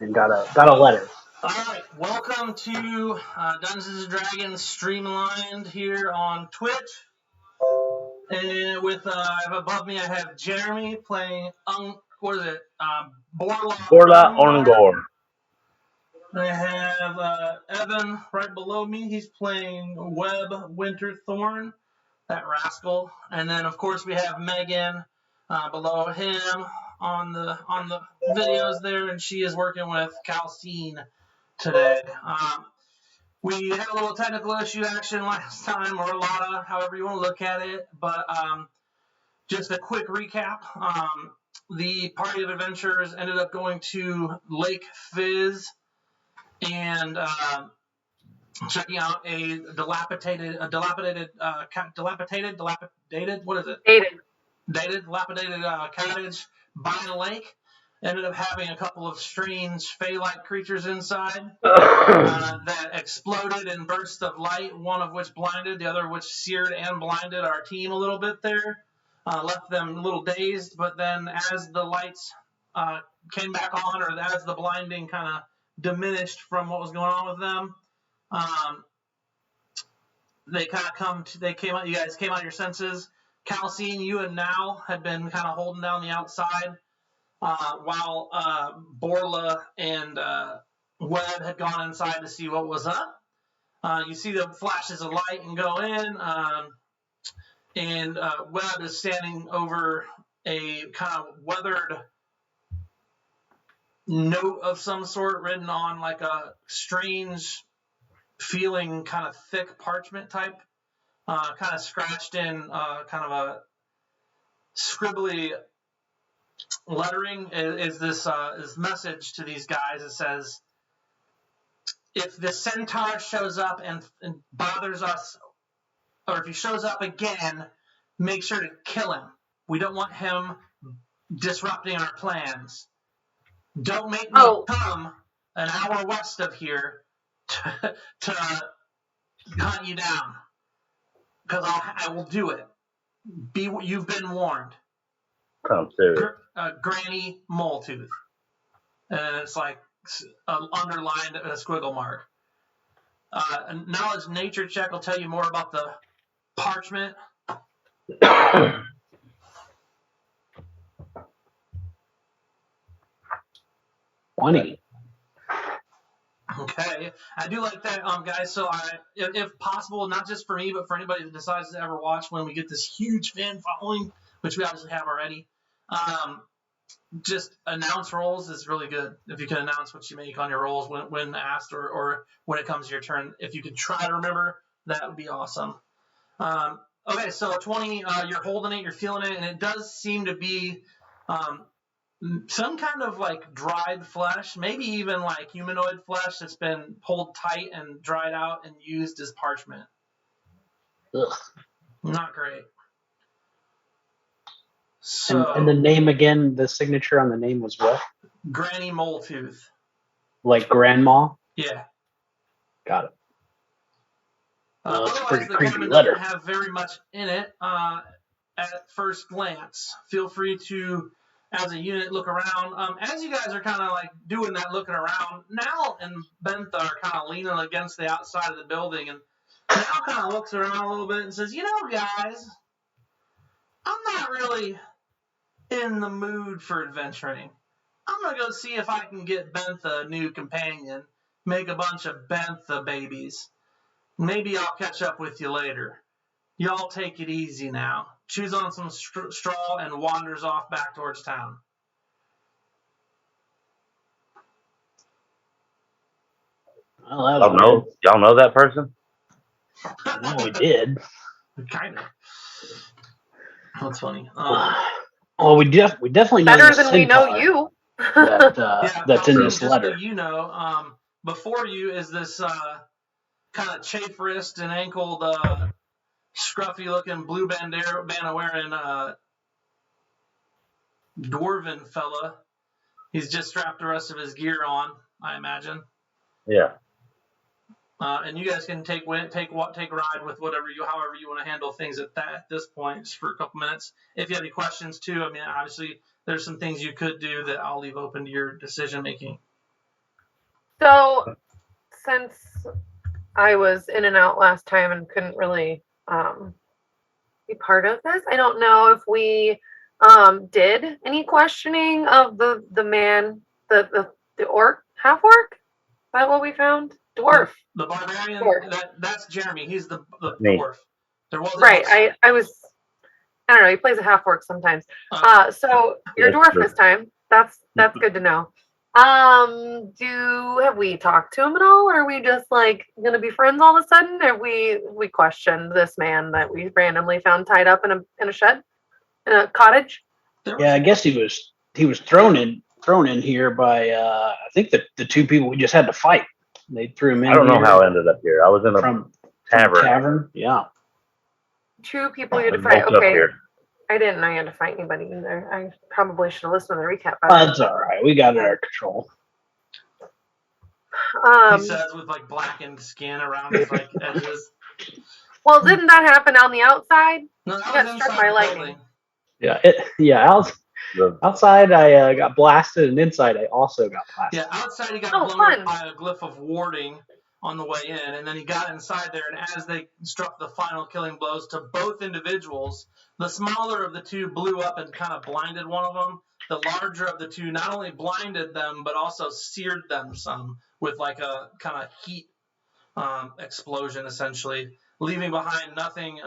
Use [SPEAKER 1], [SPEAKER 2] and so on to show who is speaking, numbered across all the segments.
[SPEAKER 1] and got a letter.
[SPEAKER 2] All right, welcome to Dungeons & Dragons Streamlined here on Twitch. And above me, I have Jeremy playing, Borla
[SPEAKER 3] Orngor.
[SPEAKER 2] I have Evan right below me. He's playing Webb Winterthorn, that rascal. And then, of course, we have Megan below him on the videos there, and she is working with Calcine today. We had a little technical issue action last time, or a lot of, however you want to look at it, but just a quick recap. The party of adventurers ended up going to Lake Fizz and checking out a dilapidated, what is it? Dilapidated cottage by the lake. Ended up having a couple of strange fey-like creatures inside that exploded in bursts of light, one of which blinded, the other which seared and blinded our team a little bit there. Left them a little dazed, but then as the lights came back on, or as the blinding kind of diminished from what was going on with them, they came out. You guys came out of your senses. Calcine, you and Now had been kind of holding down the outside, while Borla and Webb had gone inside to see what was up. You see the flashes of light and go in, and Webb is standing over a kind of weathered note of some sort written on like a strange feeling kind of thick parchment type, kind of scratched in kind of a scribbly lettering is this message to these guys. It says, if the centaur shows up and bothers us, or if he shows up again, make sure to kill him. We don't want him disrupting our plans. Don't make me come an hour west of here to hunt you down, because I will do it. You've been warned. Granny Moletooth, and it's like underlined a squiggle mark. A knowledge nature check will tell you more about the parchment.
[SPEAKER 1] 20.
[SPEAKER 2] Okay, I do like that, guys. So, if possible, not just for me, but for anybody that decides to ever watch, when we get this huge fan following, which we obviously have already, just announce rolls is really good. If you can announce what you make on your rolls when asked, or when it comes to your turn, if you could try to remember, that would be awesome. Okay, so 20, you're holding it, you're feeling it, and it does seem to be some kind of like dried flesh, maybe even like humanoid flesh that's been pulled tight and dried out and used as parchment.
[SPEAKER 1] Ugh.
[SPEAKER 2] Not great. So,
[SPEAKER 1] and the name again, the signature on the name was what?
[SPEAKER 2] Granny Moletooth.
[SPEAKER 1] Like grandma?
[SPEAKER 2] Yeah.
[SPEAKER 1] Got it.
[SPEAKER 2] Otherwise,
[SPEAKER 1] it's a pretty
[SPEAKER 2] the
[SPEAKER 1] creepy
[SPEAKER 2] cabin
[SPEAKER 1] letter.
[SPEAKER 2] doesn't have very much in it at first glance. Feel free to, as a unit, look around. As you guys are kind of like doing that looking around, Nal and Bentha are kind of leaning against the outside of the building, and Nal kind of looks around a little bit and says, guys, I'm not really in the mood for adventuring. I'm going to go see if I can get Bentha a new companion, make a bunch of Bentha babies. Maybe I'll catch up with you later. Y'all take it easy now. Chews on some straw and wanders off back towards town.
[SPEAKER 1] Well,
[SPEAKER 3] y'all know that person?
[SPEAKER 1] No, we did.
[SPEAKER 2] Kind of. That's funny.
[SPEAKER 1] Well, we definitely know
[SPEAKER 4] better than we know you.
[SPEAKER 1] That's in this letter.
[SPEAKER 2] So before you is this kind of chafe wrist and ankled, scruffy looking blue bandana wearing dwarven fella. He's just strapped the rest of his gear on, I imagine.
[SPEAKER 3] Yeah.
[SPEAKER 2] And you guys can take a ride with however you want to handle things at this point, just for a couple minutes. If you have any questions too, I mean, obviously there's some things you could do that I'll leave open to your decision making.
[SPEAKER 4] So, since I was in and out last time and couldn't really be part of this, I don't know if we did any questioning of the man, the orc, half orc. Is that what we found? Dwarf.
[SPEAKER 2] The barbarian.
[SPEAKER 4] Dwarf.
[SPEAKER 2] That's Jeremy. He's the
[SPEAKER 3] Me.
[SPEAKER 2] dwarf. There was
[SPEAKER 4] Right. I don't know. He plays a half orc sometimes. So you're dwarf this time. That's good to know. Have we talked to him at all? Or are we just like gonna be friends all of a sudden? Have we questioned this man that we randomly found tied up in a shed, in a cottage?
[SPEAKER 1] Yeah, I guess he was thrown in here by I think the two people we just had to fight. They threw him in.
[SPEAKER 3] I don't know
[SPEAKER 1] here
[SPEAKER 3] how I ended up here. I was in a
[SPEAKER 1] from
[SPEAKER 3] tavern.
[SPEAKER 1] Tavern, yeah.
[SPEAKER 4] Two people you had to
[SPEAKER 3] I
[SPEAKER 4] fight.
[SPEAKER 3] bulked up
[SPEAKER 4] Okay.
[SPEAKER 3] here.
[SPEAKER 4] I didn't know you had to fight anybody either. I probably should have listened to the recap.
[SPEAKER 1] That's all right. We got it under control.
[SPEAKER 2] He says with like blackened skin around his like edges.
[SPEAKER 4] Well, didn't that happen on the outside?
[SPEAKER 2] No, that
[SPEAKER 4] You
[SPEAKER 2] was
[SPEAKER 4] got
[SPEAKER 2] inside
[SPEAKER 4] struck by
[SPEAKER 2] the
[SPEAKER 4] lightning.
[SPEAKER 2] building.
[SPEAKER 1] Outside I got blasted, and inside I also got blasted.
[SPEAKER 2] Yeah, outside he got blown
[SPEAKER 4] fun.
[SPEAKER 2] up by a glyph of warding on the way in, and then he got inside there, and as they struck the final killing blows to both individuals, the smaller of the two blew up and kind of blinded one of them. The larger of the two not only blinded them, but also seared them some with like a kind of heat explosion, essentially, leaving behind nothing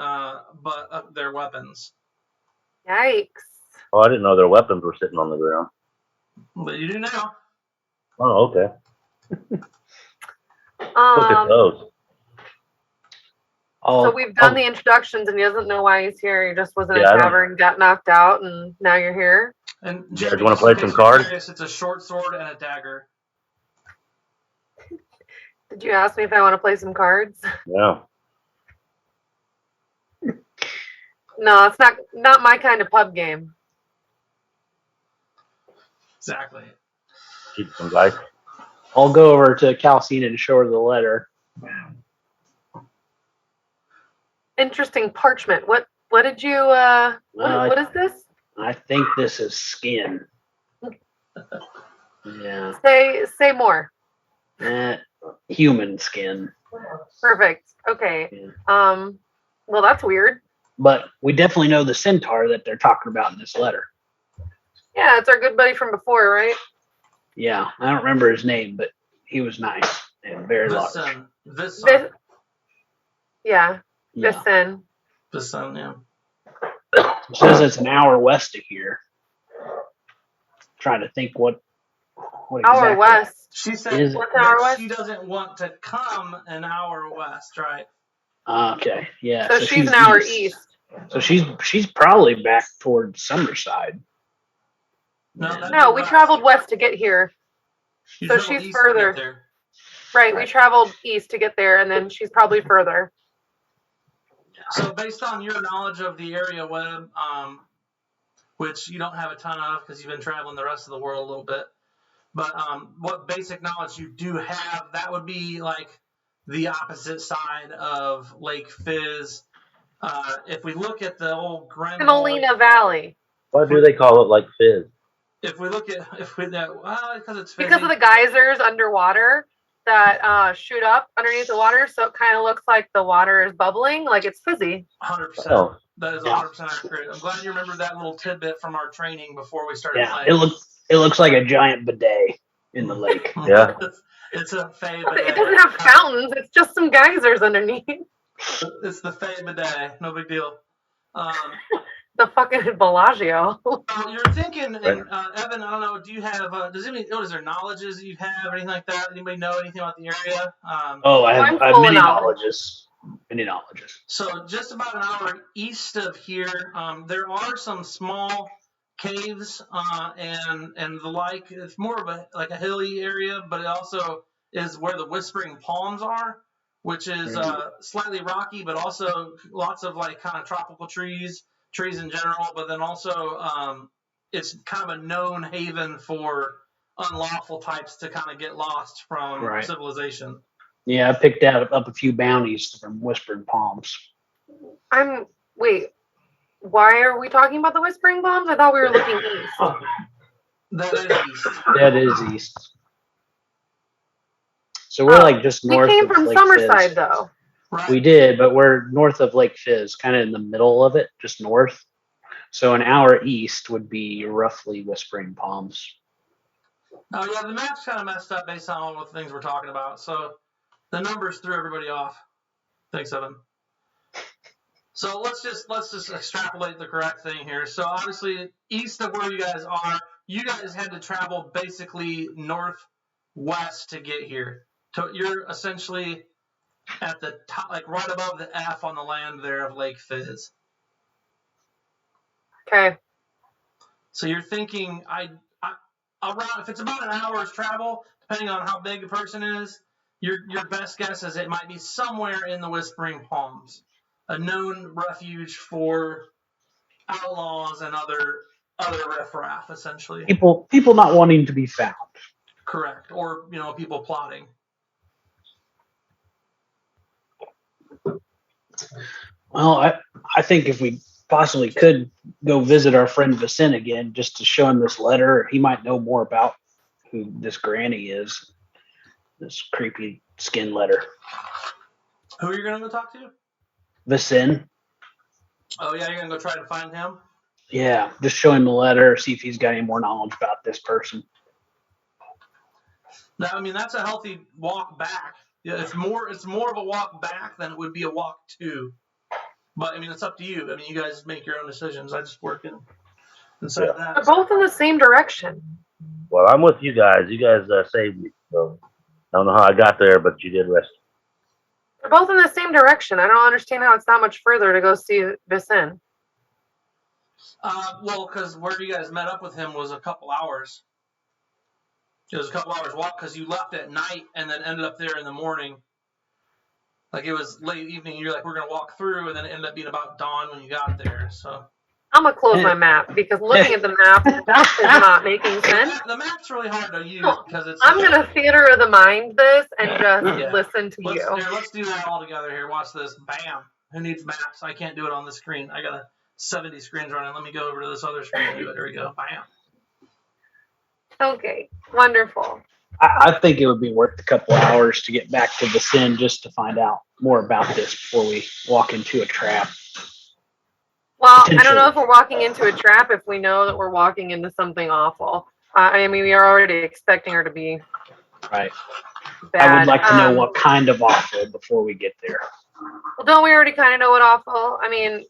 [SPEAKER 2] but their weapons.
[SPEAKER 4] Yikes.
[SPEAKER 3] Oh, I didn't know their weapons were sitting on the ground.
[SPEAKER 2] But you do now.
[SPEAKER 3] Oh, okay. Look at those.
[SPEAKER 4] So we've done the introductions, and he doesn't know why he's here. He just was in a
[SPEAKER 3] Yeah, I don't-
[SPEAKER 4] tavern, got knocked out, and now you're here.
[SPEAKER 2] And
[SPEAKER 3] You
[SPEAKER 2] Jeremy,
[SPEAKER 3] guys wanna
[SPEAKER 2] just in
[SPEAKER 3] play
[SPEAKER 2] case
[SPEAKER 3] some
[SPEAKER 2] you're
[SPEAKER 3] cards?
[SPEAKER 2] curious, it's a short sword and a dagger.
[SPEAKER 4] Did you ask me if I want to play some cards?
[SPEAKER 3] Yeah.
[SPEAKER 4] No, it's not my kind of pub game.
[SPEAKER 2] Exactly.
[SPEAKER 3] Keep some dice.
[SPEAKER 1] I'll go over to Calcina and show her the letter.
[SPEAKER 4] Interesting parchment. What did you what is this?
[SPEAKER 1] I think this is skin. Yeah.
[SPEAKER 4] Say more.
[SPEAKER 1] Human skin.
[SPEAKER 4] Perfect. Okay.
[SPEAKER 1] Yeah.
[SPEAKER 4] Well, that's weird.
[SPEAKER 1] But we definitely know the centaur that they're talking about in this letter.
[SPEAKER 4] Yeah, it's our good buddy from before, right?
[SPEAKER 1] Yeah, I don't remember his name, but he was nice and very large.
[SPEAKER 2] Vissen.
[SPEAKER 4] Yeah.
[SPEAKER 1] Yeah.
[SPEAKER 2] Vissen, yeah.
[SPEAKER 1] It says it's an hour west of here. Trying to think what exactly.
[SPEAKER 4] Hour west.
[SPEAKER 2] She said
[SPEAKER 4] What's an hour
[SPEAKER 2] that
[SPEAKER 4] west?
[SPEAKER 2] she doesn't want to come an hour west, right?
[SPEAKER 1] Okay, yeah.
[SPEAKER 4] So she's an hour east.
[SPEAKER 1] So she's probably back towards Summerside.
[SPEAKER 4] No, we traveled west to get here. So she's further. Right, we traveled east to get there, and then she's probably further.
[SPEAKER 2] So based on your knowledge of the area web, which you don't have a ton of because you've been traveling the rest of the world a little bit, but what basic knowledge you do have, that would be like the opposite side of Lake Fizz. If we look at the old
[SPEAKER 4] Semolina Valley.
[SPEAKER 3] Why do they call it like Fizz?
[SPEAKER 2] Because it's fizzy.
[SPEAKER 4] Because of the geysers underwater that shoot up underneath the water, so it kind of looks like the water is bubbling, like it's fizzy.
[SPEAKER 2] 100%.
[SPEAKER 3] Oh.
[SPEAKER 2] That is 100% accurate. I'm glad you remembered that little tidbit from our training before we started
[SPEAKER 1] Yeah,
[SPEAKER 2] playing.
[SPEAKER 1] it looks like a giant bidet in the lake.
[SPEAKER 3] Yeah.
[SPEAKER 2] It's a Fey
[SPEAKER 4] It
[SPEAKER 2] bidet.
[SPEAKER 4] doesn't have fountains, it's just some geysers underneath.
[SPEAKER 2] It's the Fey bidet. No big deal.
[SPEAKER 4] The fucking Bellagio.
[SPEAKER 2] You're thinking, and, Evan, I don't know, do you have, is there knowledges that you have or anything like that? Anybody know anything about the area?
[SPEAKER 1] I have many knowledges. Many knowledges.
[SPEAKER 2] So just about an hour east of here, there are some small caves and the like. It's more of a hilly area, but it also is where the Whispering Palms are, which is slightly rocky, but also lots of like kind of tropical trees in general. But then also it's kind of a known haven for unlawful types to kind of get lost from civilization.
[SPEAKER 1] Yeah, I picked up a few bounties from Whispering Palms.
[SPEAKER 4] Wait, why are we talking about the Whispering Palms? I thought we were looking east.
[SPEAKER 2] That is east.
[SPEAKER 1] That is east. So we're like just
[SPEAKER 4] We
[SPEAKER 1] north
[SPEAKER 4] came
[SPEAKER 1] of
[SPEAKER 4] from
[SPEAKER 1] Lake
[SPEAKER 4] Summerside,
[SPEAKER 1] Fizz.
[SPEAKER 4] though.
[SPEAKER 2] Right.
[SPEAKER 1] We did, but we're north of Lake Fizz, kind of in the middle of it, just north. So an hour east would be roughly Whispering Palms.
[SPEAKER 2] Oh yeah, the map's kind of messed up based on all the things we're talking about. So the numbers threw everybody off. Thanks, Evan. So let's just extrapolate the correct thing here. So obviously, east of where you guys are, you guys had to travel basically northwest to get here. So you're essentially at the top, like right above the F on the land there of Lake Fizz.
[SPEAKER 4] Okay.
[SPEAKER 2] So you're thinking, around, if it's about an hour's travel, depending on how big a person is, your best guess is it might be somewhere in the Whispering Palms, a known refuge for outlaws and other riffraff, essentially.
[SPEAKER 1] People not wanting to be found.
[SPEAKER 2] Correct. Or, people plotting.
[SPEAKER 1] Well, I think if we possibly could go visit our friend Vicent again, just to show him this letter, he might know more about who this granny is. This creepy skin letter.
[SPEAKER 2] Who are you going to go talk to?
[SPEAKER 1] Vicent.
[SPEAKER 2] Oh, yeah, you're going to go try to find him?
[SPEAKER 1] Yeah, just show him the letter, see if he's got any more knowledge about this person.
[SPEAKER 2] No, I mean, that's a healthy walk back. Yeah, it's more of a walk back than it would be a walk to. But I mean, it's up to you. I mean, you guys make your own decisions. I just work inside of that.
[SPEAKER 4] They're both in the same direction.
[SPEAKER 3] Well, I'm with you guys. You guys saved me. So I don't know how I got there, but you did rest.
[SPEAKER 4] They're both in the same direction. I don't understand how it's that much further to go see Vicent.
[SPEAKER 2] Well, because where you guys met up with him was a couple hours. It was a couple hours walk because you left at night and then ended up there in the morning. Like it was late evening. You're like, we're gonna walk through, and then it ended up being about dawn when you got there. So
[SPEAKER 4] I'm gonna close my map because looking at the map is not making sense.
[SPEAKER 2] the map's really hard to use because it's.
[SPEAKER 4] I'm gonna theater of the mind this and just listen to you.
[SPEAKER 2] Let's do that all together here. Watch this. Bam. Who needs maps? I can't do it on the screen. I got 70 screens running. Let me go over to this other screen and do it. There we go. Bam.
[SPEAKER 4] Okay, wonderful.
[SPEAKER 1] I think it would be worth a couple hours to get back to Vicent just to find out more about this before we walk into a trap.
[SPEAKER 4] Well, I don't know if we're walking into a trap if we know that we're walking into something awful. I mean, we are already expecting her to be
[SPEAKER 1] right.
[SPEAKER 4] bad.
[SPEAKER 1] I would like to know what kind of awful before we get there.
[SPEAKER 4] Well, don't we already kind of know what awful? I mean,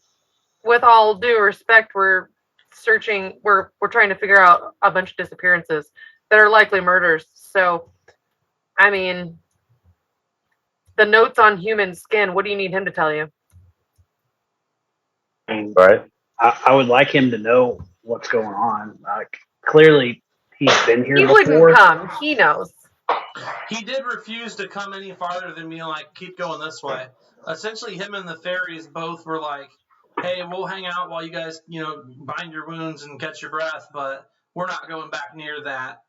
[SPEAKER 4] with all due respect, we're searching. We're trying to figure out a bunch of disappearances that are likely murders. So, I mean, the notes on human skin. What do you need him to tell you?
[SPEAKER 3] Right.
[SPEAKER 1] I would like him to know what's going on. Clearly, he's been here
[SPEAKER 4] He
[SPEAKER 1] before.
[SPEAKER 4] wouldn't come. He knows.
[SPEAKER 2] He did refuse to come any farther than me, like, keep going this way. Essentially, him and the fairies both were like, hey, we'll hang out while you guys, bind your wounds and catch your breath, but we're not going back near that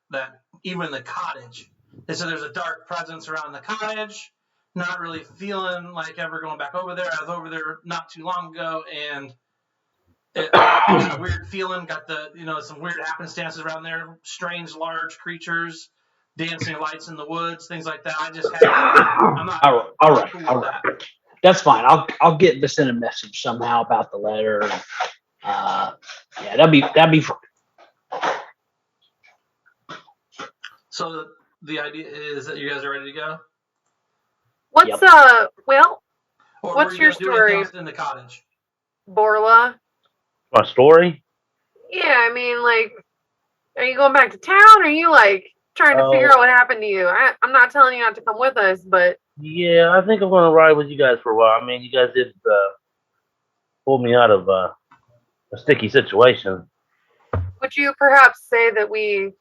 [SPEAKER 2] even the cottage. They said there's a dark presence around the cottage. Not really feeling like ever going back over there. I was over there not too long ago, and it got a weird feeling. Got some weird happenstances around there. Strange, large creatures, dancing lights in the woods, things like that. I'm not.
[SPEAKER 1] All right. That's fine. I'll get this in a message somehow about the letter. Yeah, that'd be fine.
[SPEAKER 2] So the idea is that you guys are ready to go.
[SPEAKER 4] What's
[SPEAKER 2] Or
[SPEAKER 4] what's your story
[SPEAKER 2] in the cottage?
[SPEAKER 4] Borla?
[SPEAKER 3] My story?
[SPEAKER 4] Yeah, I mean, like, are you going back to town? Or are you like trying to figure out what happened to you? I'm not telling you not to come with us, but
[SPEAKER 3] Yeah, I think I'm gonna ride with you guys for a while. I mean, you guys did pull me out of a sticky situation.
[SPEAKER 4] would you perhaps say that we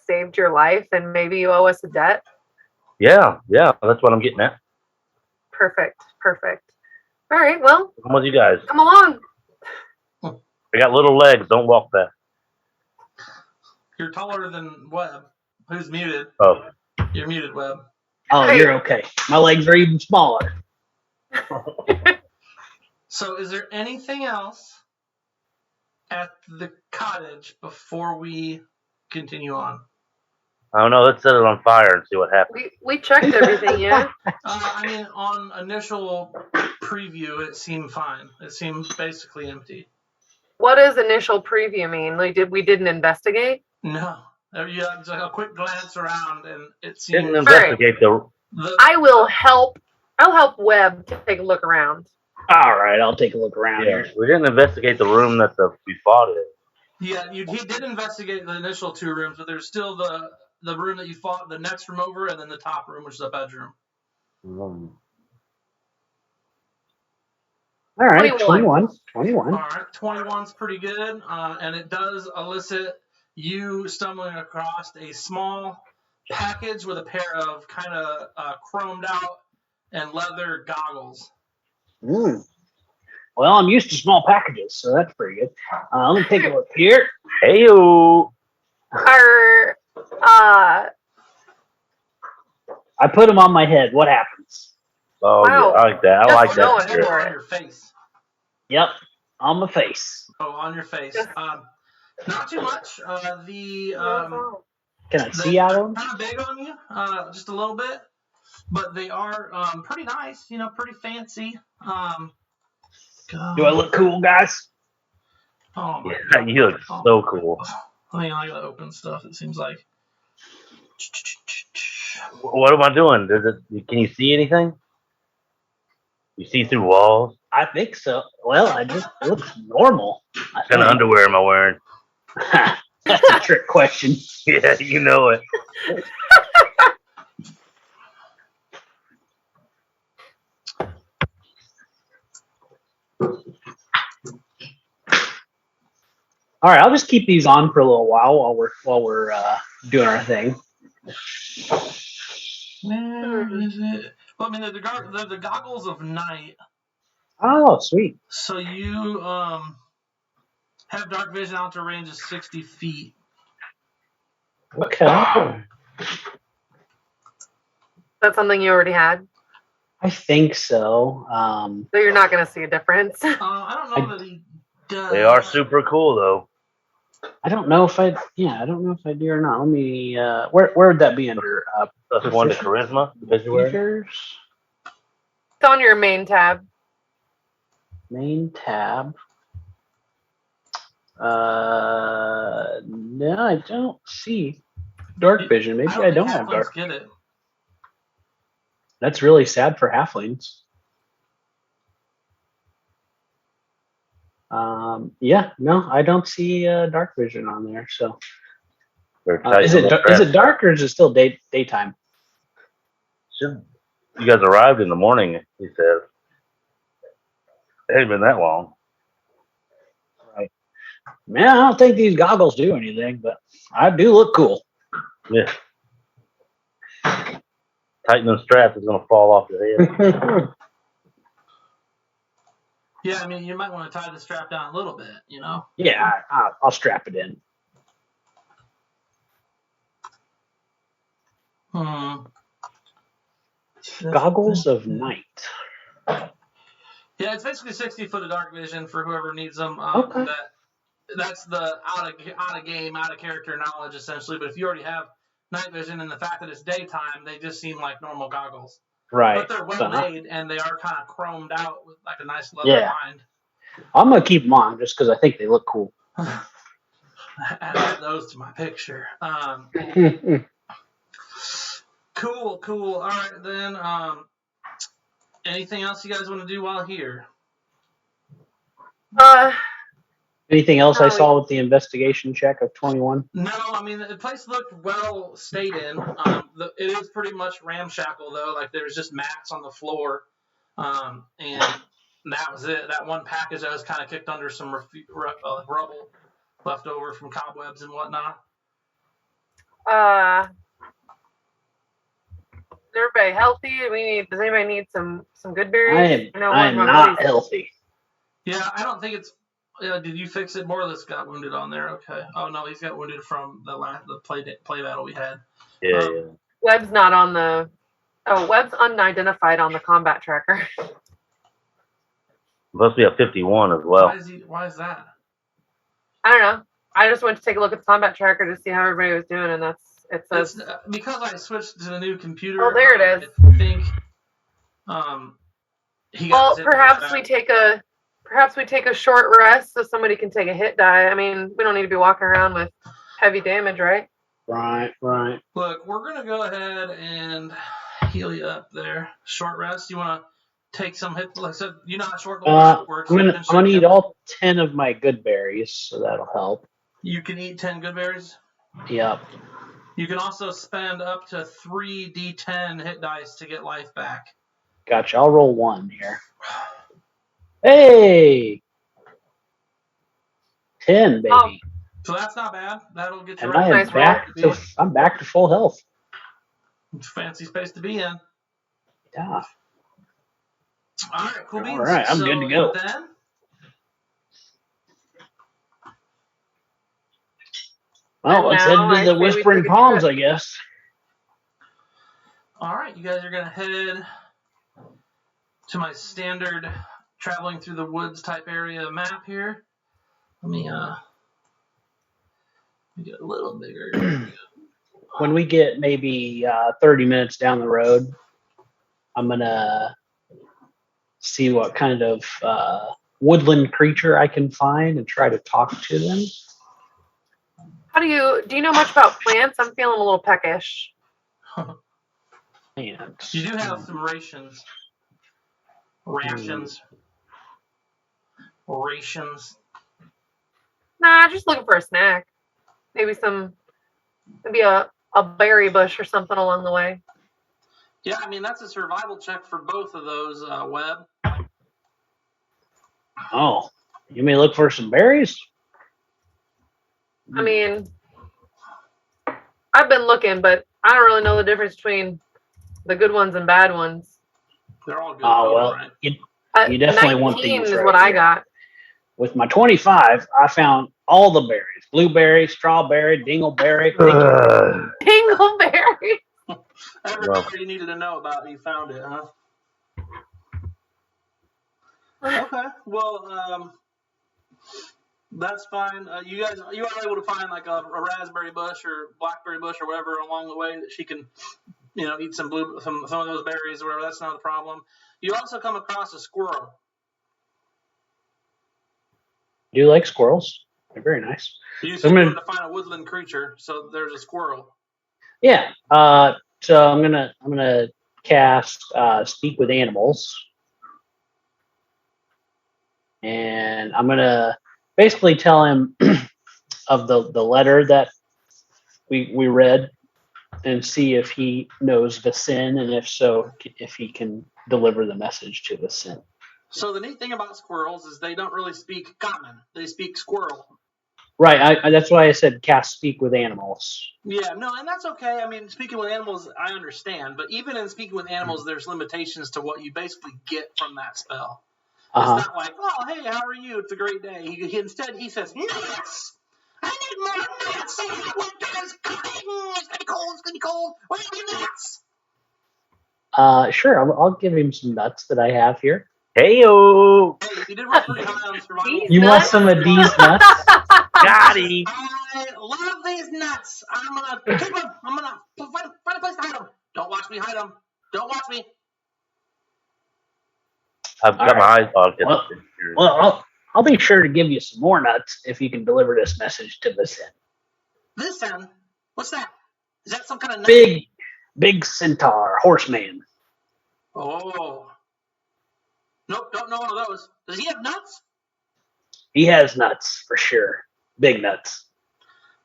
[SPEAKER 4] saved your life and maybe you owe us a debt?
[SPEAKER 3] Yeah, that's what I'm getting at.
[SPEAKER 4] Perfect. All right, well,
[SPEAKER 3] I'm with you guys.
[SPEAKER 4] come along.
[SPEAKER 3] I got little legs. Don't walk fast.
[SPEAKER 2] You're taller than Webb, who's muted.
[SPEAKER 3] Oh.
[SPEAKER 2] You're muted, Webb.
[SPEAKER 1] Oh, you're okay. My legs are even smaller.
[SPEAKER 2] So is there anything else at the cottage before we continue on?
[SPEAKER 3] I don't know. Let's set it on fire and see what happens.
[SPEAKER 4] We checked everything, yeah.
[SPEAKER 2] I mean, on initial preview, it seemed fine. It seemed basically empty.
[SPEAKER 4] What does initial preview mean? Like, we didn't investigate?
[SPEAKER 2] No. You had just a quick glance around, and it seemed...
[SPEAKER 3] Didn't investigate
[SPEAKER 4] I will help. I'll help Webb take a look around.
[SPEAKER 1] All right, I'll take a look around here.
[SPEAKER 3] We didn't investigate the room that we fought in.
[SPEAKER 2] Yeah, he did investigate the initial 2 rooms, but there's still the room that you fought, the next room over, and then the top room, which is a bedroom.
[SPEAKER 1] All right, 21.
[SPEAKER 2] All right, 21's pretty good, and it does elicit you stumbling across a small package with a pair of kind of chromed out and leather goggles.
[SPEAKER 1] Well, I'm used to small packages, so that's pretty good. Let me take a look here.
[SPEAKER 3] Hey-o.
[SPEAKER 1] I put them on my head. What happens?
[SPEAKER 3] Oh,
[SPEAKER 4] wow.
[SPEAKER 3] Yeah, I like that. I like that.
[SPEAKER 2] On your face.
[SPEAKER 1] Yep, on my face.
[SPEAKER 2] Oh, on your face. Not too much.
[SPEAKER 1] Can I see out of them?
[SPEAKER 2] Kind of big on you, just a little bit, but they are pretty nice. Pretty fancy.
[SPEAKER 1] Do I look cool, guys?
[SPEAKER 2] Oh my
[SPEAKER 3] Yeah, you look so cool.
[SPEAKER 2] I gotta open stuff. It seems like.
[SPEAKER 3] What am I doing? Can you see anything? You see through walls?
[SPEAKER 1] I think so. Well, it looks normal.
[SPEAKER 3] What kind of underwear am I wearing?
[SPEAKER 1] That's a trick question.
[SPEAKER 3] Yeah, you know it.
[SPEAKER 1] All right, I'll just keep these on for a little while while we're doing our thing.
[SPEAKER 2] Where is it? Well, I mean, they're the goggles of night.
[SPEAKER 1] Oh, sweet.
[SPEAKER 2] So you have dark vision out to a range of 60 feet.
[SPEAKER 1] Okay.
[SPEAKER 4] That's something you already had?
[SPEAKER 1] I think so.
[SPEAKER 4] So you're not going to see a difference?
[SPEAKER 2] I don't know that he does.
[SPEAKER 3] They are super cool, though.
[SPEAKER 1] I don't know if I do or not. Let me. Where would that be under?
[SPEAKER 3] Plus 1 to charisma.
[SPEAKER 1] Features.
[SPEAKER 4] It's on your main tab.
[SPEAKER 1] Main tab. No, I don't see dark vision. Maybe I don't have dark.
[SPEAKER 2] Get it.
[SPEAKER 1] That's really sad for halflings. Yeah, no, I don't see dark vision on there. So, is it dark or is it still daytime?
[SPEAKER 3] You guys arrived in the morning, he says. It hadn't been that long.
[SPEAKER 1] Right. Man, I don't think these goggles do anything, but I do look cool.
[SPEAKER 3] Yeah. Tighten them straps, it's going to fall off your head.
[SPEAKER 2] Yeah, I mean, you might want to tie the strap down a little bit,
[SPEAKER 1] Yeah, I'll strap it in. Goggles of night.
[SPEAKER 2] Yeah, it's basically 60 foot of dark vision for whoever needs them.
[SPEAKER 1] Okay.
[SPEAKER 2] That's the out of game, out of character knowledge, essentially. But if you already have night vision and the fact that it's daytime, they just seem like normal goggles.
[SPEAKER 1] Right.
[SPEAKER 2] But they're well made and they are kind of chromed out with like a nice leather bind.
[SPEAKER 1] I'm gonna keep them on just because I think they look cool.
[SPEAKER 2] Add those to my picture. Cool. All right, then. Anything else you guys want to do while here?
[SPEAKER 1] Anything else I saw with the investigation check of 21?
[SPEAKER 2] No, I mean, the place looked well stayed in. It is pretty much ramshackle, though. Like, there's just mats on the floor. And that was it. That one package that was kind of kicked under some rubble left over from cobwebs and whatnot.
[SPEAKER 4] Is everybody healthy? Does anybody need some good berries?
[SPEAKER 1] I am not healthy.
[SPEAKER 2] Yeah, I don't think it's... did you fix it? Morless got wounded on there. Okay. Oh, no, he's got wounded from the play battle we had.
[SPEAKER 3] Yeah.
[SPEAKER 4] Webb's not on the... Oh, Webb's unidentified on the combat tracker.
[SPEAKER 3] Must be a 51 as well.
[SPEAKER 2] Why is that?
[SPEAKER 4] I don't know. I just went to take a look at the combat tracker to see how everybody was doing, and that's it says.
[SPEAKER 2] Because I switched to the new computer.
[SPEAKER 4] Oh, there it is.
[SPEAKER 2] I think he got
[SPEAKER 4] Well,
[SPEAKER 2] his hit
[SPEAKER 4] perhaps
[SPEAKER 2] back.
[SPEAKER 4] we take a short rest so somebody can take a hit die. I mean, we don't need to be walking around with heavy damage, right?
[SPEAKER 1] Right.
[SPEAKER 2] Look, we're gonna go ahead and heal you up there. Short rest. You want to take some hit? Like I said, you know how short the rest works.
[SPEAKER 1] I'm gonna eat all 10 of my good berries, so that'll help.
[SPEAKER 2] You can eat 10 good berries.
[SPEAKER 1] Yep.
[SPEAKER 2] You can also spend up to 3 D10 hit dice to get life back.
[SPEAKER 1] Gotcha. I'll roll 1 here. Hey, 10, baby.
[SPEAKER 4] Oh.
[SPEAKER 2] So that's not bad. That'll get you
[SPEAKER 1] And
[SPEAKER 2] right.
[SPEAKER 1] I am
[SPEAKER 4] Nice
[SPEAKER 1] back to full health.
[SPEAKER 2] It's a fancy space to be in.
[SPEAKER 1] Yeah.
[SPEAKER 2] All right, cool beans.
[SPEAKER 1] All right, I'm good to go.
[SPEAKER 2] Then,
[SPEAKER 1] Well, let's head to the Whispering Palms, I guess.
[SPEAKER 2] all right, you guys are gonna head to my standard traveling through the woods type area map here. Let me get a little bigger.
[SPEAKER 1] When we get maybe 30 minutes down the road, I'm gonna see what kind of woodland creature I can find and try to talk to them.
[SPEAKER 4] Do you know much about plants? I'm feeling a little peckish.
[SPEAKER 1] Plants.
[SPEAKER 2] You do have some rations. Rations.
[SPEAKER 4] Nah, just looking for a snack. Maybe a berry bush or something along the way.
[SPEAKER 2] Yeah, I mean, that's a survival check for both of those, Webb.
[SPEAKER 1] Oh, you may look for some berries?
[SPEAKER 4] I mean, I've been looking, but I don't really know the difference between the good ones and bad ones.
[SPEAKER 2] They're all good.
[SPEAKER 1] Oh, well,
[SPEAKER 2] right?
[SPEAKER 1] you definitely want
[SPEAKER 4] 19
[SPEAKER 1] these
[SPEAKER 4] is
[SPEAKER 1] right
[SPEAKER 4] what I
[SPEAKER 1] here.
[SPEAKER 4] got.
[SPEAKER 1] With my 25, I found all the berries. Blueberry, strawberry, dingleberry.
[SPEAKER 4] Dingleberry.
[SPEAKER 2] Everything you needed to know about, you found it, huh? Okay, well, that's fine. You are able to find like a raspberry bush or blackberry bush or whatever along the way that she can, eat some of those berries or whatever. That's not a problem. You also come across a squirrel.
[SPEAKER 1] Do you like squirrels? They're very nice.
[SPEAKER 2] You said you wanted to find a woodland creature, so there's a squirrel.
[SPEAKER 1] Yeah. So I'm gonna cast Speak with Animals, and I'm gonna basically tell him of the letter that we read, and see if he knows Vicin, and if so, if he can deliver the message to Vicin.
[SPEAKER 2] So the neat thing about squirrels is they don't really speak common; they speak squirrel.
[SPEAKER 1] Right. That's why I said cast Speak with Animals.
[SPEAKER 2] Yeah, no, and that's okay. I mean, speaking with animals, I understand. But even in speaking with animals, there's limitations to what you basically get from that spell.
[SPEAKER 1] Uh-huh.
[SPEAKER 2] It's not like, oh, hey, how are you? It's a great day. Instead, he says, nuts! I need more nuts! Winter's coming! It's going to be cold! Where are your nuts?
[SPEAKER 1] Sure. I'll give him some nuts that I have here.
[SPEAKER 3] Heyo!
[SPEAKER 2] Hey, you did roll pretty high on survival.
[SPEAKER 1] You want some of these nuts?
[SPEAKER 3] Got him!
[SPEAKER 2] I love these nuts. I'm going to keep them. I'm going to find a place to hide them. Don't watch me hide them. Don't watch me.
[SPEAKER 3] I've got my eyes on it.
[SPEAKER 1] Well, I'll be sure to give you some more nuts if you can deliver this message to Vicin.
[SPEAKER 2] Vicin? What's that? Is that some kind of nut?
[SPEAKER 1] Big centaur, horseman.
[SPEAKER 2] Oh. Nope, don't know one of those. Does he have nuts?
[SPEAKER 1] He has nuts, for sure. Big nuts.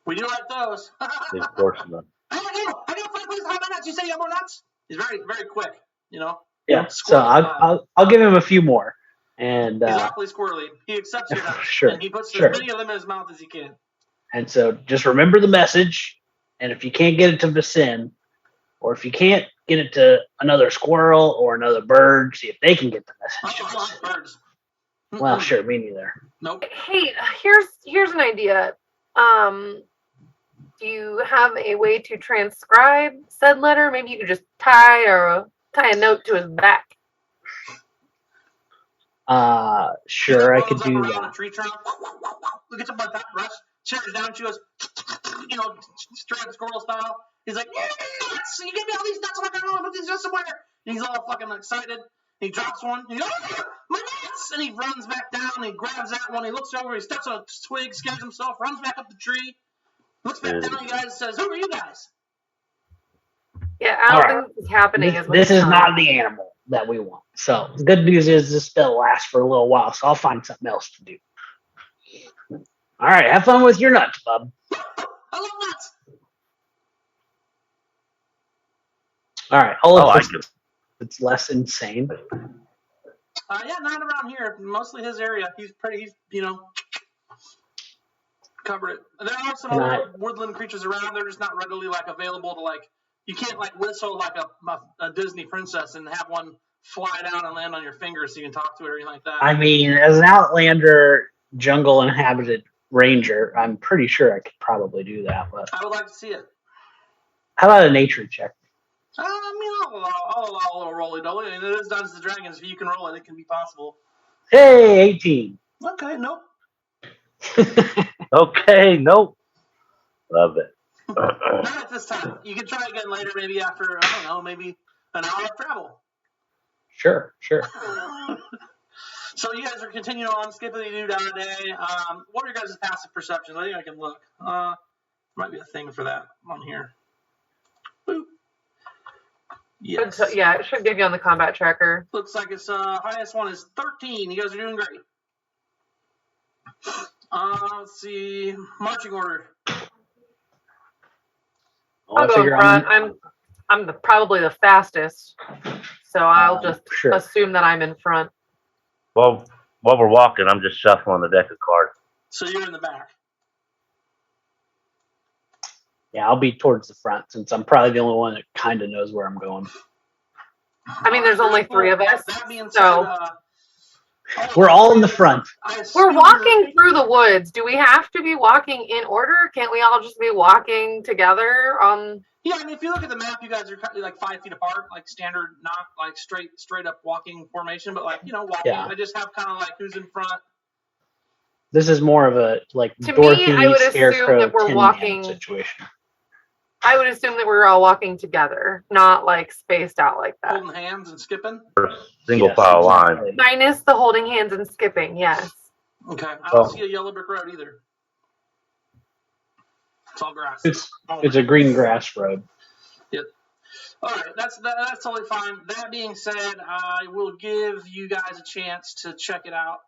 [SPEAKER 2] We do like those.
[SPEAKER 3] Of course not.
[SPEAKER 2] I gotta find a place to hide my nuts. You say you have more nuts? He's very, very quick,
[SPEAKER 1] Yeah, so I'll give him a few more. And
[SPEAKER 2] he's awfully squirrely. He accepts your nuts.
[SPEAKER 1] Sure.
[SPEAKER 2] And he puts as many of them in his mouth as he can.
[SPEAKER 1] And so just remember the message. And if you can't get it to Vicin, or if you can't get it to another squirrel or another bird, see if they can get the message.
[SPEAKER 2] I don't like birds.
[SPEAKER 1] Well, sure, me neither.
[SPEAKER 2] Nope.
[SPEAKER 4] Hey, here's an idea. Do you have a way to transcribe said letter? Maybe you could just tie a note to his back.
[SPEAKER 1] Sure, I could do that.
[SPEAKER 2] A tree trunk. Look at something like that, Russ. Shears down. She goes, straight squirrel style. He's like, yeah, nuts! You give me all these nuts, I'm not gonna put these nuts somewhere. And he's all fucking excited. He drops one. He goes, oh, my nuts! And he runs back down. And he grabs that one. He looks over. He steps on a twig, scares himself, runs back up the tree, looks back down at you guys, and says, "Who are you guys?"
[SPEAKER 4] Yeah, I don't think this is happening.
[SPEAKER 1] This is not the animal that we want. So the good news is this spell lasts for a little while, so I'll find something else to do. All right, have fun with your nuts, bub.
[SPEAKER 2] I love nuts.
[SPEAKER 1] All right, it's less insane.
[SPEAKER 2] Yeah, not around here. Mostly his area. He's covered it. There are some other woodland creatures around. They're just not readily available to You can't whistle like a Disney princess and have one fly down and land on your finger so you can talk to it or anything like that.
[SPEAKER 1] I mean, as an Outlander jungle inhabited ranger, I'm pretty sure I could probably do that. But
[SPEAKER 2] I would like to see it.
[SPEAKER 1] How about a nature check?
[SPEAKER 2] I'll allow a little roly-doly. I mean, it is Dungeons & Dragons. If you can roll it, it can be possible.
[SPEAKER 1] Hey, 18.
[SPEAKER 2] Okay, nope.
[SPEAKER 3] Okay, nope. Love it.
[SPEAKER 2] Not at this time. You can try again later, maybe after, I don't know, maybe an hour of travel.
[SPEAKER 1] Sure.
[SPEAKER 2] So you guys are continuing on, skippity-doo-dah day. What are your guys' passive perceptions? I think I can look. Might be a thing for that on here. Boop. Yes.
[SPEAKER 4] Yeah, it should give you on the combat tracker.
[SPEAKER 2] Looks like its highest one is 13. You guys are doing great. Let's see. Marching order.
[SPEAKER 4] I'll go in front. I'm probably the fastest, so I'll just assume that I'm in front.
[SPEAKER 3] Well, while we're walking, I'm just shuffling the deck of cards.
[SPEAKER 2] So you're in the back.
[SPEAKER 1] Yeah, I'll be towards the front since I'm probably the only one that kind of knows where I'm going.
[SPEAKER 4] I mean, there's only 3 of us,
[SPEAKER 2] That being
[SPEAKER 4] so
[SPEAKER 2] said,
[SPEAKER 1] we're all in the front.
[SPEAKER 4] we're walking through the woods. Do we have to be walking in order? Can't we all just be walking together?
[SPEAKER 2] Yeah, I mean, if you look at the map, you guys are 5 feet apart, standard, not straight up walking formation, but walking.
[SPEAKER 1] Yeah.
[SPEAKER 2] I just have kind of who's in front.
[SPEAKER 1] This is more of a
[SPEAKER 4] To
[SPEAKER 1] Dorothy
[SPEAKER 4] me, I would assume
[SPEAKER 1] Scarecrow
[SPEAKER 4] that we're
[SPEAKER 1] Tin
[SPEAKER 4] walking.
[SPEAKER 1] Man situation.
[SPEAKER 4] I would assume that we're all walking together, not spaced out like that.
[SPEAKER 2] Holding hands and skipping?
[SPEAKER 3] Single file line.
[SPEAKER 4] Minus the holding hands and skipping, yes.
[SPEAKER 2] Okay. I don't see a yellow brick road either. It's all grass.
[SPEAKER 1] It's a green grass road.
[SPEAKER 2] Yep. All right. That's totally fine. That being said, I will give you guys a chance to check it out.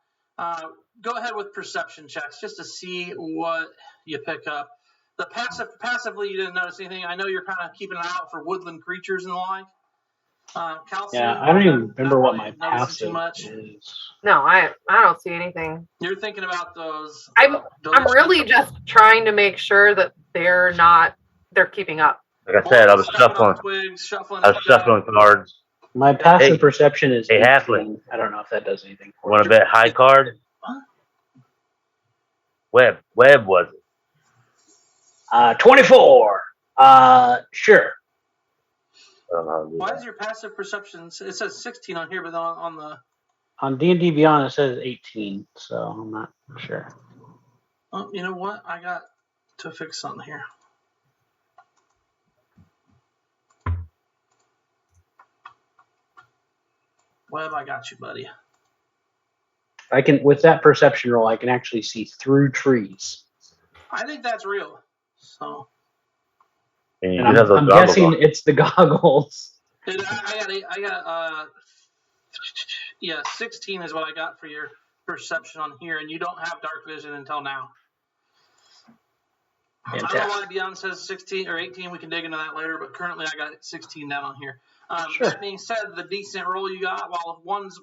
[SPEAKER 2] Go ahead with perception checks just to see what you pick up. The passively, you didn't notice anything. I know you're kind of keeping an eye out for woodland creatures and the like.
[SPEAKER 1] Yeah, I don't even remember what my passive is.
[SPEAKER 4] No, I don't see anything.
[SPEAKER 2] You're thinking about those.
[SPEAKER 4] I'm really just trying to make sure that they're keeping up.
[SPEAKER 3] Like I said, I was shuffling. I was shuffling cards.
[SPEAKER 1] My passive perception is 18.
[SPEAKER 3] Halfling.
[SPEAKER 1] I don't know if that does anything for
[SPEAKER 3] Want to bet high card? Web was it?
[SPEAKER 1] 24. Sure.
[SPEAKER 2] Why is your passive perception? It says 16 on here, but on
[SPEAKER 1] D&D Beyond it says 18, so I'm not sure.
[SPEAKER 2] Oh, you know what? I got to fix something here. Web, I got you, buddy.
[SPEAKER 1] I can, with that perception roll, I can actually see through trees.
[SPEAKER 2] I think that's real. So.
[SPEAKER 1] And I'm guessing it's the goggles.
[SPEAKER 2] I got 16 is what I got for your perception on here, and you don't have dark vision until now. Fantastic. I don't know why Beyond says 16 or 18. We can dig into that later, but currently I got 16 down on here.
[SPEAKER 1] Sure.
[SPEAKER 2] That being said, the decent roll you got, while one's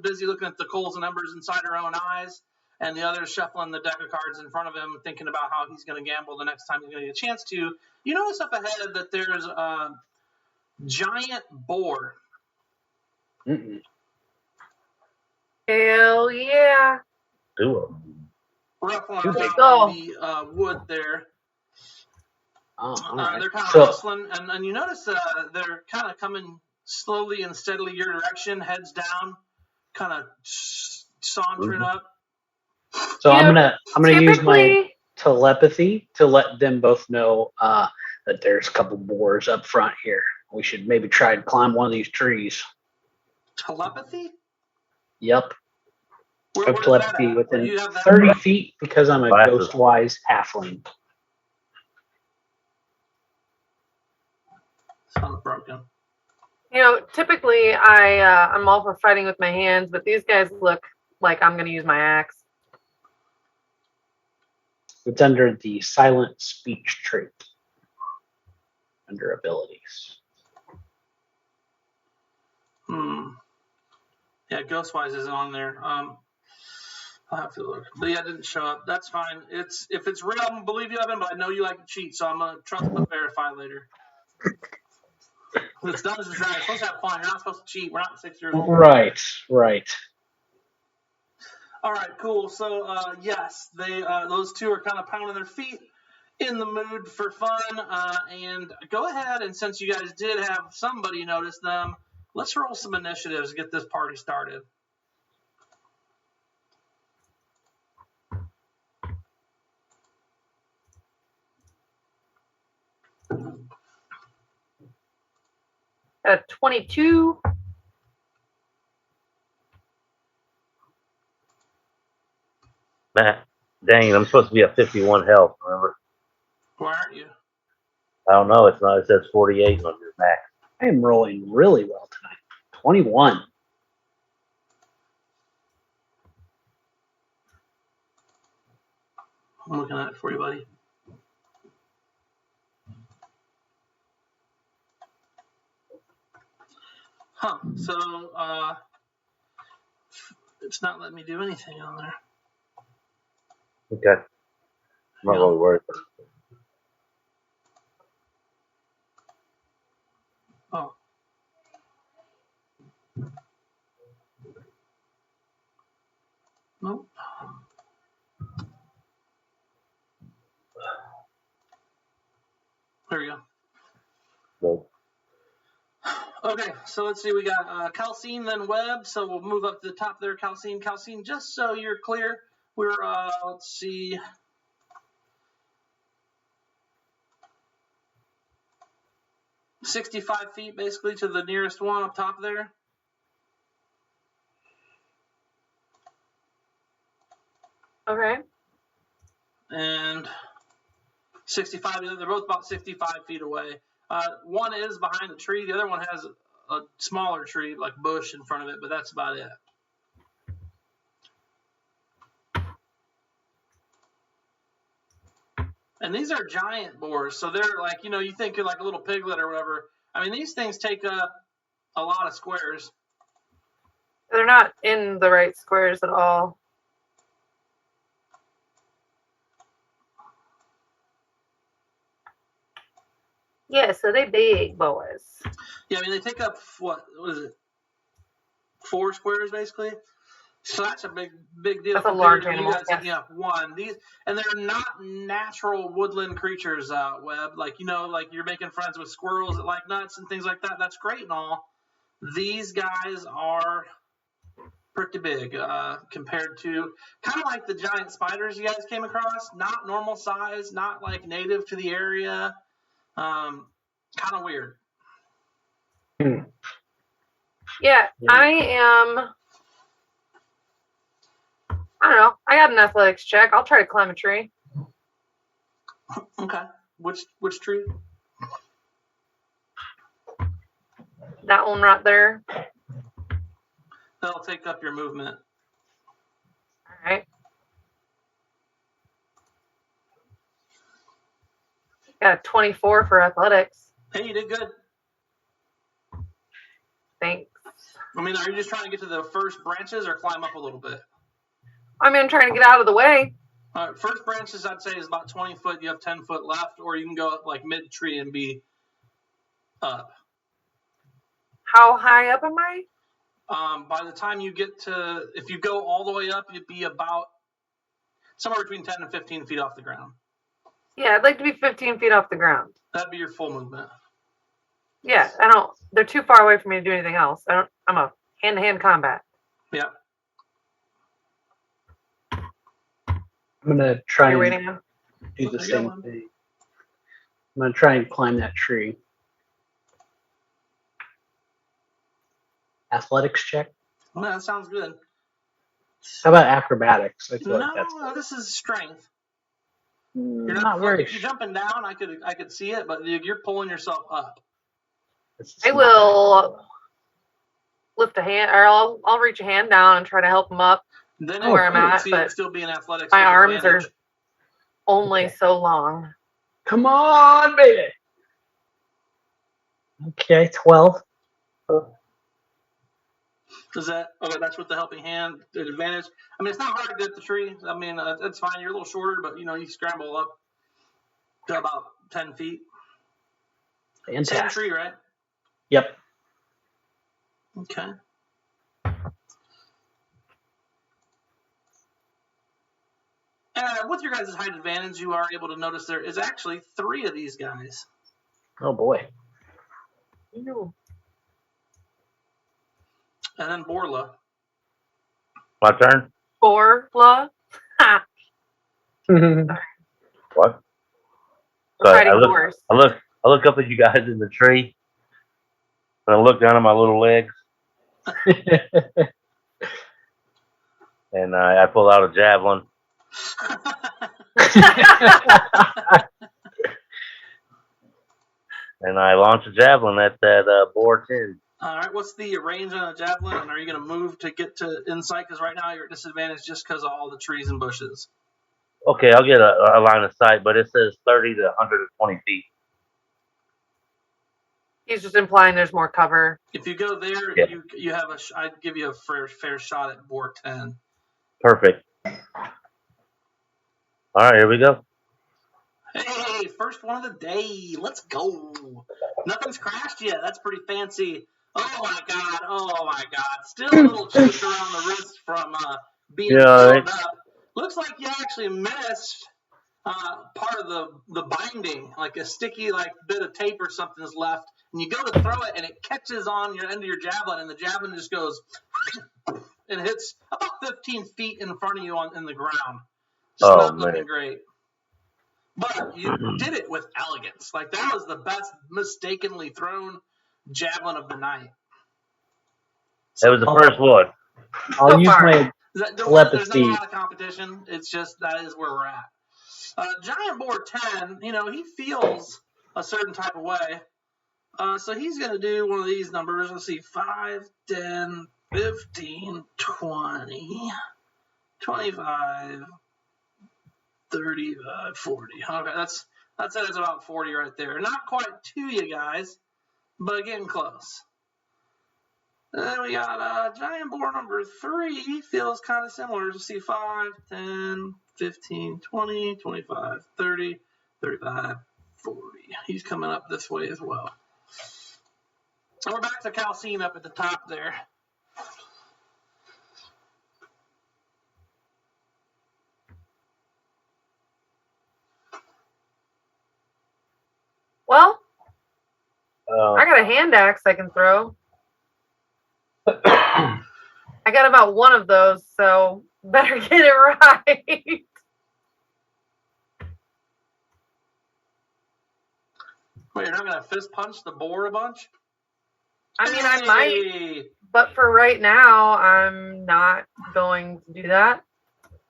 [SPEAKER 2] busy looking at the coals and embers inside her own eyes, and the other's shuffling the deck of cards in front of him, thinking about how he's going to gamble the next time he's going to get a chance to, you notice up ahead that there's a giant boar.
[SPEAKER 1] Mm-mm.
[SPEAKER 4] Hell yeah.
[SPEAKER 2] Ruffling around the wood there.
[SPEAKER 1] Oh, right.
[SPEAKER 2] They're kind of rustling, and you notice they're kind of coming slowly and steadily your direction, heads down, kind of sauntering up.
[SPEAKER 1] So I'm gonna use my telepathy to let them both know that there's a couple boars up front here. We should maybe try to climb one of these trees.
[SPEAKER 2] Telepathy?
[SPEAKER 1] Yep.
[SPEAKER 2] Where's
[SPEAKER 1] Of
[SPEAKER 2] that
[SPEAKER 1] telepathy
[SPEAKER 2] at?
[SPEAKER 1] within
[SPEAKER 2] You have that
[SPEAKER 1] 30 feet because I'm a
[SPEAKER 3] Glasses.
[SPEAKER 1] ghost-wise halfling.
[SPEAKER 2] Sounds broken.
[SPEAKER 4] Typically I'm all for fighting with my hands, but these guys look like I'm going to use my axe.
[SPEAKER 1] It's under the silent speech trait. Under abilities.
[SPEAKER 2] Yeah, Ghostwise isn't on there. I'll have to look. But yeah, it didn't show up. That's fine. If it's real, I'm gonna believe you, Evan, but I know you like to cheat, so I'm gonna trust but verify later. It's Dungeons and Dragons. You're supposed to have fun. You're not supposed to cheat. We're not 6 years old.
[SPEAKER 1] Right.
[SPEAKER 2] All right, cool. So yes, those two are kind of pounding their feet, in the mood for fun. And go ahead, and since you guys did have somebody notice them, let's roll some initiatives to get this party started.
[SPEAKER 4] At 22.
[SPEAKER 3] Matt, dang, I'm supposed to be at 51 health, remember?
[SPEAKER 2] Why aren't you?
[SPEAKER 3] I don't know. It's not. It says 48 on your max.
[SPEAKER 1] I am rolling really well tonight. 21.
[SPEAKER 2] I'm looking at it for you, buddy. Huh. So it's not letting me do anything on there.
[SPEAKER 3] Okay. I'm not really worried.
[SPEAKER 2] Oh. Nope. There we go.
[SPEAKER 3] Nope.
[SPEAKER 2] Okay, so let's see. We got Calcine, then Webb. So we'll move up to the top there, Calcine. Calcine, just so you're clear, we're, let's see. $65 feet basically to the nearest one up top there.
[SPEAKER 4] Okay.
[SPEAKER 2] And 65, they're both about 65 feet away. One is behind the tree. The other one has a smaller tree, like bush in front of it, but that's about it. And these are giant boars, so they're like, you think you're like a little piglet or whatever. I mean, these things take up a lot of squares.
[SPEAKER 4] They're not in the right squares at all. Yeah, so they big boys.
[SPEAKER 2] Yeah, I mean, they take up, what is it? 4 squares, basically. So that's a big deal.
[SPEAKER 4] That's a large
[SPEAKER 2] to
[SPEAKER 4] animal.
[SPEAKER 2] You guys taking up one. And they're not natural woodland creatures, Webb. Like, like you're making friends with squirrels that like nuts and things like that. That's great and all. These guys are pretty big compared to kind of like the giant spiders you guys came across. Not normal size, not like native to the area. Kind of weird.
[SPEAKER 4] Yeah, I don't know. I got an athletics check. I'll try to climb a tree.
[SPEAKER 2] Okay. Which tree?
[SPEAKER 4] That one right there.
[SPEAKER 2] That'll take up your movement.
[SPEAKER 4] All right. Got a 24 for athletics.
[SPEAKER 2] Hey, you did good.
[SPEAKER 4] Thanks.
[SPEAKER 2] I mean, are you just trying to get to the first branches or climb up a little bit?
[SPEAKER 4] I mean, I'm trying to get out of the way.
[SPEAKER 2] First branches, I'd say, is about 20 foot. You have 10 foot left, or you can go up like mid tree and be up.
[SPEAKER 4] How high up am I?
[SPEAKER 2] By the time you get to, if you go all the way up, you'd be about somewhere between 10 and 15 feet off the ground.
[SPEAKER 4] Yeah, I'd like to be 15 feet off the ground.
[SPEAKER 2] That'd be your full movement.
[SPEAKER 4] Yeah, they're too far away for me to do anything else. I'm a hand-to-hand combat.
[SPEAKER 2] Yeah.
[SPEAKER 1] I'm going to try
[SPEAKER 4] You're
[SPEAKER 1] and
[SPEAKER 4] waiting now?
[SPEAKER 1] do the same thing. I'm gonna try and climb that tree. Athletics check.
[SPEAKER 2] Well, that sounds good.
[SPEAKER 1] How about acrobatics? I feel like that's
[SPEAKER 2] No, this is strength. You're
[SPEAKER 1] not very.
[SPEAKER 2] You're jumping down. I could see it, but you're pulling yourself up.
[SPEAKER 4] I will lift a hand, or I'll reach a hand down and try to help him up.
[SPEAKER 2] Then
[SPEAKER 4] where I'm at,
[SPEAKER 2] see
[SPEAKER 4] but
[SPEAKER 2] it still be an athletics.
[SPEAKER 4] my arms are
[SPEAKER 2] advantage.
[SPEAKER 4] only so long.
[SPEAKER 1] Come on, baby. Okay, 12.
[SPEAKER 2] Is that okay? That's with the helping hand advantage. I mean, it's not hard to get the tree. I mean, it's fine. You're a little shorter, but you scramble up to about 10 feet.
[SPEAKER 1] Fantastic.
[SPEAKER 2] Same tree, right?
[SPEAKER 1] Yep.
[SPEAKER 2] Okay. With your guys' height advantage, you are able to notice there is actually 3 of these guys.
[SPEAKER 1] Oh boy.
[SPEAKER 4] Ew.
[SPEAKER 2] And then Borla.
[SPEAKER 3] My turn?
[SPEAKER 4] Borla.
[SPEAKER 3] What? So
[SPEAKER 4] Riding horse.
[SPEAKER 3] I look up at you guys in the tree, and I look down at my little legs, and I pull out a javelin. And I launch a javelin at that boar 10.
[SPEAKER 2] All right, what's the range on a javelin? And are you going to move to get to insight? Because right now you're at disadvantage just because of all the trees and bushes.
[SPEAKER 3] Okay, I'll get a line of sight, but it says 30 to 120 feet.
[SPEAKER 4] He's just implying there's more cover.
[SPEAKER 2] If you go there,
[SPEAKER 3] Yeah.
[SPEAKER 2] you have I'd give you a fair shot at boar 10.
[SPEAKER 3] Perfect. All right, here we go.
[SPEAKER 2] Hey, first one of the day. Let's go. Nothing's crashed yet. That's pretty fancy. Oh my god. Still a little chipped around the wrist from being filled up. Looks like you actually missed part of the binding, like a sticky bit of tape or something is left, and you go to throw it and it catches on your end of your javelin, and the javelin just goes and hits about 15 feet in front of you in the ground. Just not looking great. But you did it with elegance. That was the best mistakenly thrown javelin of the night.
[SPEAKER 3] That was the first one.
[SPEAKER 1] I'll use my
[SPEAKER 2] There's not a lot of competition. It's just that is where we're at. Giant Boar 10, he feels a certain type of way. So he's going to do one of these numbers. Let's see, 5, 10, 15, 20, 25, 35, 40. Okay, that's about 40 right there. Not quite to you guys, but getting close. And then we got Giant Boar number 3. Feels kind of similar. Let's see, 5, 10, 15, 20, 25, 30, 35, 40. He's coming up this way as well. And we're back to Calcine up at the top there.
[SPEAKER 4] Well, I got a hand axe I can throw. I got about one of those, so better get it right.
[SPEAKER 2] Wait, you're not going to fist punch the boar a bunch?
[SPEAKER 4] I mean, I might, but for right now, I'm not going to do that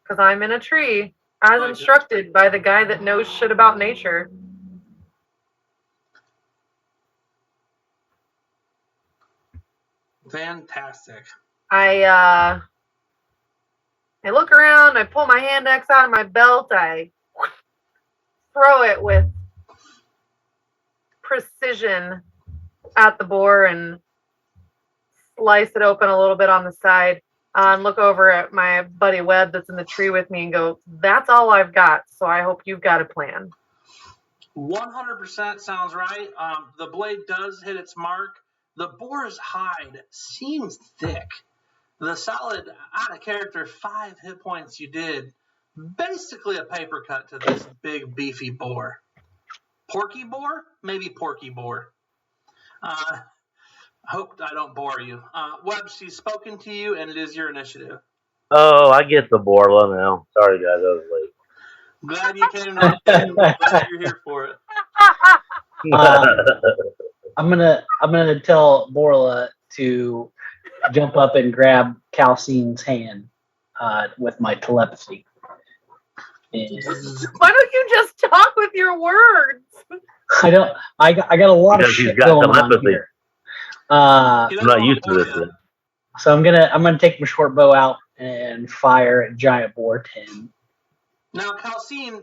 [SPEAKER 4] because I'm in a tree, as instructed by the guy that knows shit about nature.
[SPEAKER 2] Fantastic.
[SPEAKER 4] I look around, I pull my hand axe out of my belt, I throw it with precision at the boar and slice it open a little bit on the side. And look over at my buddy Webb that's in the tree with me and go, that's all I've got, so I hope you've got a plan.
[SPEAKER 2] 100% sounds right. The blade does hit its mark. The boar's hide seems thick. The solid, out of character, 5 hit points you did, basically a paper cut to this big, beefy boar. Porky boar? Maybe porky boar. Hope I don't bore you. Webb, she's spoken to you, and it is your initiative.
[SPEAKER 3] Oh, I get the Borla now. Sorry, guys, I was late.
[SPEAKER 2] Glad you came. Glad you're here for it.
[SPEAKER 1] I'm gonna tell Borla to jump up and grab Calcine's hand with my telepathy. And
[SPEAKER 4] Why don't you just talk with your words?
[SPEAKER 1] I got a lot
[SPEAKER 3] Because
[SPEAKER 1] of
[SPEAKER 3] he's
[SPEAKER 1] shit
[SPEAKER 3] got
[SPEAKER 1] going on
[SPEAKER 3] telepathy.
[SPEAKER 1] here.
[SPEAKER 2] He
[SPEAKER 3] I'm
[SPEAKER 2] doesn't
[SPEAKER 3] not
[SPEAKER 2] wanna
[SPEAKER 3] used to
[SPEAKER 2] bore
[SPEAKER 3] this
[SPEAKER 2] you.
[SPEAKER 3] yet.
[SPEAKER 1] So I'm gonna take my short bow out and fire at Giant Boar 10.
[SPEAKER 2] Now, Calcine,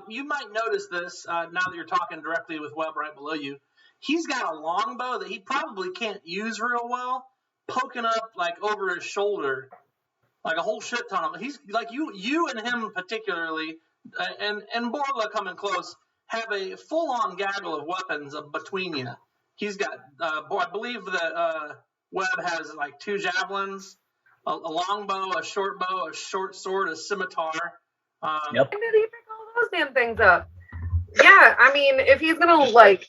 [SPEAKER 2] you might notice this now that you're talking directly with Webb right below you. He's got a longbow that he probably can't use real well, poking up like over his shoulder, like a whole shit ton of them. He's like you and him particularly, and Borla coming close, have a full-on gaggle of weapons between you. He's got, I believe that Webb has like 2 javelins, a longbow, a short bow, a short sword, a scimitar.
[SPEAKER 1] Yep.
[SPEAKER 4] When did he pick all those damn things up? Yeah, I mean, if he's gonna like,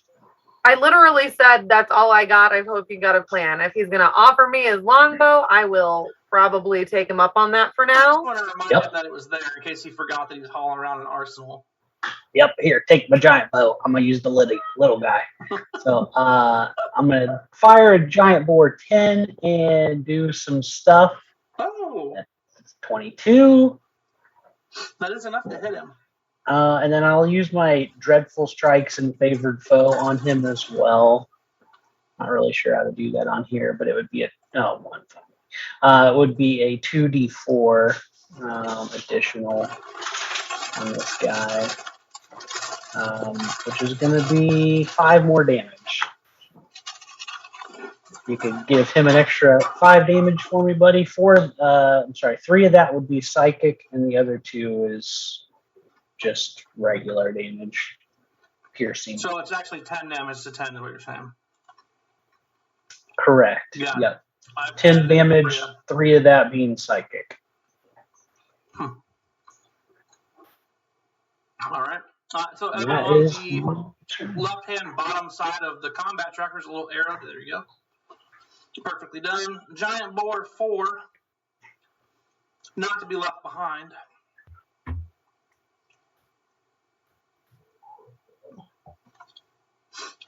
[SPEAKER 4] I literally said that's all I got. I hope you got a plan. If he's gonna offer me his longbow, I will probably take him up on that for
[SPEAKER 2] I just
[SPEAKER 4] now.
[SPEAKER 2] want to remind
[SPEAKER 1] Yep.
[SPEAKER 2] him that it was there in case he forgot that he was hauling around an arsenal.
[SPEAKER 1] Yep, here, take my giant bow. I'm gonna use the little guy. So I'm gonna fire a Giant Boar 10 and do some stuff.
[SPEAKER 2] Oh,
[SPEAKER 1] That's 22.
[SPEAKER 2] that is enough to hit him.
[SPEAKER 1] And then I'll use my Dreadful Strikes and Favored Foe on him as well. Not really sure how to do that on here, but it would be it would be a 2d4 additional on this guy, which is going to be 5 more damage. You could give him an extra 5 damage for me, buddy. 3 of that would be psychic, and the other 2 is just regular damage, piercing.
[SPEAKER 2] So it's actually 10 damage to 10 is what you're saying.
[SPEAKER 1] Correct.
[SPEAKER 2] Yeah.
[SPEAKER 1] Yep.
[SPEAKER 2] I've
[SPEAKER 1] 10
[SPEAKER 2] added it
[SPEAKER 1] damage,
[SPEAKER 2] for you.
[SPEAKER 1] 3 of that being psychic.
[SPEAKER 2] All right. So
[SPEAKER 1] And
[SPEAKER 2] Evan,
[SPEAKER 1] that
[SPEAKER 2] on
[SPEAKER 1] is
[SPEAKER 2] the
[SPEAKER 1] my turn.
[SPEAKER 2] left-hand bottom side of the combat tracker is a little arrow. There you go. Perfectly done. Giant Boar 4, not to be left behind.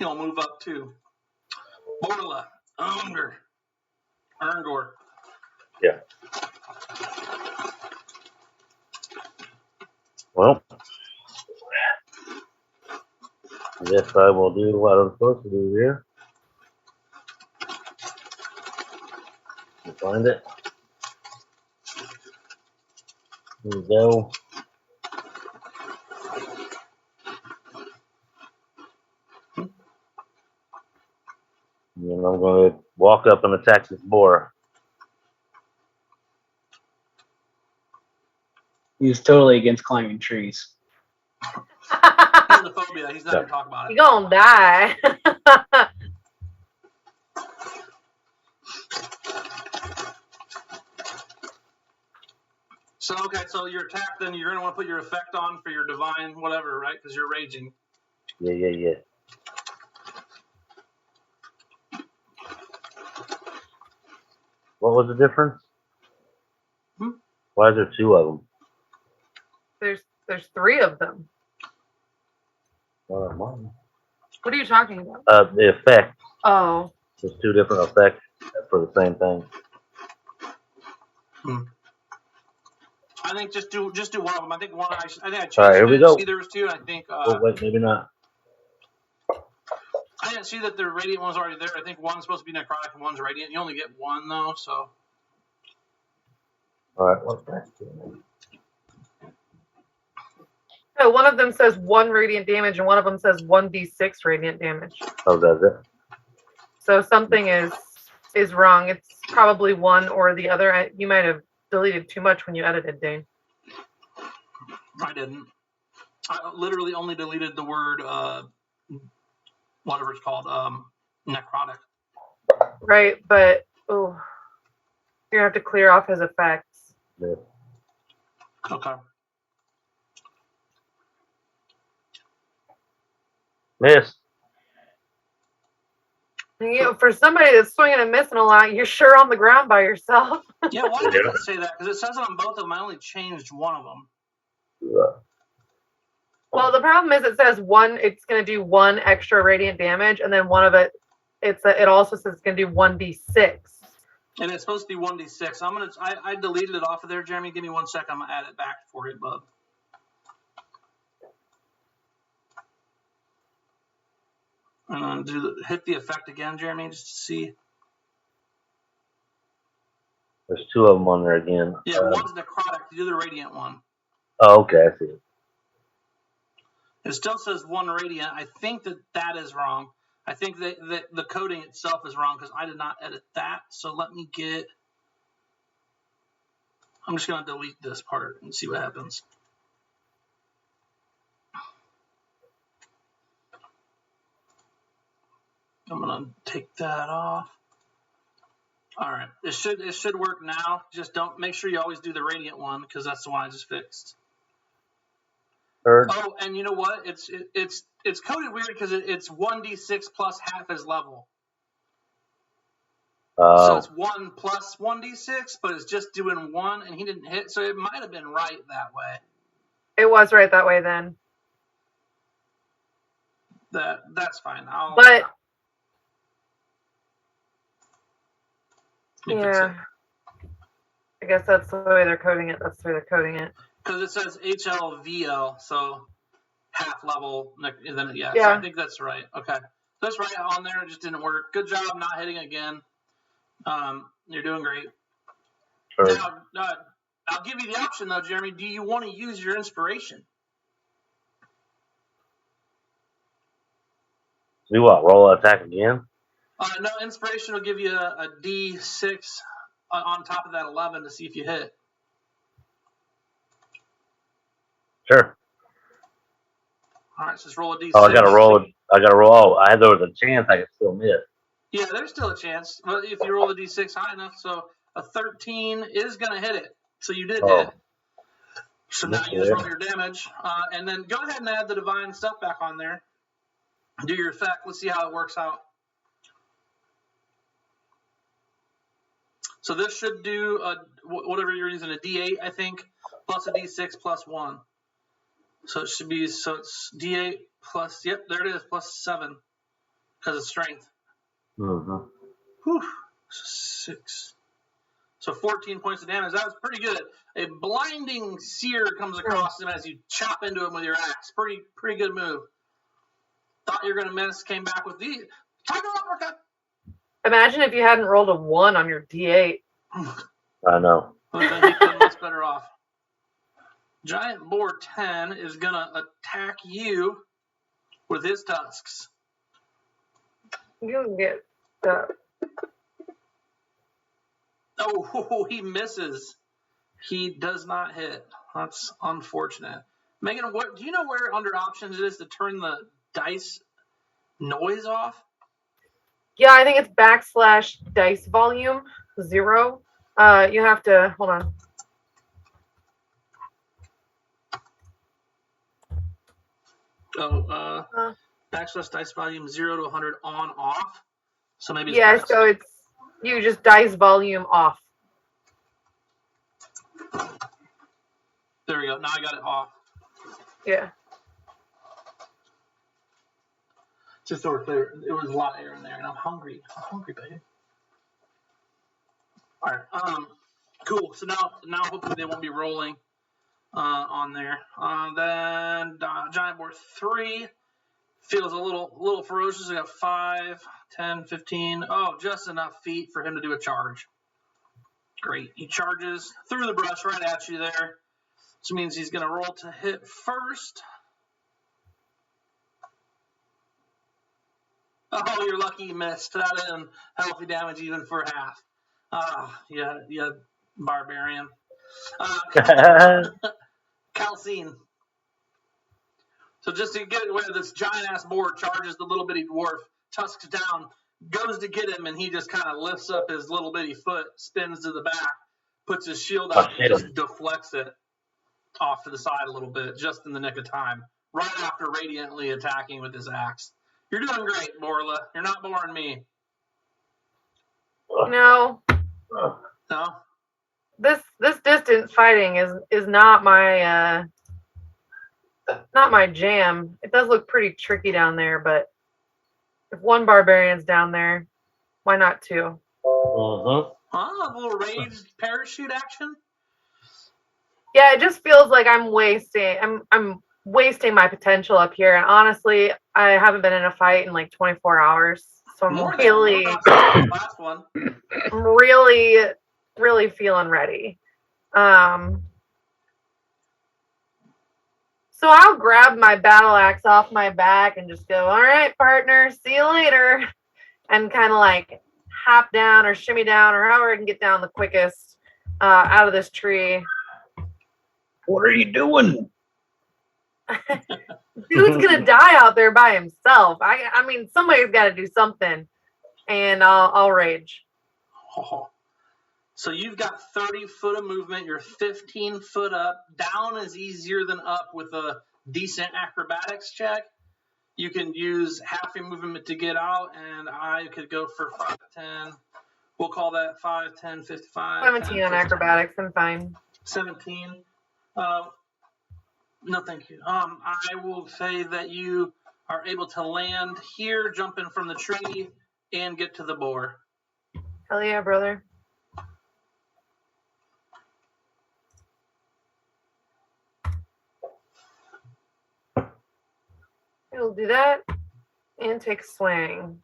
[SPEAKER 2] He'll move up too. Borla, Erngor.
[SPEAKER 3] Yeah. Well, I guess I will do what I'm supposed to do here. Find it. Here we go. And then I'm going to walk up and attack this boar.
[SPEAKER 1] He's totally against climbing trees.
[SPEAKER 2] He has a phobia. He's not going to talk about it.
[SPEAKER 4] You gonna die.
[SPEAKER 2] So, okay, so your attack, then you're going to want to put your effect on for your divine whatever, right? Because you're raging.
[SPEAKER 3] Yeah. What was the difference? Why is there 2 of them?
[SPEAKER 4] There's 3 of them.
[SPEAKER 3] Mine.
[SPEAKER 4] What are you talking about?
[SPEAKER 3] The effect.
[SPEAKER 4] Oh.
[SPEAKER 3] There's 2 different effects for the same thing.
[SPEAKER 2] I think just do one of them. I think I changed
[SPEAKER 3] All right, here we go.
[SPEAKER 2] see there was 2. I think.
[SPEAKER 3] Oh wait, maybe not.
[SPEAKER 2] I didn't see that the radiant one's already there. I think one's supposed to be necrotic and one's radiant. You only get 1 though, so.
[SPEAKER 3] All right, what's that?
[SPEAKER 4] No, one of them says 1 radiant damage, and one of them says 1d6 radiant damage.
[SPEAKER 3] Oh, does it?
[SPEAKER 4] So something is wrong. It's probably one or the other. You might have deleted too much when you edited, Dane.
[SPEAKER 2] I didn't. I literally only deleted the word, whatever it's called, necrotic.
[SPEAKER 4] Right, but you're gonna have to clear off his effects.
[SPEAKER 3] Yeah.
[SPEAKER 2] Okay.
[SPEAKER 3] Miss.
[SPEAKER 4] You know, for somebody that's swinging and missing a lot, you're sure on the ground by yourself.
[SPEAKER 2] Yeah, why did it say that? Because it says it on both of them. I only changed one of them.
[SPEAKER 4] Well, the problem is it says one. It's going to do 1 extra radiant damage, and then one of it. It also says it's going to do 1d6.
[SPEAKER 2] And it's supposed to be 1d6. I deleted it off of there, Jeremy. Give me 1 second. I'm gonna add it back for you, bub. And then hit the effect again, Jeremy, just to see.
[SPEAKER 3] There's 2 of them on there again.
[SPEAKER 2] Yeah, one's necrotic. Do the radiant one.
[SPEAKER 3] Oh, okay, I see it.
[SPEAKER 2] It still says 1 radiant. I think that is wrong. I think that the coding itself is wrong because I did not edit that. So let me get. I'm just gonna delete this part and see what happens. I'm gonna take that off. All right, it should work now. Just don't make sure you always do the radiant one because that's the one I just fixed.
[SPEAKER 3] Heard.
[SPEAKER 2] Oh, and you know what? It's coded weird because it's 1d6 plus half his level. So it's 1 plus 1d6, but it's just doing 1, and he didn't hit, so it might have been right that way.
[SPEAKER 4] It was right that way then.
[SPEAKER 2] That's fine.
[SPEAKER 4] But
[SPEAKER 2] fix
[SPEAKER 4] yeah,
[SPEAKER 2] it.
[SPEAKER 4] I guess that's the way they're coding it. That's the way they're coding it.
[SPEAKER 2] Because it says HLVL, so half level. Then yeah,
[SPEAKER 4] Yeah.
[SPEAKER 2] So I think that's right. Okay, that's right on there. It just didn't work. Good job not hitting again. You're doing great.
[SPEAKER 3] Heard.
[SPEAKER 2] Now, I'll give you the option though, Jeremy. Do you want to use your inspiration?
[SPEAKER 3] Do what? Roll attack again?
[SPEAKER 2] No, inspiration will give you a D6 on top of that 11 to see if you hit.
[SPEAKER 3] Sure.
[SPEAKER 2] All right, so just roll a D6.
[SPEAKER 3] Oh, I gotta roll. Oh, there was a chance I could still miss.
[SPEAKER 2] Yeah, there's still a chance. But if you roll the D6 high enough, so a 13 is going to hit it. So you did hit. So now you just roll your damage. And then go ahead and add the divine stuff back on there. Do your effect. Let's see how it works out. So this should do whatever you're using, a D8, I think, plus a D6 plus 1. So it should be, so it's D8 plus, yep, there it is, plus 7 because of strength.
[SPEAKER 3] Mm-hmm.
[SPEAKER 2] Whew, 6. So 14 points of damage. That was pretty good. A blinding sear comes across him as you chop into him with your axe. Pretty good move. Thought you were going to miss, came back with the tiger uppercut.
[SPEAKER 4] Imagine if you hadn't rolled a 1 on your D8.
[SPEAKER 3] I know.
[SPEAKER 2] But then he'd been much better off. Giant Boar 10 is going to attack you with his tusks.
[SPEAKER 4] You can get that.
[SPEAKER 2] Oh, he misses. He does not hit. That's unfortunate. Megan, what do you know where under options it is to turn the dice noise off?
[SPEAKER 4] Yeah, I think it's / dice volume 0. You have to hold on.
[SPEAKER 2] Oh, / dice volume 0 to 100 on off. So maybe
[SPEAKER 4] Yeah, so it's you just dice volume off.
[SPEAKER 2] There we go. Now I got it off.
[SPEAKER 4] Yeah.
[SPEAKER 2] Just so we're clear, there was a lot of air in there, and I'm hungry. I'm hungry, babe. All right. Cool. So now hopefully they won't be rolling on there. Then Giant Boar 3 feels a little ferocious. We got 5, 10, 15. Oh, just enough feet for him to do a charge. Great. He charges through the brush right at you there. Which means he's going to roll to hit first. Oh, you're lucky you missed. That isn't healthy damage even for half. Yeah, barbarian. Calcine. So just to get where this giant-ass boar charges the little bitty dwarf, tusks down, goes to get him, and he just kind of lifts up his little bitty foot, spins to the back, puts his shield out, and just deflects it off to the side a little bit, just in the nick of time, right after radiantly attacking with his axe. You're doing great, Borla. You're not boring me.
[SPEAKER 4] No.
[SPEAKER 2] No?
[SPEAKER 4] This distance fighting is not my not my jam. It does look pretty tricky down there, but if one barbarian's down there, why not two?
[SPEAKER 3] Uh-huh.
[SPEAKER 2] A little raised parachute action.
[SPEAKER 4] Yeah, it just feels like I'm wasting my potential up here. And honestly, I haven't been in a fight in like 24 hours. So I'm really
[SPEAKER 2] last one.
[SPEAKER 4] I'm really feeling ready. So I'll grab my battle axe off my back and just go, all right, partner, see you later. And kind of like hop down or shimmy down or however I can get down the quickest out of this tree.
[SPEAKER 1] What are you doing?
[SPEAKER 4] Dude's gonna die out there by himself. I mean, somebody's got to do something, and I'll rage.
[SPEAKER 2] Oh. So you've got 30 foot of movement. You're 15 foot up. Down is easier than up with a decent acrobatics check. You can use half your movement to get out, and I could go for 5, 10. We'll call that 5, 10, 55.
[SPEAKER 4] 17 10, on acrobatics. I'm fine.
[SPEAKER 2] 17. No, thank you. I will say that you are able to land here, jump in from the tree, and get to the boar.
[SPEAKER 4] Hell yeah, brother. We'll do that and take a swing.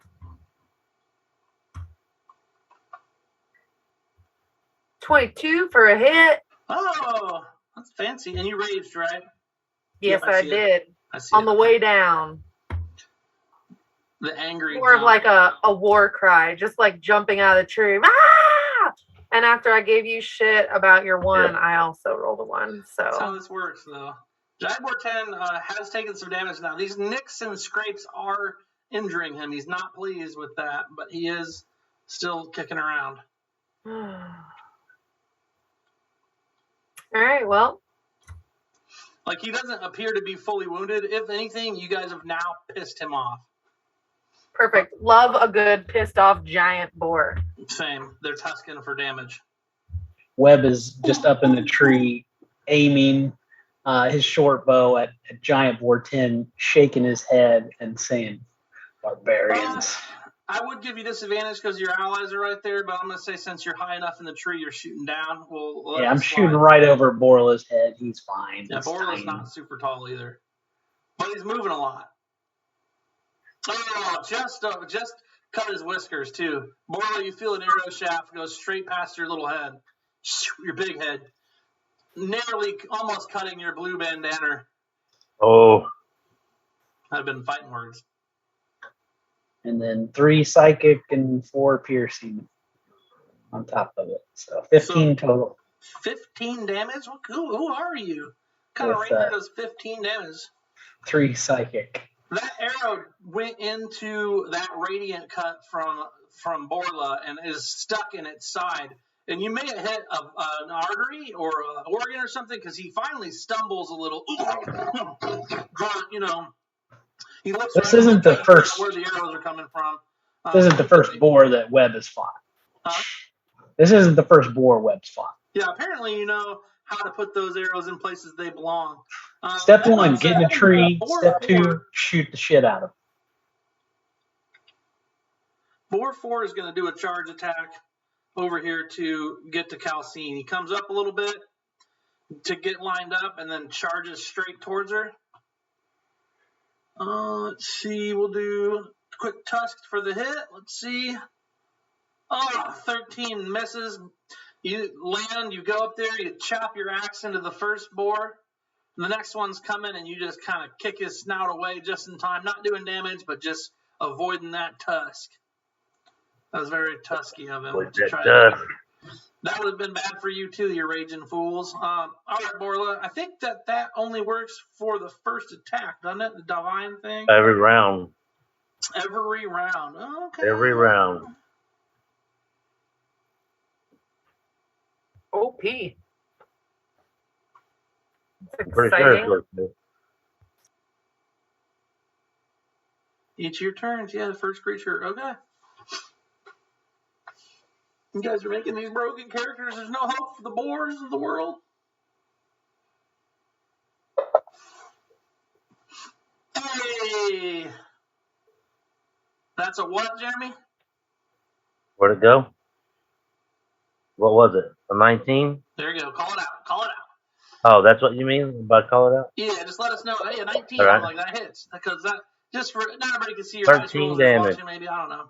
[SPEAKER 4] 22 for a hit.
[SPEAKER 2] Oh, that's fancy. And you raged, right?
[SPEAKER 4] Yes,
[SPEAKER 2] Yep,
[SPEAKER 4] I did.
[SPEAKER 2] I see
[SPEAKER 4] on the way down.
[SPEAKER 2] The angry.
[SPEAKER 4] More of like a war cry, just like jumping out of the tree. Ah! And after I gave you shit about your one, I also rolled a 1. So
[SPEAKER 2] that's how this works, though. Jaguar 10 has taken some damage now. These nicks and scrapes are injuring him. He's not pleased with that, but he is still kicking around.
[SPEAKER 4] all right, well.
[SPEAKER 2] Like, he doesn't appear to be fully wounded. If anything, you guys have now pissed him off.
[SPEAKER 4] Perfect. Love a good pissed off giant boar.
[SPEAKER 2] Same. They're tusking for damage.
[SPEAKER 1] Webb is just up in the tree, aiming his short bow at Giant Boar 10, shaking his head and saying, "Barbarians."
[SPEAKER 2] I would give you disadvantage because your allies are right there, but I'm going to say since you're high enough in the tree, you're shooting down.
[SPEAKER 1] Yeah, I'm shooting right over Borla's head. He's fine.
[SPEAKER 2] Yeah, Borla's not super tall either, but he's moving a lot. Oh, just cut his whiskers too. Borla, you feel an arrow shaft go straight past your little head, your big head, narrowly almost cutting your blue bandana.
[SPEAKER 3] Oh.
[SPEAKER 2] I've been fighting words.
[SPEAKER 1] And then 3 psychic and 4 piercing on top of it. So 15 total.
[SPEAKER 2] 15 damage? Who are you? What kind of ranger does 15 damage?
[SPEAKER 1] 3 psychic.
[SPEAKER 2] That arrow went into that radiant cut from Borla and is stuck in its side. And you may have hit an artery or an organ or something because he finally stumbles a little. You know, he looks.
[SPEAKER 1] This isn't the first.
[SPEAKER 2] Where the arrows are coming from.
[SPEAKER 1] This isn't the first boar that Webb has fought. This isn't the first boar Webb's fought.
[SPEAKER 2] Yeah, apparently you know how to put those arrows in places they belong.
[SPEAKER 1] Step 1, get in a tree. Step 2, shoot the shit out of him.
[SPEAKER 2] Boar 4 is going to do a charge attack over here to get to Calcine. He comes up a little bit to get lined up and then charges straight towards her. Let's see. We'll do quick tusk for the hit. Let's see. Oh, 13 misses. You land, you go up there, you chop your axe into the first boar. The next one's coming, and you just kind of kick his snout away just in time. Not doing damage, but just avoiding that tusk. That was very tusky of him. That would have been bad for you, too, you raging fools. All right, Borla, I think that only works for the first attack, doesn't it? The divine thing?
[SPEAKER 3] Every round.
[SPEAKER 2] Every round. Okay.
[SPEAKER 3] Every round.
[SPEAKER 4] OP.
[SPEAKER 3] Pretty sure
[SPEAKER 2] Each of your turns, yeah, the first creature. Okay. You guys are making these broken characters. There's no hope for the boars of the world. That's a what, Jeremy?
[SPEAKER 3] Where'd it go? What was it? A 19?
[SPEAKER 2] There you go. Call it out. Call it out.
[SPEAKER 3] Oh, that's what you mean by call it out?
[SPEAKER 2] Yeah, just let us know. Hey, a 19.
[SPEAKER 3] All right.
[SPEAKER 2] I'm like, that hits. Because that, just for, not everybody can see your
[SPEAKER 3] 13
[SPEAKER 2] dice rolls or
[SPEAKER 3] damage.
[SPEAKER 2] watching, maybe. I don't know.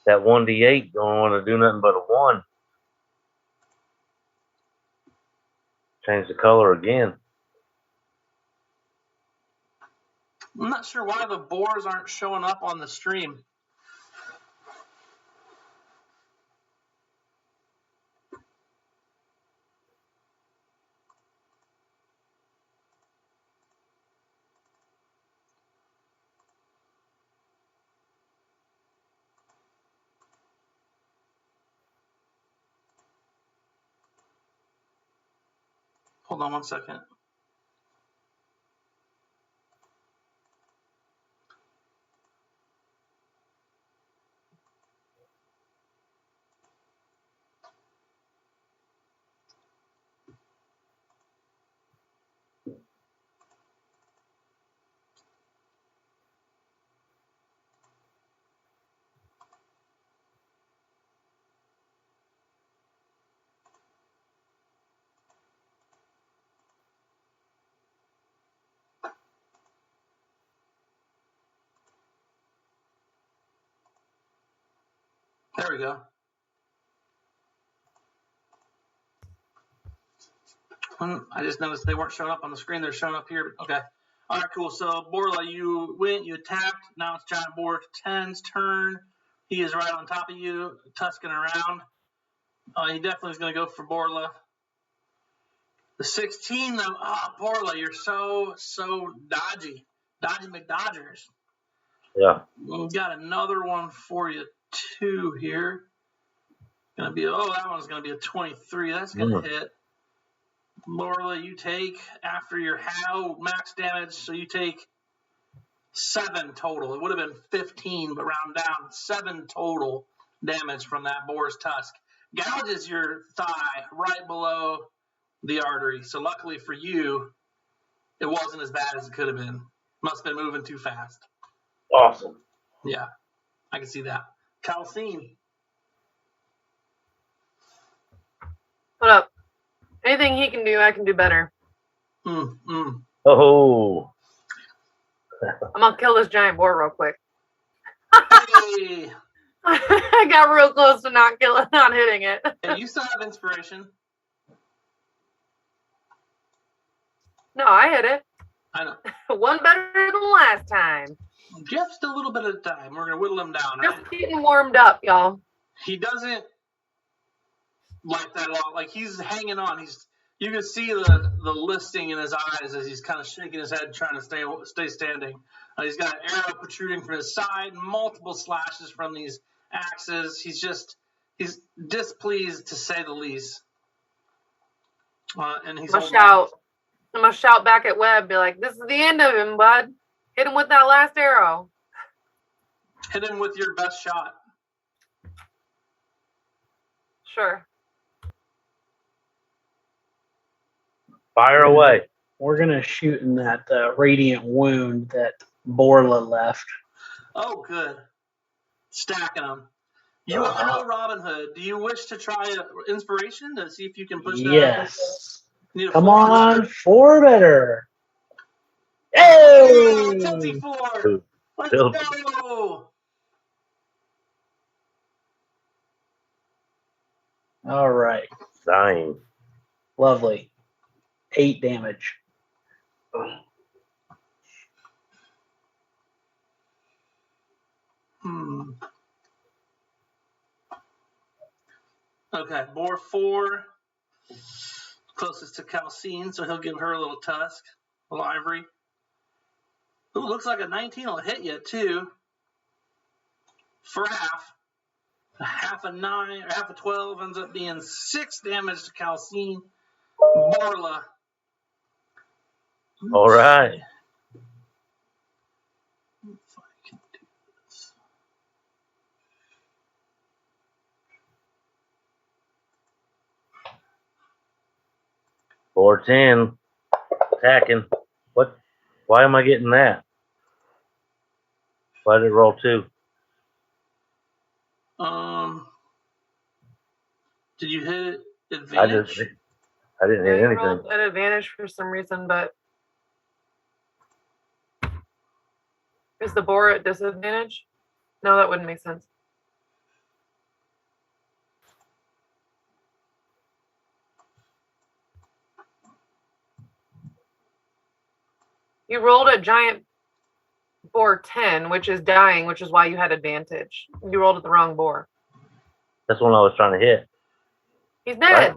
[SPEAKER 3] That 1d8 don't want to do nothing but a 1. Change the color again.
[SPEAKER 2] I'm not sure why the boars aren't showing up on the stream. Hold on one second. There we go. I just noticed they weren't showing up on the screen. They're showing up here. Okay. All right, cool. So, Borla, you went, you attacked. Now it's Giant Boar 10's turn. He is right on top of you, tusking around. He definitely is going to go for Borla. The 16, though. Oh, Borla, you're so dodgy. Dodgy McDodgers.
[SPEAKER 3] Yeah.
[SPEAKER 2] We got another one for you, too, here. Gonna be, that one's going to be a 23. That's going to hit. Borla, you take, after your max damage, so you take 7 total. It would have been 15, but round down, 7 total damage from that boar's tusk. Gouges your thigh right below the artery. So luckily for you, it wasn't as bad as it could have been. Must have been moving too fast.
[SPEAKER 3] Awesome.
[SPEAKER 2] Yeah, I can see that. Calcine.
[SPEAKER 4] What up? Anything he can do, I can do better.
[SPEAKER 3] Oh.
[SPEAKER 4] I'm gonna kill this giant boar real quick.
[SPEAKER 2] Hey.
[SPEAKER 4] I got real close to not hitting it.
[SPEAKER 2] Hey, you still have inspiration.
[SPEAKER 4] No, I hit it.
[SPEAKER 2] I know.
[SPEAKER 4] One better than last time.
[SPEAKER 2] Just a little bit of time. We're going to whittle him down.
[SPEAKER 4] Just getting warmed up, y'all.
[SPEAKER 2] He doesn't like that at all. Like, he's hanging on. You can see the listing in his eyes as he's kind of shaking his head, trying to stay standing. He's got an arrow protruding from his side, multiple slashes from these axes. He's displeased, to say the least. And he's
[SPEAKER 4] I'm gonna shout back at Webb, be like, "This is the end of him, bud. Hit him with that last arrow.
[SPEAKER 2] Hit him with your best shot."
[SPEAKER 4] Sure.
[SPEAKER 3] Fire away.
[SPEAKER 1] We're gonna shoot in that radiant wound that Borla left.
[SPEAKER 2] Oh, good. Stacking them. You are Robin Hood. Do you wish to try inspiration to see if you can push that?
[SPEAKER 1] Yes. Come
[SPEAKER 2] 4
[SPEAKER 1] on,
[SPEAKER 2] better.
[SPEAKER 1] 4 better.
[SPEAKER 2] Hey!
[SPEAKER 1] Hey!
[SPEAKER 2] Tilty 4. Let's go.
[SPEAKER 1] All right.
[SPEAKER 3] Dying.
[SPEAKER 1] Lovely. 8 damage.
[SPEAKER 2] Okay, Boar 4. Closest to Calcine, so he'll give her a little tusk. A little ivory. Ooh, looks like a 19 will hit you, too. For half. Half a 9, or half a 12 ends up being 6 damage to Calcine. Borla.
[SPEAKER 3] All right.
[SPEAKER 2] If I can do this.
[SPEAKER 3] Four 10. attacking. What? Why am I getting that? Why did it roll 2?
[SPEAKER 2] Did you hit advantage?
[SPEAKER 3] I didn't
[SPEAKER 4] Yeah,
[SPEAKER 3] hit
[SPEAKER 4] you
[SPEAKER 3] anything.
[SPEAKER 4] rolled an advantage for some reason, but is the boar at disadvantage? No, that wouldn't make sense. You rolled a giant boar 10, which is dying, which is why you had advantage. You rolled at the wrong boar.
[SPEAKER 3] That's the one I was trying to hit.
[SPEAKER 4] He's dead.
[SPEAKER 3] Right?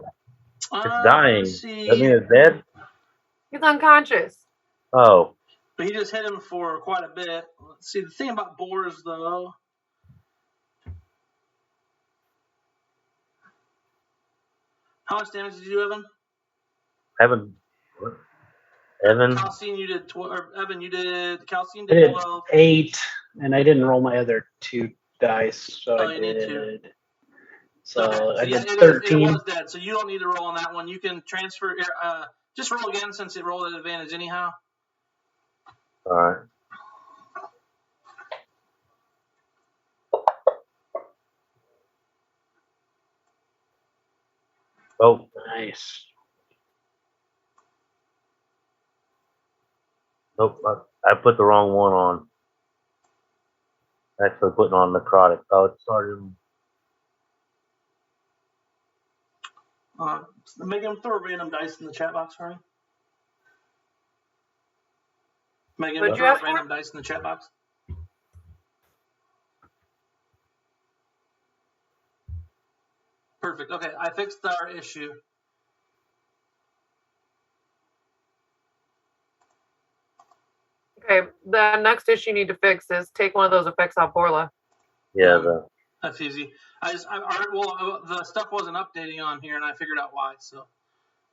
[SPEAKER 3] It's dying.
[SPEAKER 2] Let's see.
[SPEAKER 3] That mean it's dead?
[SPEAKER 4] He's unconscious.
[SPEAKER 3] Oh.
[SPEAKER 2] But he just hit him for quite a bit. Let's see. The thing about boars, though. How much damage did you do, Evan?
[SPEAKER 3] Evan?
[SPEAKER 2] Calcine, you did 12. Or Evan, you did. Calcine
[SPEAKER 1] I
[SPEAKER 2] did
[SPEAKER 1] did
[SPEAKER 2] 12.
[SPEAKER 1] 8, and I didn't roll my other 2 dice, so
[SPEAKER 2] Oh,
[SPEAKER 1] I
[SPEAKER 2] you need to.
[SPEAKER 1] did. So I
[SPEAKER 2] yeah,
[SPEAKER 1] did
[SPEAKER 2] it
[SPEAKER 1] 13.
[SPEAKER 2] was dead, so you don't need to roll on that one. You can transfer. Just roll again since it rolled at advantage anyhow.
[SPEAKER 3] All right. Oh,
[SPEAKER 1] Nice.
[SPEAKER 3] nope. I put the wrong one on. Actually putting on necrotic. Oh, it started.
[SPEAKER 2] Megan, throw a random dice in the chat box for me. Megan,
[SPEAKER 4] What'd you
[SPEAKER 2] throw
[SPEAKER 4] ask
[SPEAKER 2] a
[SPEAKER 4] for?
[SPEAKER 2] random dice in the chat box. Perfect. Okay, I fixed our issue.
[SPEAKER 4] Okay, the next issue you need to fix is take one of those effects off Borla.
[SPEAKER 3] Yeah,
[SPEAKER 2] That's easy. The stuff wasn't updating on here, and I figured out why. So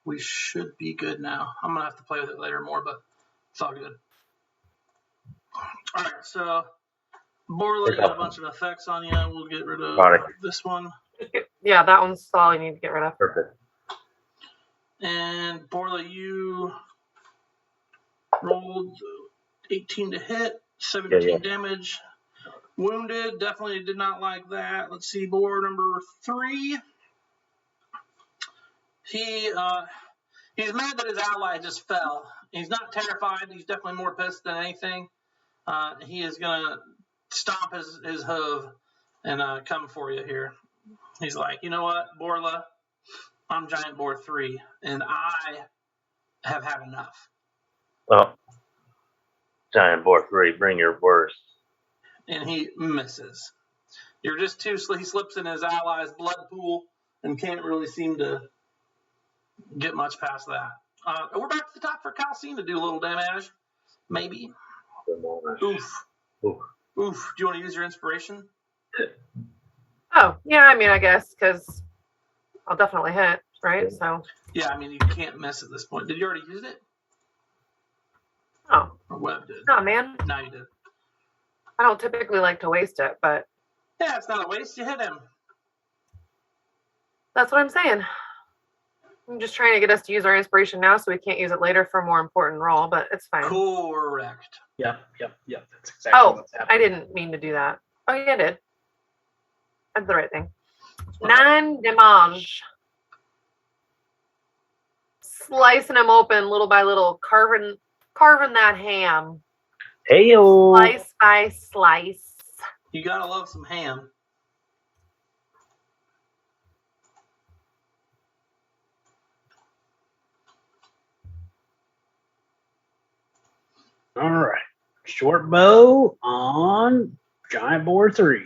[SPEAKER 2] we should be good now. I'm gonna have to play with it later more, but it's all good. All right, so Borla, you got a bunch of effects on you. We'll get rid of this one.
[SPEAKER 4] Yeah, that one's all you need to get rid of.
[SPEAKER 3] perfect.
[SPEAKER 2] And Borla, you rolled 18 to hit, 17 damage. Wounded, definitely did not like that. Let's see, boar number 3. He's mad that his ally just fell. He's not terrified. He's definitely more pissed than anything. He is gonna stomp his hoof and come for you here. He's like, you know what, Borla, I'm Giant Boar 3, and I have had enough.
[SPEAKER 3] Oh, Giant Boar 3, bring your worst.
[SPEAKER 2] And he misses. You're just he slips in his ally's blood pool and can't really seem to get much past that. We're back to the top for Calcine to do a little damage. Maybe. Oof. Do you want to use your inspiration?
[SPEAKER 4] Oh, yeah, I mean, I guess, because I'll definitely hit, right? So.
[SPEAKER 2] Yeah, I mean, you can't miss at this point. Did you already use it?
[SPEAKER 4] Oh.
[SPEAKER 2] Or Webb did?
[SPEAKER 4] Oh, man.
[SPEAKER 2] No, you did.
[SPEAKER 4] I don't typically like to waste it, but.
[SPEAKER 2] Yeah, it's not a waste. You hit him.
[SPEAKER 4] That's what I'm saying. I'm just trying to get us to use our inspiration now so we can't use it later for a more important roll, but it's fine.
[SPEAKER 2] Correct.
[SPEAKER 1] Yep. That's exactly what's happening.
[SPEAKER 4] I didn't mean to do that. Oh, yeah, I did. I did the right thing. 9 damage. Slicing him open little by little, carving that ham.
[SPEAKER 3] Heyo.
[SPEAKER 4] Slice by slice.
[SPEAKER 2] You gotta love some ham.
[SPEAKER 1] All right. Short bow on Giant Boar 3.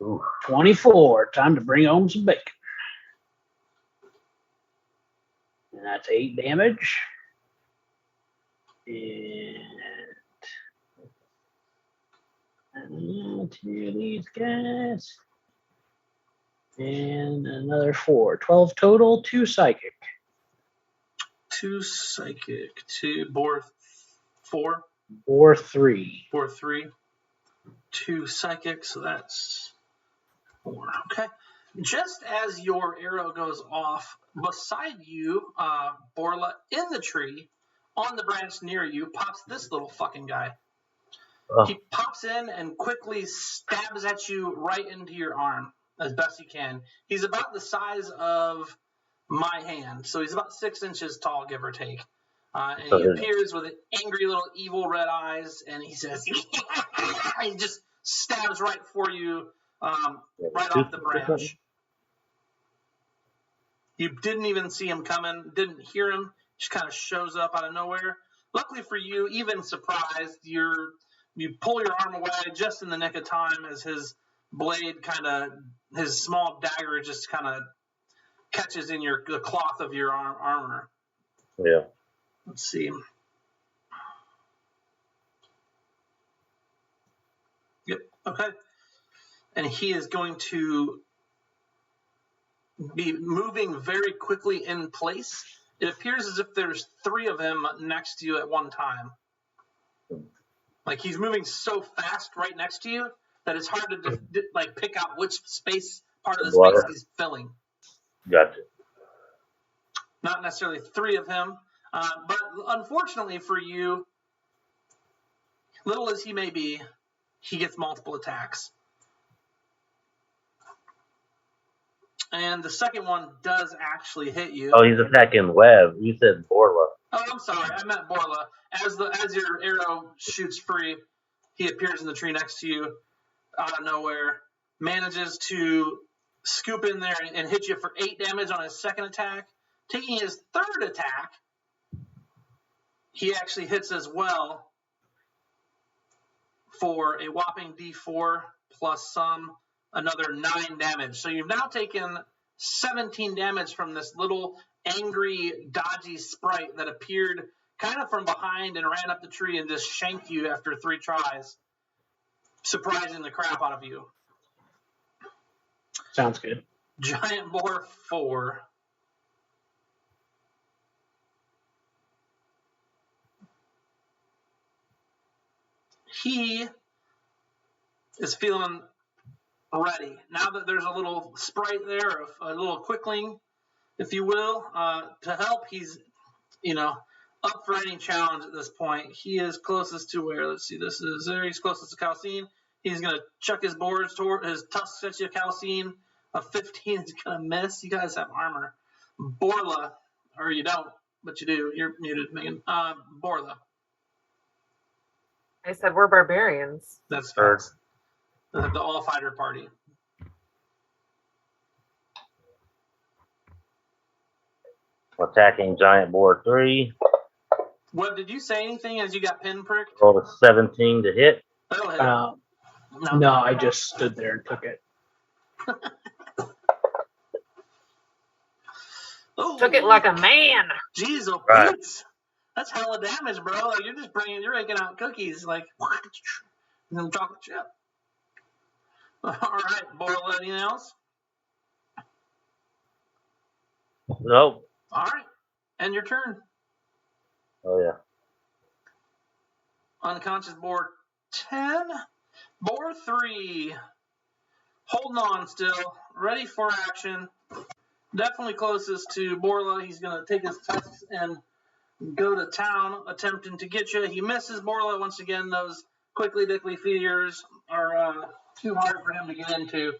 [SPEAKER 3] Ooh.
[SPEAKER 1] 24. Time to bring home some bacon. And that's 8 damage. And to these guys. And another 4. 12 total, 2 psychic.
[SPEAKER 2] 2 psychic. 2 boar 4.
[SPEAKER 1] Boar 3.
[SPEAKER 2] Boar 3. 2 psychic, so that's 4. Okay. Just as your arrow goes off, beside you, Borla, in the tree, on the branch near you, pops this little fucking guy.
[SPEAKER 3] Oh,
[SPEAKER 2] He pops in and quickly stabs at you right into your arm as best he can. He's about the size of my hand, so he's about 6 inches tall, give or take. And he appears with angry little evil red eyes, and he says, he just stabs right for you, right off the branch. You didn't even see him coming, didn't hear him, just kind of shows up out of nowhere. Luckily for you, even surprised, you pull your arm away just in the nick of time as his blade his small dagger just kind of catches in the cloth of your armor.
[SPEAKER 3] Yeah.
[SPEAKER 2] Let's see. Yep, okay. And he is going to be moving very quickly in place. It appears as if there's 3 of him next to you at one time. Like he's moving so fast right next to you that it's hard to pick out which part of the space he's filling.
[SPEAKER 3] Gotcha.
[SPEAKER 2] Not necessarily 3 of him, but unfortunately for you, little as he may be, he gets multiple attacks. And the second one does actually hit you.
[SPEAKER 3] Oh, he's attacking Webb. You said Borla.
[SPEAKER 2] Oh, I'm sorry. I meant Borla. As your arrow shoots free, he appears in the tree next to you out of nowhere, manages to scoop in there and hit you for 8 damage on his second attack. Taking his third attack, he actually hits as well for a whopping D4 plus another 9 damage. So you've now taken 17 damage from this little angry, dodgy sprite that appeared kind of from behind and ran up the tree and just shanked you after 3 tries, surprising the crap out of you.
[SPEAKER 1] Sounds good.
[SPEAKER 2] Giant Boar 4. He is feeling ready. Now that there's a little sprite there, a little quickling, if you will, to help, he's, up for any challenge at this point. He is closest to where? Let's see, this is there. He's closest to Calcine. He's going to chuck his boards toward his tusks at you, Calcine. A 15 is going to miss. You guys have armor. Borla, or you don't, but you do. You're muted, Megan. Borla.
[SPEAKER 4] I said we're barbarians.
[SPEAKER 2] That's fair. The all-fighter party.
[SPEAKER 3] Attacking Giant Boar 3.
[SPEAKER 2] What, did you say anything as you got pinpricked?
[SPEAKER 3] Rolled a 17 to hit.
[SPEAKER 2] That'll hit.
[SPEAKER 1] No, I just stood there and took it.
[SPEAKER 2] Ooh,
[SPEAKER 4] Took it like a man.
[SPEAKER 2] Jeez, oh,
[SPEAKER 3] Right.
[SPEAKER 2] Pete. That's hella damage, bro. Like, you're raking out cookies, like, and then chocolate chip. All right, Borla, anything else?
[SPEAKER 3] Nope.
[SPEAKER 2] All right, and your turn.
[SPEAKER 3] Oh, yeah.
[SPEAKER 2] Unconscious Boar 10. Boar 3. Holding on still. Ready for action. Definitely closest to Borla. He's going to take his tusks and go to town, attempting to get you. He misses Borla once again. Those quickly dickly feeders are too hard for him to get into.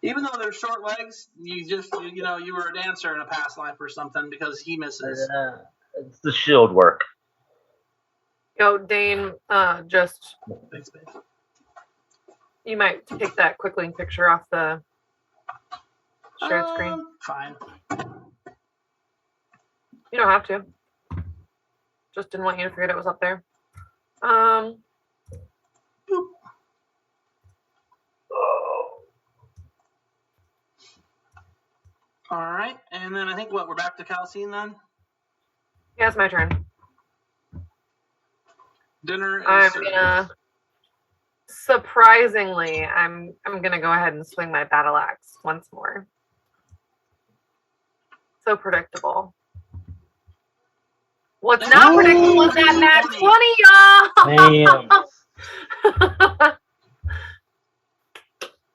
[SPEAKER 2] Even though they're short legs, you were a dancer in a past life or something because he misses.
[SPEAKER 3] It's the shield work.
[SPEAKER 4] Yo, Dane,
[SPEAKER 2] Thanks, babe.
[SPEAKER 4] you might take that quickling picture off the shared screen.
[SPEAKER 2] Fine.
[SPEAKER 4] You don't have to. Just didn't want you to forget it was up there.
[SPEAKER 2] Boop. All right, and then I think we're back to Calcine then.
[SPEAKER 4] Yeah, it's my turn.
[SPEAKER 2] Dinner is
[SPEAKER 4] I'm
[SPEAKER 2] served.
[SPEAKER 4] gonna surprisingly, I'm gonna go ahead and swing my battle axe once more. So predictable. What's not predictable is that nat 20, y'all.
[SPEAKER 1] Damn.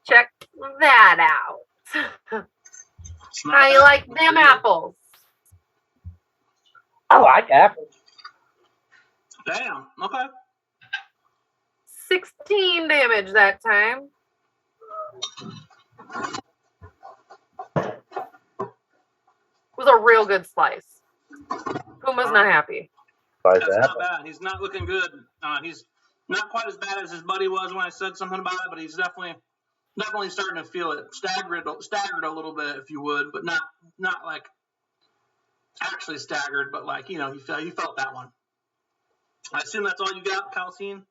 [SPEAKER 4] Check that out.
[SPEAKER 2] It's not
[SPEAKER 4] How you
[SPEAKER 2] bad.
[SPEAKER 4] like them apples?
[SPEAKER 3] I like apples.
[SPEAKER 2] Damn. Okay.
[SPEAKER 4] 16 damage that time. It was a real good slice. Puma's not happy.
[SPEAKER 3] Like
[SPEAKER 2] That's
[SPEAKER 3] apple.
[SPEAKER 2] not bad. He's not looking good. He's not quite as bad as his buddy was when I said something about it, but he's definitely starting to feel it. Staggered a little bit, if you would, but not like actually staggered, but like, you know, he felt that one. I assume that's all you got, Calcine?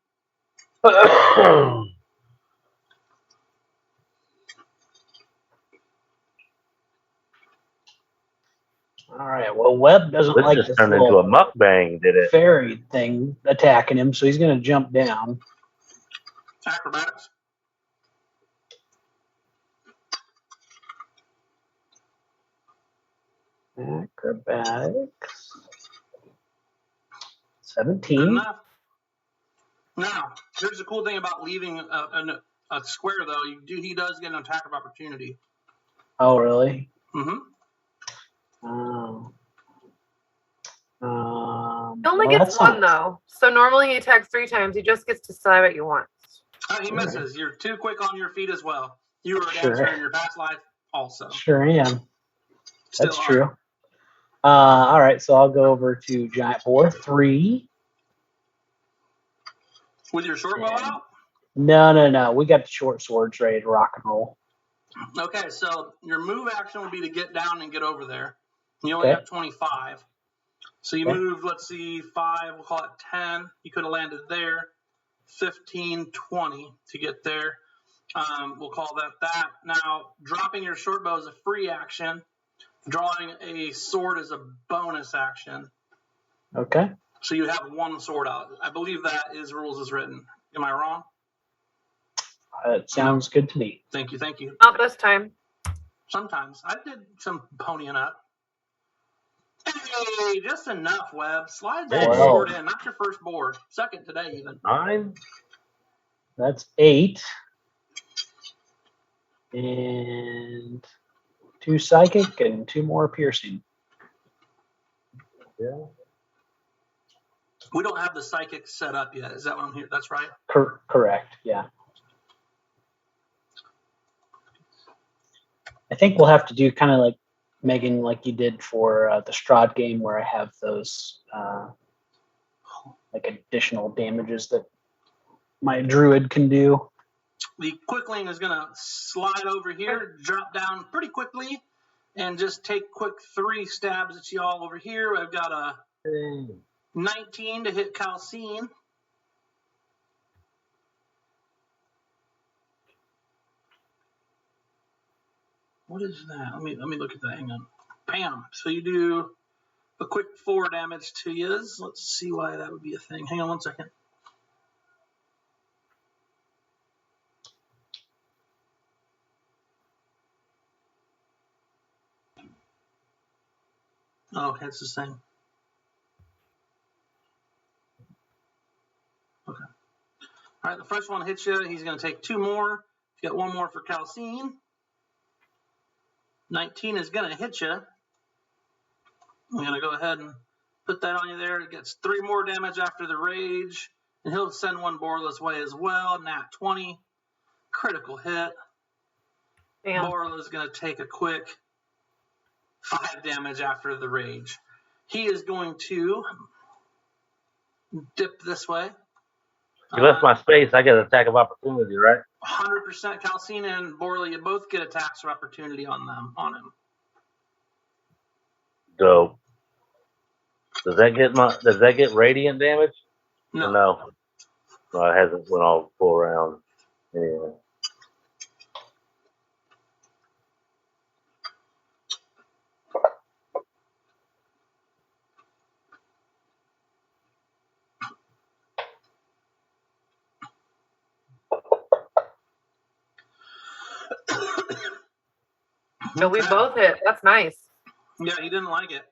[SPEAKER 1] All right. Well, Webb doesn't
[SPEAKER 3] This
[SPEAKER 1] like
[SPEAKER 3] just
[SPEAKER 1] this
[SPEAKER 3] turned into
[SPEAKER 1] little
[SPEAKER 3] a mukbang, did it?
[SPEAKER 1] fairy thing attacking him, so he's going to jump down.
[SPEAKER 2] Acrobatics.
[SPEAKER 1] Acrobatics.
[SPEAKER 2] Good
[SPEAKER 1] 17.
[SPEAKER 2] enough. Now, here's the cool thing about leaving a square, though. He does get an attack of opportunity.
[SPEAKER 1] Oh, really?
[SPEAKER 2] Mm-hmm.
[SPEAKER 1] Oh.
[SPEAKER 4] He only gets one, though. So normally he attacks 3 times. He just gets to stab at you once.
[SPEAKER 2] He misses. You're too quick on your feet as well. You were a
[SPEAKER 1] Sure.
[SPEAKER 2] dancer in your past life also.
[SPEAKER 1] Sure am.
[SPEAKER 2] Still
[SPEAKER 1] That's
[SPEAKER 2] are.
[SPEAKER 1] true. All right, so I'll go over to Giant Boar 3.
[SPEAKER 2] With your short bow out?
[SPEAKER 1] No. We got the short swords ready to rock and roll.
[SPEAKER 2] Okay, so your move action would be to get down and get over there. You only have 25. So you move, let's see, 5, we'll call it 10. You could have landed there. 15, 20 to get there. We'll call that. Now, dropping your short bow is a free action. Drawing a sword is a bonus action.
[SPEAKER 1] Okay.
[SPEAKER 2] So you have one sword out. I believe that is rules as written. Am I wrong?
[SPEAKER 1] It sounds good to me.
[SPEAKER 2] Thank you.
[SPEAKER 4] Not this time.
[SPEAKER 2] Sometimes. I did some ponying up. Hey, just enough, Webb. Slide that sword in. Not your first board. Second today, even.
[SPEAKER 3] 9.
[SPEAKER 1] That's 8. And 2 psychic and 2 more piercing.
[SPEAKER 3] Yeah.
[SPEAKER 2] We don't have the psychic set up yet. Is that what I'm hearing? That's right?
[SPEAKER 1] Correct, yeah. I think we'll have to do kind of like Megan, like you did for the Strahd game, where I have those like additional damages that my druid can do.
[SPEAKER 2] The Quickling is going to slide over here, drop down pretty quickly, and just take quick 3 stabs at y'all over here. I've got a 19 to hit Calcine. What is that? Let me look at that. Hang on. Bam. So you do a quick 4 damage to yous. Let's see why that would be a thing. Hang on 1 second. Oh, okay, it's the same. Okay. All right, the first one hits you. He's going to take 2 more. He's got 1 more for Calcine. 19 is going to hit you. I'm going to go ahead and put that on you there. It gets 3 more damage after the rage. And he'll send 1 Borla's way as well. Nat 20. Critical hit. Borla's going to take a quick 5 damage after the rage. He is going to dip this way.
[SPEAKER 3] You left my space. I get an attack of opportunity, right?
[SPEAKER 2] 100% Calcine and Borla, you both get attacks of opportunity on him.
[SPEAKER 3] Dope. Does that get radiant damage?
[SPEAKER 2] No.
[SPEAKER 3] No. Well, it hasn't went all full round. Anyway.
[SPEAKER 4] So we both hit. That's nice.
[SPEAKER 2] Yeah, he didn't like it.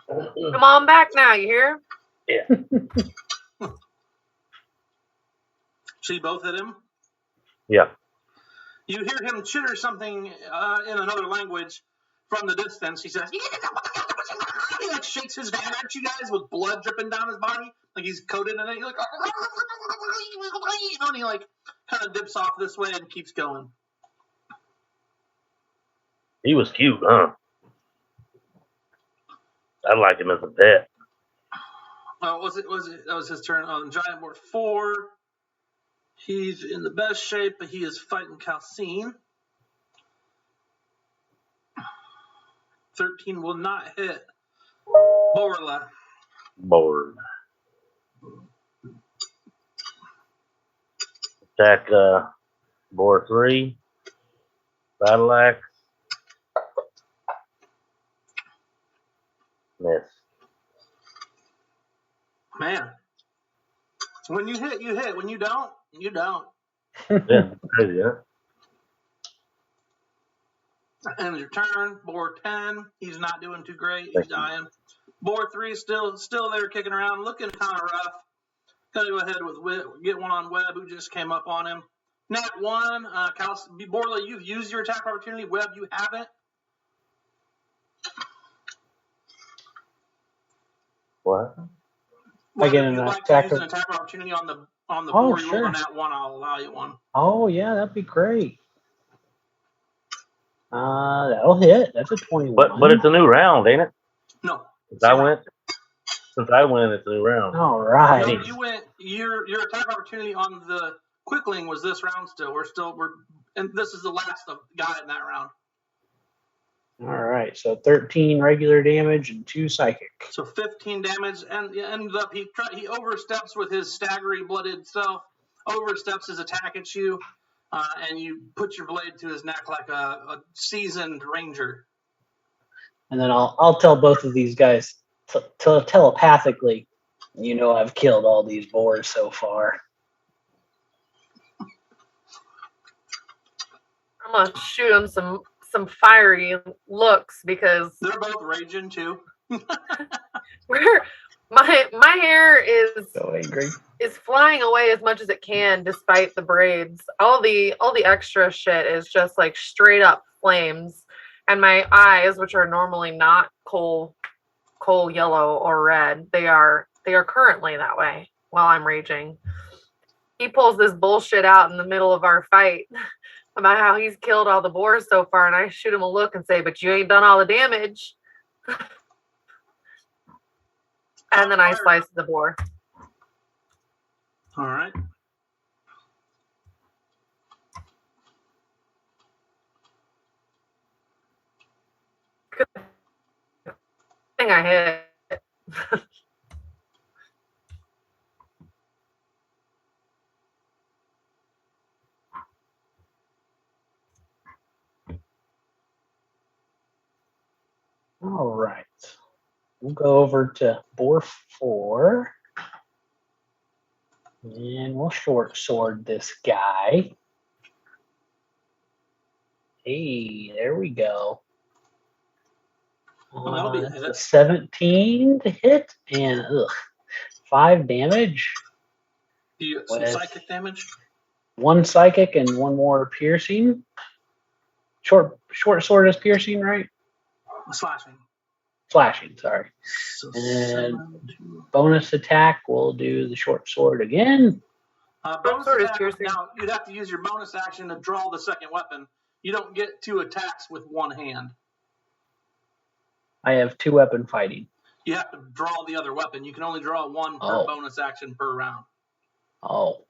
[SPEAKER 4] Come on back now, you hear?
[SPEAKER 3] Yeah.
[SPEAKER 2] So you both hit him?
[SPEAKER 3] Yeah.
[SPEAKER 2] You hear him chitter something in another language from the distance. He says, he like shakes his hand at you guys with blood dripping down his body, like he's coated in it. He's like, and he like kind of dips off this way and keeps going.
[SPEAKER 3] He was cute, huh? I like him as a pet.
[SPEAKER 2] That was his turn on Giant Board 4. He's in the best shape, but he is fighting Calcine. 13 will not hit. Borla.
[SPEAKER 3] Bored. Attack Boar 3. Battle axe. Miss.
[SPEAKER 2] Man. When you hit, you hit. When you don't, you don't.
[SPEAKER 3] Yeah, crazy, huh?
[SPEAKER 2] And your turn. Boar 10. He's not doing too great. He's dying. Boar 3 still there kicking around, looking kind of rough. Gonna go ahead with get one on Webb, who just came up on him. Nat 1. Borla, you've used your attack opportunity. Webb, you haven't.
[SPEAKER 3] What?
[SPEAKER 2] Webb,
[SPEAKER 1] get
[SPEAKER 2] if
[SPEAKER 1] an
[SPEAKER 2] you'd like
[SPEAKER 1] attack
[SPEAKER 2] to use an attack opportunity on the
[SPEAKER 1] Oh,
[SPEAKER 2] board you roll
[SPEAKER 1] sure.
[SPEAKER 2] on Nat 1, I'll allow you one.
[SPEAKER 1] Oh, yeah, that'd be great. That'll hit. That's a 21.
[SPEAKER 3] But it's a new round, ain't it?
[SPEAKER 2] No.
[SPEAKER 3] Since I went, it's a new round.
[SPEAKER 1] All right.
[SPEAKER 2] You went. Your attack opportunity on the Quickling was this round. We're and this is the last guy in that round.
[SPEAKER 1] All right. So 13 regular damage and 2 psychic.
[SPEAKER 2] So 15 damage, and ends up he oversteps with his staggery blooded self, oversteps his attack at you, and you put your blade to his neck like a seasoned ranger.
[SPEAKER 1] And then I'll tell both of these guys telepathically, I've killed all these boars so far.
[SPEAKER 4] I'm gonna shoot him some fiery looks because
[SPEAKER 2] They're both raging too.
[SPEAKER 4] my hair is
[SPEAKER 1] So angry.
[SPEAKER 4] is flying away as much as it can despite the braids. All the extra shit is just like straight up flames, and my eyes, which are normally not coal yellow or red, they are currently that way while I'm raging. He pulls this bullshit out in the middle of our fight about how he's killed all the boars so far, and I shoot him a look and say, "But you ain't done all the damage." And then I slice the boar.
[SPEAKER 2] All right.
[SPEAKER 4] I think I hit.
[SPEAKER 1] All right. We'll go over to Boar 4. And we'll short sword this guy. Hey, there we go.
[SPEAKER 2] That'll be a
[SPEAKER 1] That's
[SPEAKER 2] hit.
[SPEAKER 1] a 17 to hit and 5 damage.
[SPEAKER 2] Do you get some
[SPEAKER 1] With
[SPEAKER 2] psychic damage?
[SPEAKER 1] 1 psychic and 1 more piercing. Short sword is piercing, right?
[SPEAKER 2] Slashing.
[SPEAKER 1] Slashing, sorry.
[SPEAKER 2] So
[SPEAKER 1] And bonus attack, we'll do the short sword again.
[SPEAKER 2] Bonus
[SPEAKER 4] sword is
[SPEAKER 2] attack,
[SPEAKER 4] piercing.
[SPEAKER 2] now, you'd have to use your bonus action to draw the second weapon. You don't get 2 attacks with one hand.
[SPEAKER 1] I have 2 weapon fighting.
[SPEAKER 2] You have to draw the other weapon. You can only draw 1 per bonus action per round.
[SPEAKER 1] Oh.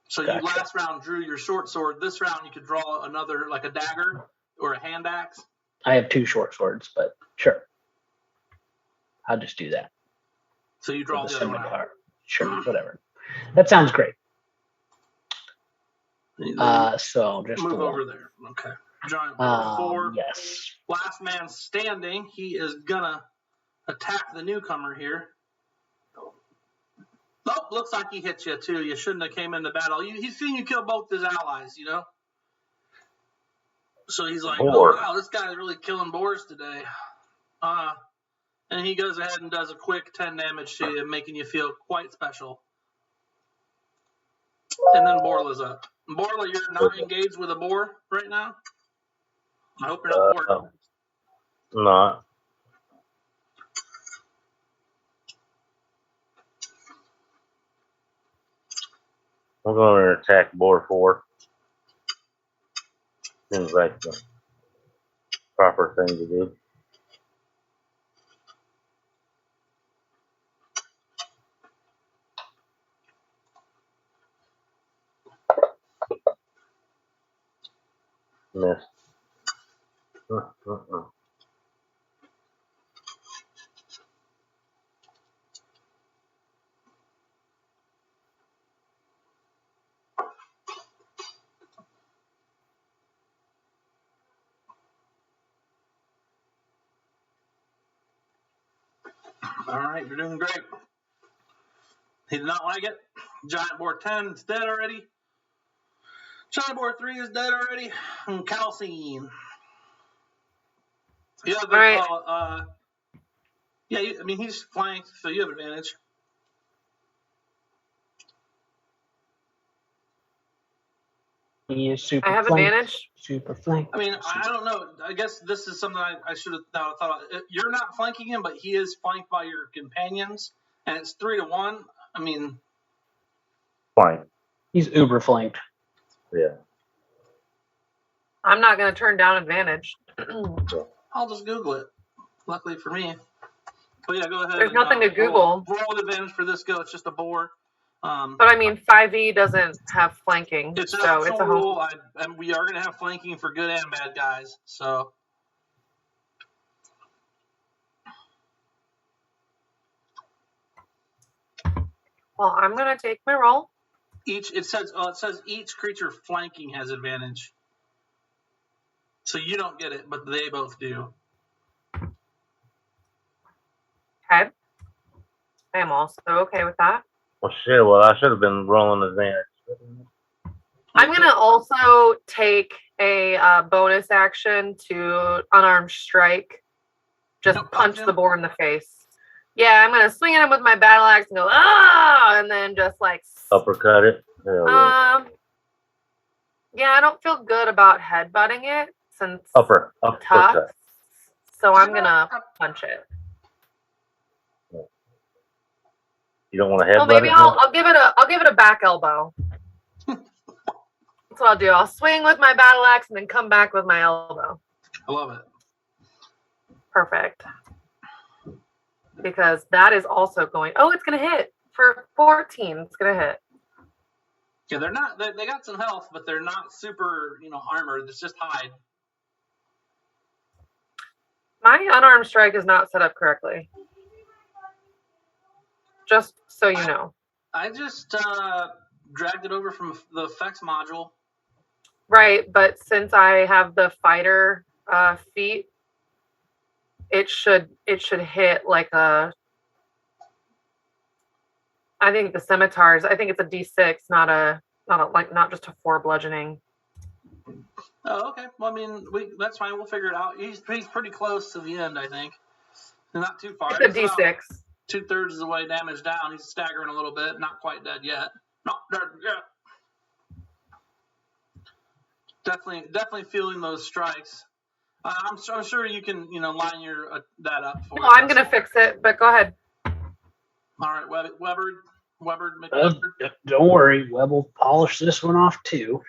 [SPEAKER 2] So
[SPEAKER 1] Gotcha.
[SPEAKER 2] you last round drew your short sword. This round you could draw another, like a dagger or a hand axe.
[SPEAKER 1] I have 2 short swords, but sure. I'll just do that.
[SPEAKER 2] So you draw
[SPEAKER 1] With
[SPEAKER 2] the
[SPEAKER 1] the
[SPEAKER 2] other one.
[SPEAKER 1] scimitar. Sure, whatever. That sounds great. So just
[SPEAKER 2] Move
[SPEAKER 1] the one.
[SPEAKER 2] over there. Okay. Giant Boar 4.
[SPEAKER 1] Yes.
[SPEAKER 2] Last man standing. He is gonna attack the newcomer here. Oh, looks like he hit you too. You shouldn't have came into battle. He's seen you kill both his allies, So he's like,
[SPEAKER 3] Boar.
[SPEAKER 2] oh wow, this guy's really killing boars today. And he goes ahead and does a quick 10 damage to you, making you feel quite special. And then Borla's up. Borla, you're not engaged with a boar right now? I hope you're not bored.
[SPEAKER 3] Not. I'm going to attack boar 4. Seems like the proper thing to do. Missed.
[SPEAKER 2] All right, you're doing great. He did not like it. Giant boar 10 is dead already. Giant boar 3 is dead already. And Calcine. You have I mean, he's flanked, so you have advantage.
[SPEAKER 1] He is super
[SPEAKER 4] I have
[SPEAKER 1] flanked.
[SPEAKER 4] advantage.
[SPEAKER 1] Super flanked.
[SPEAKER 2] I mean, I don't know. I guess this is something I should have thought about. You're not flanking him, but he is flanked by your companions, and it's 3-1. I mean,
[SPEAKER 3] Fine.
[SPEAKER 1] He's uber flanked.
[SPEAKER 3] Yeah.
[SPEAKER 4] I'm not going to turn down advantage.
[SPEAKER 2] I'll just Google it. Luckily for me. But yeah, go ahead.
[SPEAKER 4] There's nothing to Google.
[SPEAKER 2] Roll with advantage for this go. It's just a boar.
[SPEAKER 4] But I mean, 5e doesn't have flanking,
[SPEAKER 2] It's an
[SPEAKER 4] so it's
[SPEAKER 2] optional
[SPEAKER 4] a home.
[SPEAKER 2] rule, and we are going to have flanking for good and bad guys. So
[SPEAKER 4] Well, I'm going to take my roll.
[SPEAKER 2] it says each creature flanking has advantage. So you don't get it, but they both do.
[SPEAKER 4] Okay. I am also okay with that.
[SPEAKER 3] Well, shit. Well, I should have been rolling advantage.
[SPEAKER 4] I'm going to also take a bonus action to unarmed strike. Just
[SPEAKER 2] Don't
[SPEAKER 4] punch
[SPEAKER 2] punch
[SPEAKER 4] the
[SPEAKER 2] him?
[SPEAKER 4] boar in the face. Yeah, I'm going to swing at him with my battle axe and go, ah! And then just like...
[SPEAKER 3] Uppercut it. Hell yeah.
[SPEAKER 4] Yeah, I don't feel good about headbutting it since it's
[SPEAKER 3] Uppercut.
[SPEAKER 4] tough. So I'm going to punch it.
[SPEAKER 3] You don't want to headbutt
[SPEAKER 4] Well, maybe
[SPEAKER 3] it?
[SPEAKER 4] I'll give it a back elbow. That's what I'll do. I'll swing with my battle axe and then come back with my elbow.
[SPEAKER 2] I love it.
[SPEAKER 4] Perfect. Because that is also going. Oh, it's going to hit for 14. It's going to hit.
[SPEAKER 2] Yeah, they're not. They got some health, but they're not super, armored. It's just hide.
[SPEAKER 4] My unarmed strike is not set up correctly. Just so you know.
[SPEAKER 2] I just dragged it over from the effects module.
[SPEAKER 4] Right, but since I have the fighter feat, it should hit like a. I think the scimitars. I think it's a D6, not just a 4 bludgeoning.
[SPEAKER 2] Oh, okay. Well, I mean, that's fine. We'll figure it out. He's pretty close to the end, I think. Not too far.
[SPEAKER 4] It's a D6.
[SPEAKER 2] 2/3 of the way damage down. He's staggering a little bit. Not quite dead yet. Not dead yet. Definitely feeling those strikes. I'm sure you can, line your that up for.
[SPEAKER 4] No, I'm gonna fix it. But go ahead.
[SPEAKER 2] All right, Weber,
[SPEAKER 1] Don't worry, Webb will polish this one off too.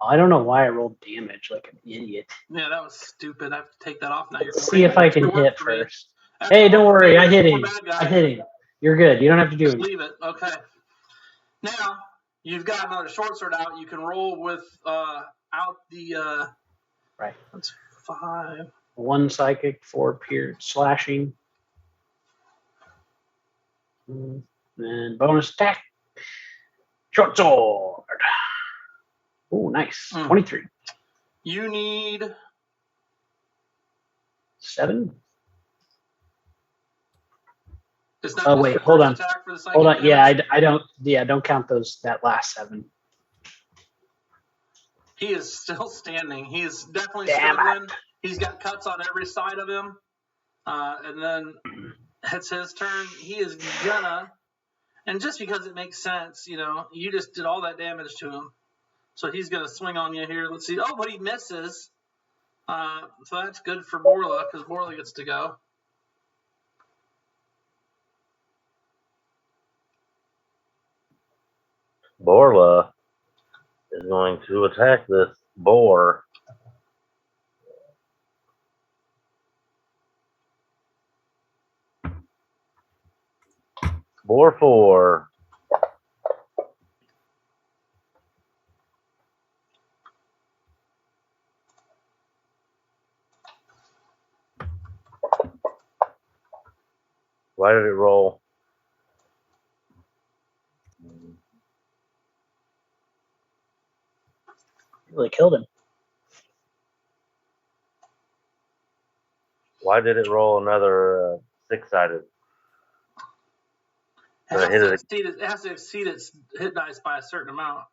[SPEAKER 1] I don't know why I rolled damage like an idiot.
[SPEAKER 2] Yeah, that was stupid. I have to take that off now.
[SPEAKER 1] Let's see if I can hit first. Hey, don't worry, I hit him. I hit him. You're good. You don't have to do
[SPEAKER 2] Just
[SPEAKER 1] anything.
[SPEAKER 2] leave it. Okay. Now you've got another short sword out. You can roll with out the.
[SPEAKER 1] Right.
[SPEAKER 2] That's 5.
[SPEAKER 1] 1 psychic, 4 pierced slashing. And bonus attack. Short sword. Oh, nice. 23.
[SPEAKER 2] You need
[SPEAKER 1] 7.
[SPEAKER 2] It's not
[SPEAKER 1] Oh,
[SPEAKER 2] just
[SPEAKER 1] wait,
[SPEAKER 2] the
[SPEAKER 1] hold
[SPEAKER 2] first
[SPEAKER 1] on.
[SPEAKER 2] attack for the psychic
[SPEAKER 1] Hold on. Yeah,
[SPEAKER 2] damage.
[SPEAKER 1] I don't. Yeah, don't count that last 7.
[SPEAKER 2] He is still standing. He is definitely
[SPEAKER 1] Damn
[SPEAKER 2] struggling. He's got cuts on every side of him. And then it's his turn. He is gonna And just because it makes sense, you just did all that damage to him. So he's going to swing on you here. Let's see. Oh, but he misses. So that's good for Borla, because Borla gets to go.
[SPEAKER 3] Borla is going to attack this boar. Boar 4. Why did it roll?
[SPEAKER 1] Really killed him.
[SPEAKER 3] Why did it roll another 6-sided?
[SPEAKER 2] It has to exceed its hit dice by a certain amount.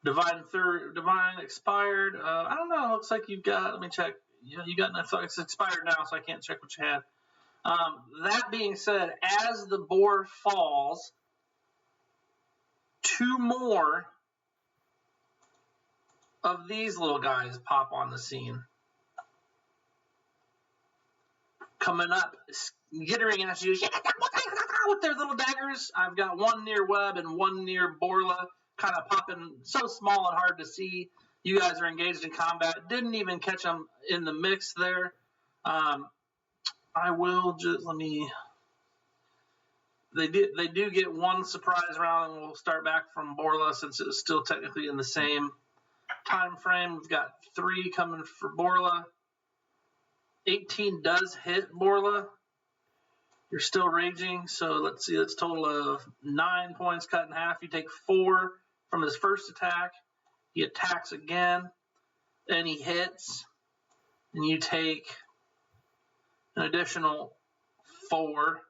[SPEAKER 2] Divine expired. I don't know. It looks like you've got. Let me check. Yeah, you got enough. It's expired now, so I can't check what you had. That being said, as the boar falls, 2 more of these little guys pop on the scene. Coming up, skittering at you with their little daggers. I've got one near Webb and one near Borla, kind of popping so small and hard to see. You guys are engaged in combat. Didn't even catch them in the mix there. I will just They do get one surprise round, and we'll start back from Borla since it is still technically in the same time frame. We've got 3 coming for Borla. 18 does hit Borla. You're still raging, so let's see. That's a total of 9 points cut in half. You take 4 from his first attack. He attacks again, and he hits, and you take an additional 4.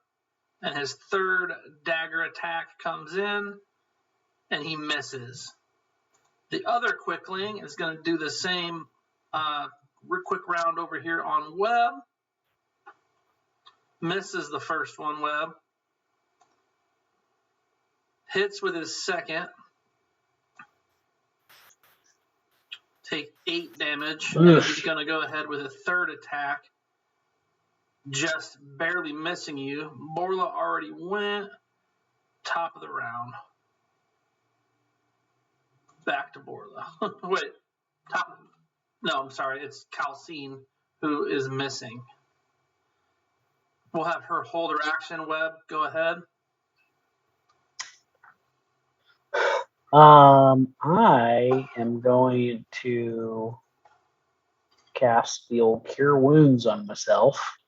[SPEAKER 2] And his third dagger attack comes in, and he misses. The other Quickling is going to do the same quick round over here on Webb. Misses the first one, Webb. Hits with his second. Take 8 damage. And he's going to go ahead with a third attack. Just barely missing you. Borla already went. Top of the round. Back to Borla. Wait. No, I'm sorry. It's Calcine who is missing. We'll have her hold her action. Webb, go ahead.
[SPEAKER 1] I am going to cast the old Cure Wounds on myself.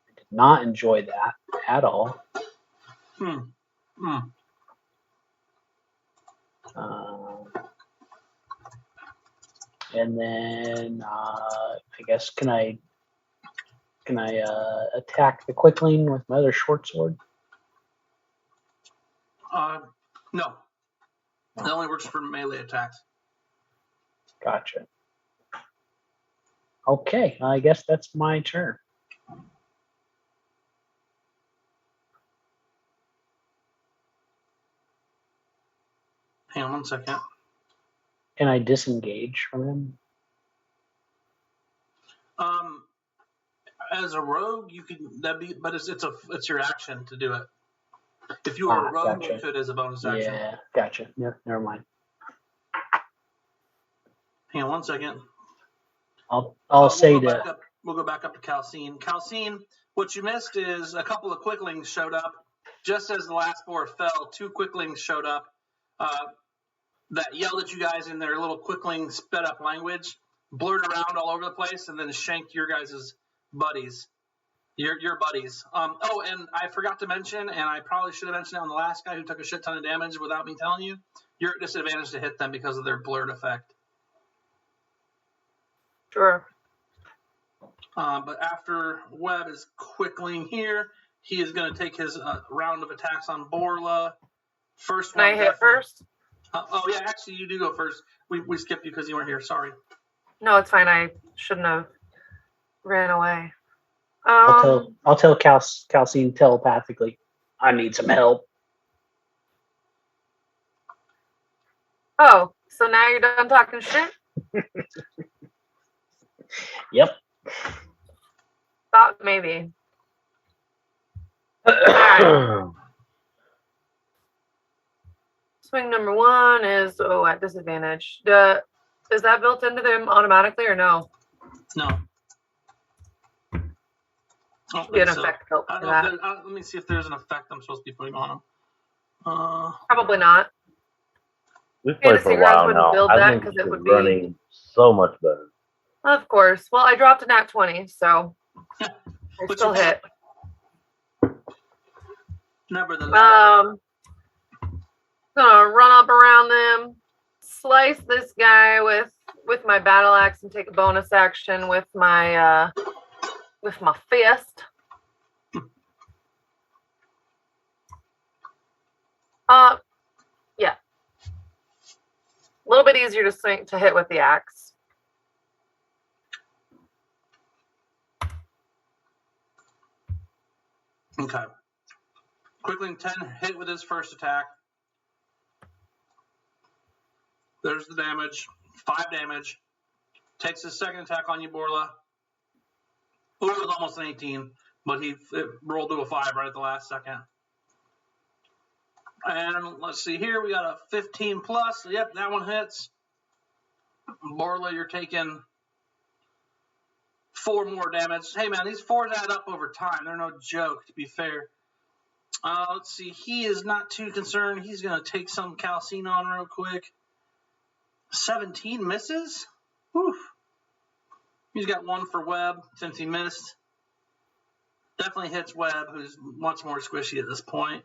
[SPEAKER 1] I did not enjoy that at all. And then I guess can I attack the Quickling with my other short sword?
[SPEAKER 2] No. It only works for melee attacks.
[SPEAKER 1] Gotcha. Okay, I guess that's my turn.
[SPEAKER 2] Hang on 1 second.
[SPEAKER 1] Can I disengage from him?
[SPEAKER 2] As a rogue, you can but it's your action to do it. If you were a rogue,
[SPEAKER 1] gotcha.
[SPEAKER 2] You could as a bonus action.
[SPEAKER 1] Yeah, gotcha. Never mind.
[SPEAKER 2] Hang on 1 second.
[SPEAKER 1] I'll say that.
[SPEAKER 2] We'll go back up to Calcine. Calcine, what you missed is a couple of Quicklings showed up. Just as the last boar fell, 2 Quicklings showed up that yelled at you guys in their little Quickling sped up language, blurred around all over the place, and then shanked your guys' buddies. Your buddies. Oh, and I forgot to mention, and I probably should have mentioned it on the last guy who took a shit ton of damage without me telling you, you're at disadvantage to hit them because of their blurred effect.
[SPEAKER 4] Sure.
[SPEAKER 2] But after Webb is Quickling here, he is going to take his round of attacks on Borla. First one.
[SPEAKER 4] Can I hit first?
[SPEAKER 2] Oh, yeah, actually, you do go first. We skipped you because you weren't here. Sorry.
[SPEAKER 4] No, it's fine. I shouldn't have ran away.
[SPEAKER 1] I'll tell Calcine telepathically, I need some help.
[SPEAKER 4] Oh, so now you're done talking shit?
[SPEAKER 1] Yep.
[SPEAKER 4] Thought maybe. Alright. Swing number 1 is at disadvantage. Is that built into them automatically or no?
[SPEAKER 2] No.
[SPEAKER 4] Should be an effect built for that.
[SPEAKER 2] Let me see if there's an effect I'm supposed to be putting on them.
[SPEAKER 4] Probably not.
[SPEAKER 3] We've played for a while
[SPEAKER 4] wouldn't
[SPEAKER 3] now.
[SPEAKER 4] build
[SPEAKER 3] I
[SPEAKER 4] that
[SPEAKER 3] think
[SPEAKER 4] 'cause
[SPEAKER 3] it's
[SPEAKER 4] it would be-
[SPEAKER 3] running so much better.
[SPEAKER 4] Of course. Well, I dropped a nat 20, so I
[SPEAKER 2] But
[SPEAKER 4] still
[SPEAKER 2] you-
[SPEAKER 4] hit.
[SPEAKER 2] Nevertheless.
[SPEAKER 4] Gonna run up around them, slice this guy with my battle axe, and take a bonus action with my fist. Yeah. A little bit easier to hit with the axe.
[SPEAKER 2] Okay. Quickling 10 hit with his first attack. There's the damage. 5 damage. Takes his second attack on you, Borla. Ooh, it was almost an 18, but it rolled to a 5 right at the last second. And let's see here. We got a 15 plus. Yep, that one hits. Borla, you're taking 4 more damage. Hey, man, these 4s add up over time. They're no joke, to be fair. Let's see. He is not too concerned. He's going to take some calcine on real quick. 17 misses? Whew. He's got 1 for Webb since he missed. Definitely hits Webb, who's much more squishy at this point.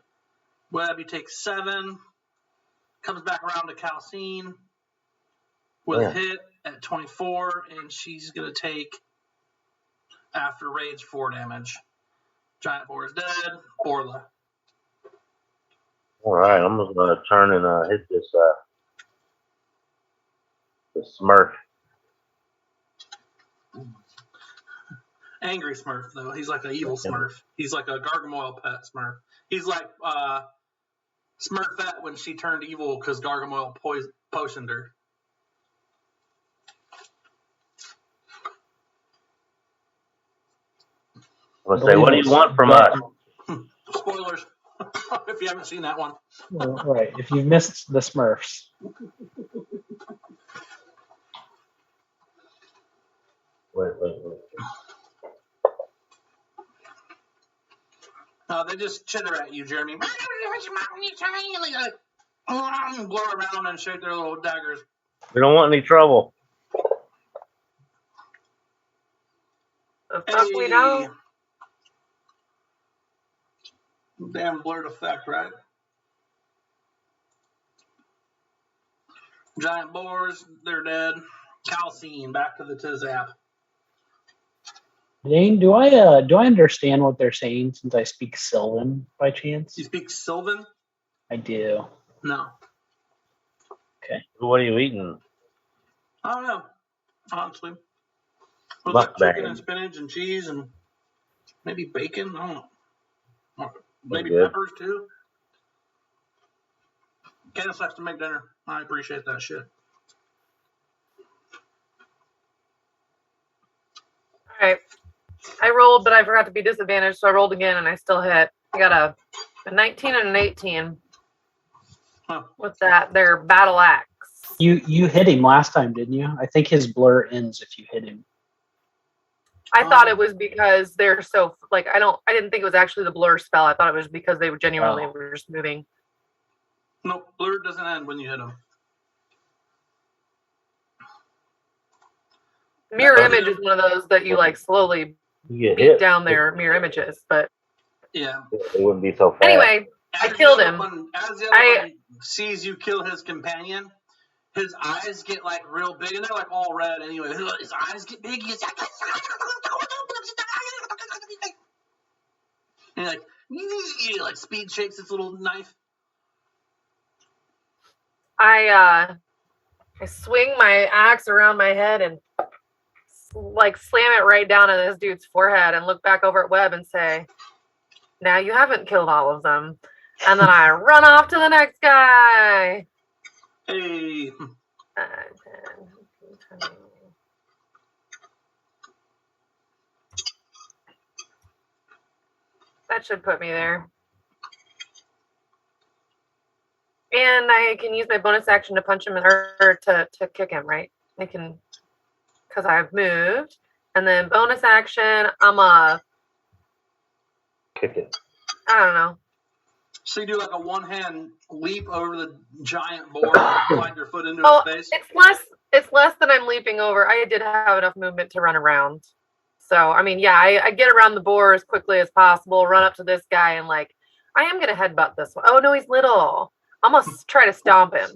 [SPEAKER 2] Webb, he takes 7. Comes back around to calcine with a hit at 24, and she's going to take, after rage, 4 damage. Giant boar is dead. Borla.
[SPEAKER 3] All right, I'm just gonna turn and hit this Smurf.
[SPEAKER 2] Angry Smurf, though. He's like an evil Smurf. He's like a Gargamoyle pet Smurf. He's like Smurfette when she turned evil because Gargamoyle potioned her.
[SPEAKER 3] I'm gonna say, what do you want from us?
[SPEAKER 2] Spoilers, if you haven't seen that one.
[SPEAKER 1] Well, right. If you've missed the Smurfs.
[SPEAKER 3] Wait.
[SPEAKER 2] They just chitter at you, Jeremy. Blow around and shake their little daggers.
[SPEAKER 3] We don't want any trouble.
[SPEAKER 4] The fuck we don't.
[SPEAKER 2] Damn blurred effect, right? Giant boars, they're dead. Calcine, back to the Tizap.
[SPEAKER 1] Dane, do I understand what they're saying since I speak Sylvan by chance?
[SPEAKER 2] You speak Sylvan?
[SPEAKER 1] I do.
[SPEAKER 2] No.
[SPEAKER 1] Okay.
[SPEAKER 3] What are you eating?
[SPEAKER 2] I don't know, honestly. Was that chicken and spinach and cheese and maybe bacon? I don't know. Maybe peppers too. Candace likes to make dinner. I appreciate that shit.
[SPEAKER 4] All right. I rolled, but I forgot to be disadvantaged, so I rolled again and I still hit. I got a 19 and an 18. With their battle axe.
[SPEAKER 1] You hit him last time, didn't you? I think his blur ends if you hit him.
[SPEAKER 4] I thought it was because they're so I didn't think it was actually the blur spell. I thought it was because they were genuinely were just moving.
[SPEAKER 2] Nope, blur doesn't end when you hit them.
[SPEAKER 4] Mirror image is one of those that you slowly beat down their mirror images, but
[SPEAKER 2] yeah,
[SPEAKER 3] it wouldn't be so fast.
[SPEAKER 4] Anyway, I killed him.
[SPEAKER 2] As the other one sees you kill his companion, his eyes get real big, and they're all red anyway. His eyes get big. He's and he speed shakes its little knife.
[SPEAKER 4] I swing my axe around my head and like slam it right down in this dude's forehead and look back over at Webb and say, now you haven't killed all of them. And then I run off to the next guy.
[SPEAKER 2] Hey.
[SPEAKER 4] 10, 15, 20. That should put me there. And I can use my bonus action to punch him or to kick him, right? I can, because I've moved. And then bonus action, I'm a,
[SPEAKER 3] Kick it.
[SPEAKER 4] I don't know.
[SPEAKER 2] So you do like a one-hand leap over the giant boar and slide your foot into his face?
[SPEAKER 4] It's less than I'm leaping over. I did have enough movement to run around. So, I mean, yeah, I get around the boar as quickly as possible, run up to this guy, and like, I am going to headbutt this one. Oh, no, he's little. I'm going to try to stomp him.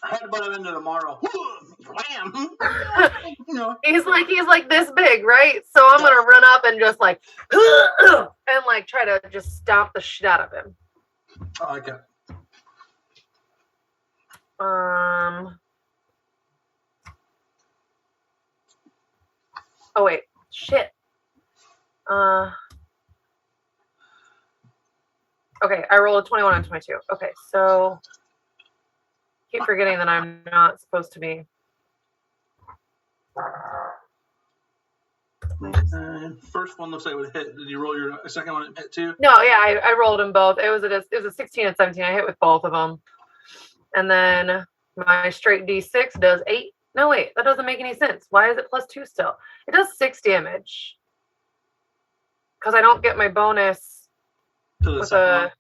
[SPEAKER 2] Headbutt him into the marrow. Wham!
[SPEAKER 4] He's like this big, right? So I'm going to run up and just like, and like try to just stomp the shit out of him.
[SPEAKER 2] I like it.
[SPEAKER 4] Oh, wait. Shit. Okay, I rolled a 21 and 22. Okay, so keep forgetting that I'm not supposed to be.
[SPEAKER 2] First one looks like it would hit. Did you roll your second one hit too?
[SPEAKER 4] No, yeah, I rolled them both. It was a 16 and 17. I hit with both of them. And then my straight D6 does 8. No, wait, that doesn't make any sense. Why is it +2 still? It does 6 damage. Because I don't get my bonus
[SPEAKER 2] To the second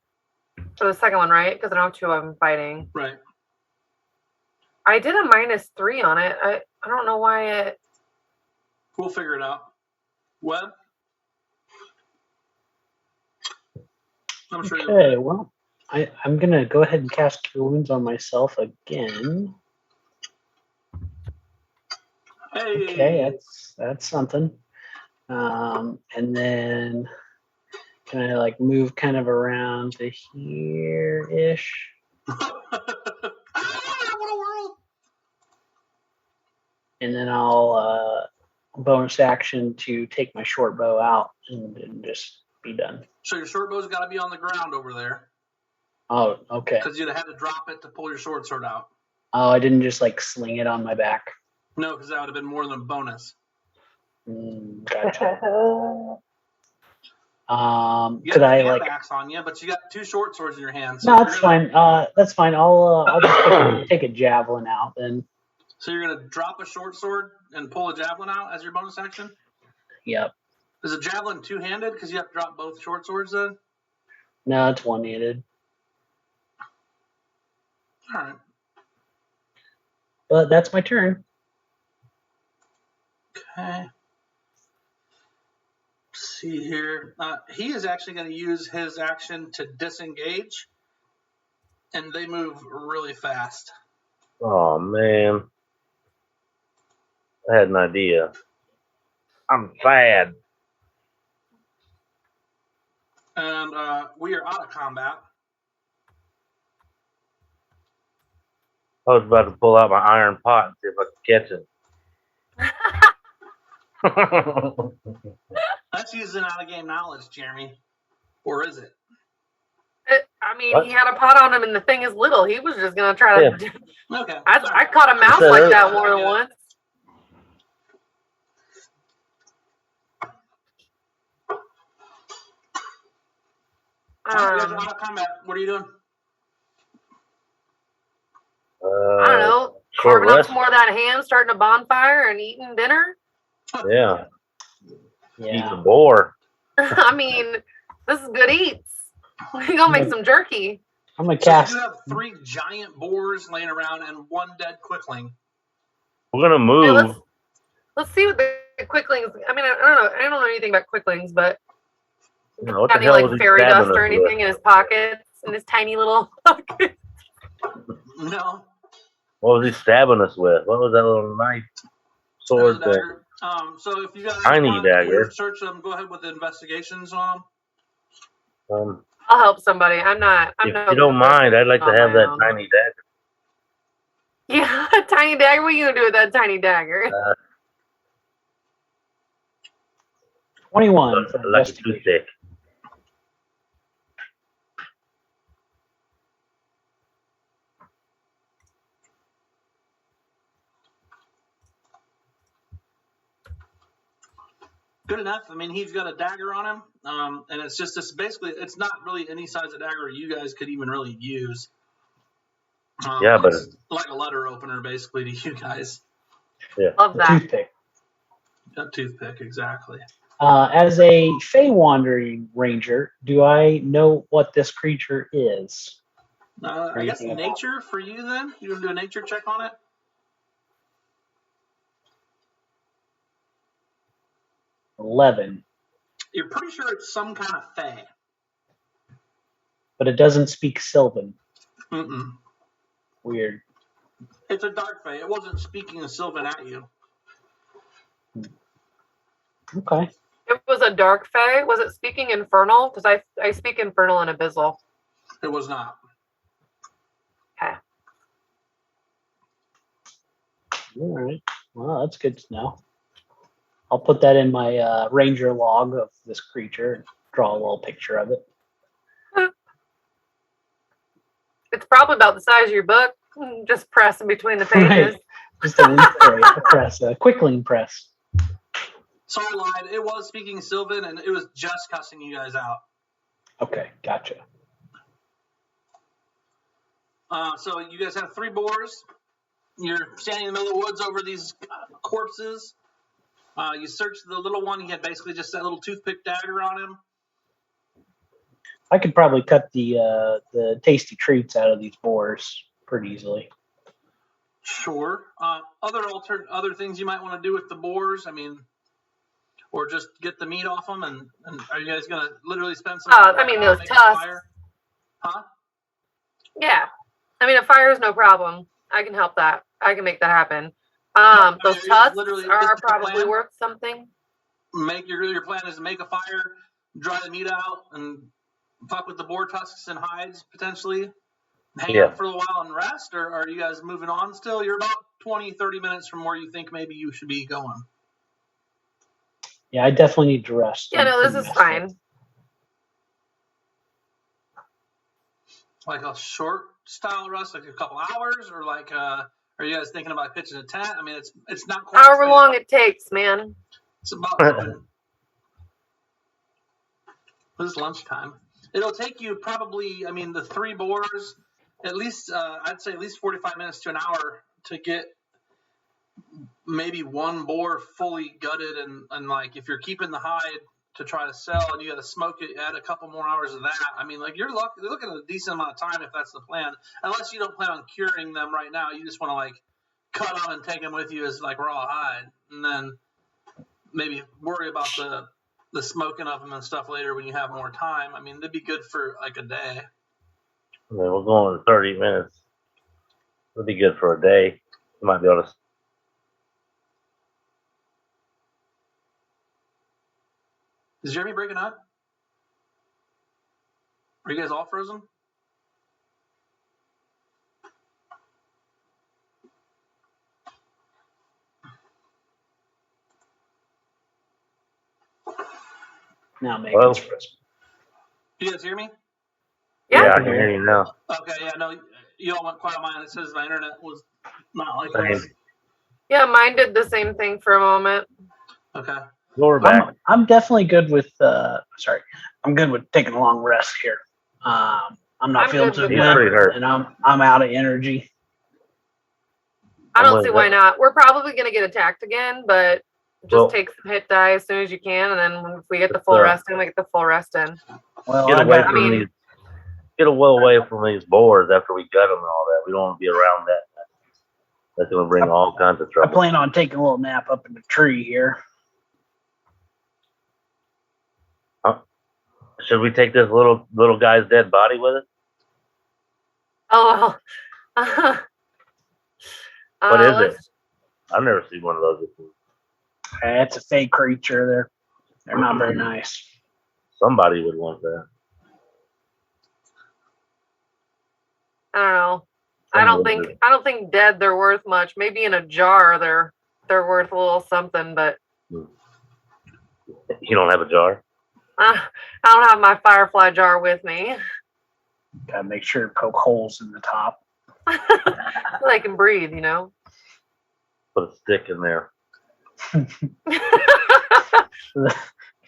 [SPEAKER 2] one.
[SPEAKER 4] for the second one, right? Because I don't have 2 of them fighting.
[SPEAKER 2] Right.
[SPEAKER 4] I did a -3 on it. I don't know why it.
[SPEAKER 2] We'll figure it out. Webb? I'm sure you'll
[SPEAKER 1] Okay, well, I'm gonna go ahead and cast Cure Wounds on myself again.
[SPEAKER 2] Hey.
[SPEAKER 1] Okay, that's something. And then can I like move kind of around to here-ish?
[SPEAKER 2] What a world!
[SPEAKER 1] And then I'll bonus action to take my short bow out and just be done.
[SPEAKER 2] So your short bow's got to be on the ground over there.
[SPEAKER 1] Oh, okay.
[SPEAKER 2] Because you'd have had to drop it to pull your short sword out.
[SPEAKER 1] Oh, I didn't just like sling it on my back.
[SPEAKER 2] No, because that would have been more than a bonus.
[SPEAKER 1] Gotcha.
[SPEAKER 2] You
[SPEAKER 1] Could
[SPEAKER 2] got
[SPEAKER 1] I
[SPEAKER 2] a
[SPEAKER 1] like?
[SPEAKER 2] axe on you, but you got 2 short swords in your hands.
[SPEAKER 1] No, that's fine. That's fine. I'll just take a javelin out then.
[SPEAKER 2] So you're gonna drop a short sword and pull a javelin out as your bonus action?
[SPEAKER 1] Yep.
[SPEAKER 2] Is a javelin two-handed? Because you have to drop both short swords then?
[SPEAKER 1] No, it's one-handed.
[SPEAKER 2] All right.
[SPEAKER 1] But that's my turn.
[SPEAKER 2] Okay. Let's see here. He is actually going to use his action to disengage, and they move really fast.
[SPEAKER 3] Oh, man. I had an idea. I'm sad.
[SPEAKER 2] And we are out of combat.
[SPEAKER 3] I was about to pull out my iron pot and see if I could catch it.
[SPEAKER 2] That's using out-of-game knowledge, Jeremy. Or is it?
[SPEAKER 4] I mean,
[SPEAKER 3] What?
[SPEAKER 4] he had a pot on him, and the thing is little. He was just gonna try to.
[SPEAKER 2] Yeah. Okay.
[SPEAKER 4] I caught a mouse like that more than once.
[SPEAKER 2] You guys are out of combat. What are you doing?
[SPEAKER 4] I don't know.
[SPEAKER 3] short
[SPEAKER 4] Carving up
[SPEAKER 3] rest.
[SPEAKER 4] some more of that ham, starting a bonfire, and eating dinner.
[SPEAKER 3] Yeah. Eat the
[SPEAKER 1] Yeah.
[SPEAKER 3] boar.
[SPEAKER 4] I mean, this is good eats. We gonna make some jerky.
[SPEAKER 1] I'm gonna
[SPEAKER 2] So
[SPEAKER 1] cast.
[SPEAKER 2] you have 3 giant boars laying around and 1 dead quickling.
[SPEAKER 3] We're gonna
[SPEAKER 4] Hey,
[SPEAKER 3] move.
[SPEAKER 4] let's see what the quicklings. I mean, I don't know anything about quicklings, but
[SPEAKER 3] You know, what
[SPEAKER 4] got
[SPEAKER 3] the
[SPEAKER 4] any
[SPEAKER 3] hell
[SPEAKER 4] like
[SPEAKER 3] was he
[SPEAKER 4] fairy
[SPEAKER 3] stabbing
[SPEAKER 4] dust or
[SPEAKER 3] us
[SPEAKER 4] anything
[SPEAKER 3] with?
[SPEAKER 4] in his pockets, in his tiny little pocket?
[SPEAKER 2] No.
[SPEAKER 3] What was he stabbing us with? What was that little knife sword thing?
[SPEAKER 2] Dagger. So if you guys
[SPEAKER 3] Tiny
[SPEAKER 2] want to
[SPEAKER 3] dagger.
[SPEAKER 2] search them, go ahead with the investigations on
[SPEAKER 3] Um,
[SPEAKER 4] I'll help somebody. I'm no
[SPEAKER 3] if you don't mind, I'd like to
[SPEAKER 4] on
[SPEAKER 3] have
[SPEAKER 4] my
[SPEAKER 3] that
[SPEAKER 4] own.
[SPEAKER 3] tiny dagger.
[SPEAKER 4] Yeah, a tiny dagger. What are you gonna do with that tiny dagger?
[SPEAKER 1] 21 for
[SPEAKER 3] Like a
[SPEAKER 1] investigation.
[SPEAKER 3] toothpick.
[SPEAKER 2] Good enough. I mean, he's got a dagger on him, and it's just this. Basically, it's not really any size of dagger you guys could even really use.
[SPEAKER 3] Yeah, but
[SPEAKER 2] it's like a letter opener, basically, to you guys.
[SPEAKER 3] yeah.
[SPEAKER 4] Love
[SPEAKER 1] The
[SPEAKER 4] that.
[SPEAKER 1] toothpick.
[SPEAKER 2] A toothpick, exactly.
[SPEAKER 1] As a Fey Wandering Ranger, do I know what this creature is?
[SPEAKER 2] I guess
[SPEAKER 1] Anything about
[SPEAKER 2] nature for you then? You want to do a nature check on it?
[SPEAKER 1] 11,
[SPEAKER 2] You're pretty sure it's some kind of fae.
[SPEAKER 1] but it doesn't speak Sylvan.
[SPEAKER 2] Mm-mm.
[SPEAKER 1] Weird.
[SPEAKER 2] It's a dark fae. It wasn't speaking a Sylvan at you.
[SPEAKER 1] Okay.
[SPEAKER 4] It was a dark fae. Was it speaking infernal? Because I speak infernal and abyssal.
[SPEAKER 2] It was not.
[SPEAKER 1] All right. Well, that's good to know. I'll put that in my ranger log of this creature and draw a little picture of it.
[SPEAKER 4] It's probably about the size of your book. Just press in between the pages.
[SPEAKER 1] Right. Just a leaf press, a quickling press.
[SPEAKER 2] So I lied. It was speaking Sylvan, and it was just cussing you guys out.
[SPEAKER 1] Okay, gotcha.
[SPEAKER 2] So you guys have 3 boars. You're standing in the middle of the woods over these corpses. You search the little one. He had basically just that little toothpick dagger on him.
[SPEAKER 1] I could probably cut the tasty treats out of these boars pretty easily.
[SPEAKER 2] Sure. Other things you might want to do with the boars. I mean, or just get the meat off them. And are you guys gonna literally spend some?
[SPEAKER 4] I mean, those
[SPEAKER 2] making a
[SPEAKER 4] tusks.
[SPEAKER 2] fire? Huh?
[SPEAKER 4] Yeah. I mean, a fire is no problem. I can help that. I can make that happen. Those tusks are probably worth something.
[SPEAKER 2] Your plan is to make a fire, dry the meat out, and fuck with the boar tusks and hides potentially. Hang out for a while and rest, or are you guys moving on still? You're about 20, 30 minutes from where you think maybe you should be going.
[SPEAKER 1] Yeah, I definitely need to rest.
[SPEAKER 4] Yeah, no, this is fine.
[SPEAKER 2] Like a short style rest, like a couple hours, or like are you guys thinking about pitching a tent? I mean, it's not quite
[SPEAKER 4] however long it takes, man.
[SPEAKER 2] It's about noon. This is lunchtime. It'll take you probably, I mean, the 3 boars, at least I'd say at least 45 minutes to an hour to get maybe 1 boar fully gutted, and like if you're keeping the hide to try to sell and you got to smoke it, add a couple more hours of that. I mean, like you're looking at a decent amount of time if that's the plan, unless you don't plan on curing them right now. You just want to like cut them and take them with you as like raw hide, and then maybe worry about the smoking of them and stuff later when you have more time. I mean, they'd be good for like a day.
[SPEAKER 3] I mean, we're going 30 minutes. It'll be good for a day. You might be able to.
[SPEAKER 2] Is Jeremy breaking up? Are you guys all frozen?
[SPEAKER 1] Now, Megan's frozen.
[SPEAKER 2] Do you guys hear me?
[SPEAKER 3] Yeah, I can hear you now.
[SPEAKER 2] Okay, yeah, no, you all went quiet on mine. It says my internet was not like
[SPEAKER 3] Same.
[SPEAKER 2] this.
[SPEAKER 4] Yeah, mine did the same thing for a moment.
[SPEAKER 2] Okay.
[SPEAKER 3] We're back.
[SPEAKER 1] I'm definitely good with. I'm good with taking a long rest here. I'm not feeling too good, and I'm out of energy.
[SPEAKER 4] I don't see why not. We're probably gonna get attacked again, but just take some hit die as soon as you can, and then if we get the full rest in, we get the full rest in.
[SPEAKER 1] Well,
[SPEAKER 3] get away from these boars after we gut them and all that. We don't want to be around that. That's going to bring all kinds of trouble.
[SPEAKER 1] I plan on taking a little nap up in the tree here.
[SPEAKER 3] Should we take this little guy's dead body with us?
[SPEAKER 4] Oh,
[SPEAKER 3] What is it? I've never seen one of those before.
[SPEAKER 1] It's a fake creature. They're not very nice.
[SPEAKER 3] Somebody would want that.
[SPEAKER 4] I don't know. I don't think dead they're worth much. Maybe in a jar they're worth a little something, but
[SPEAKER 3] You don't have a jar?
[SPEAKER 4] I don't have my firefly jar with me.
[SPEAKER 1] Gotta make sure to poke holes in the top.
[SPEAKER 4] So they can breathe, you know.
[SPEAKER 3] Put a stick in there.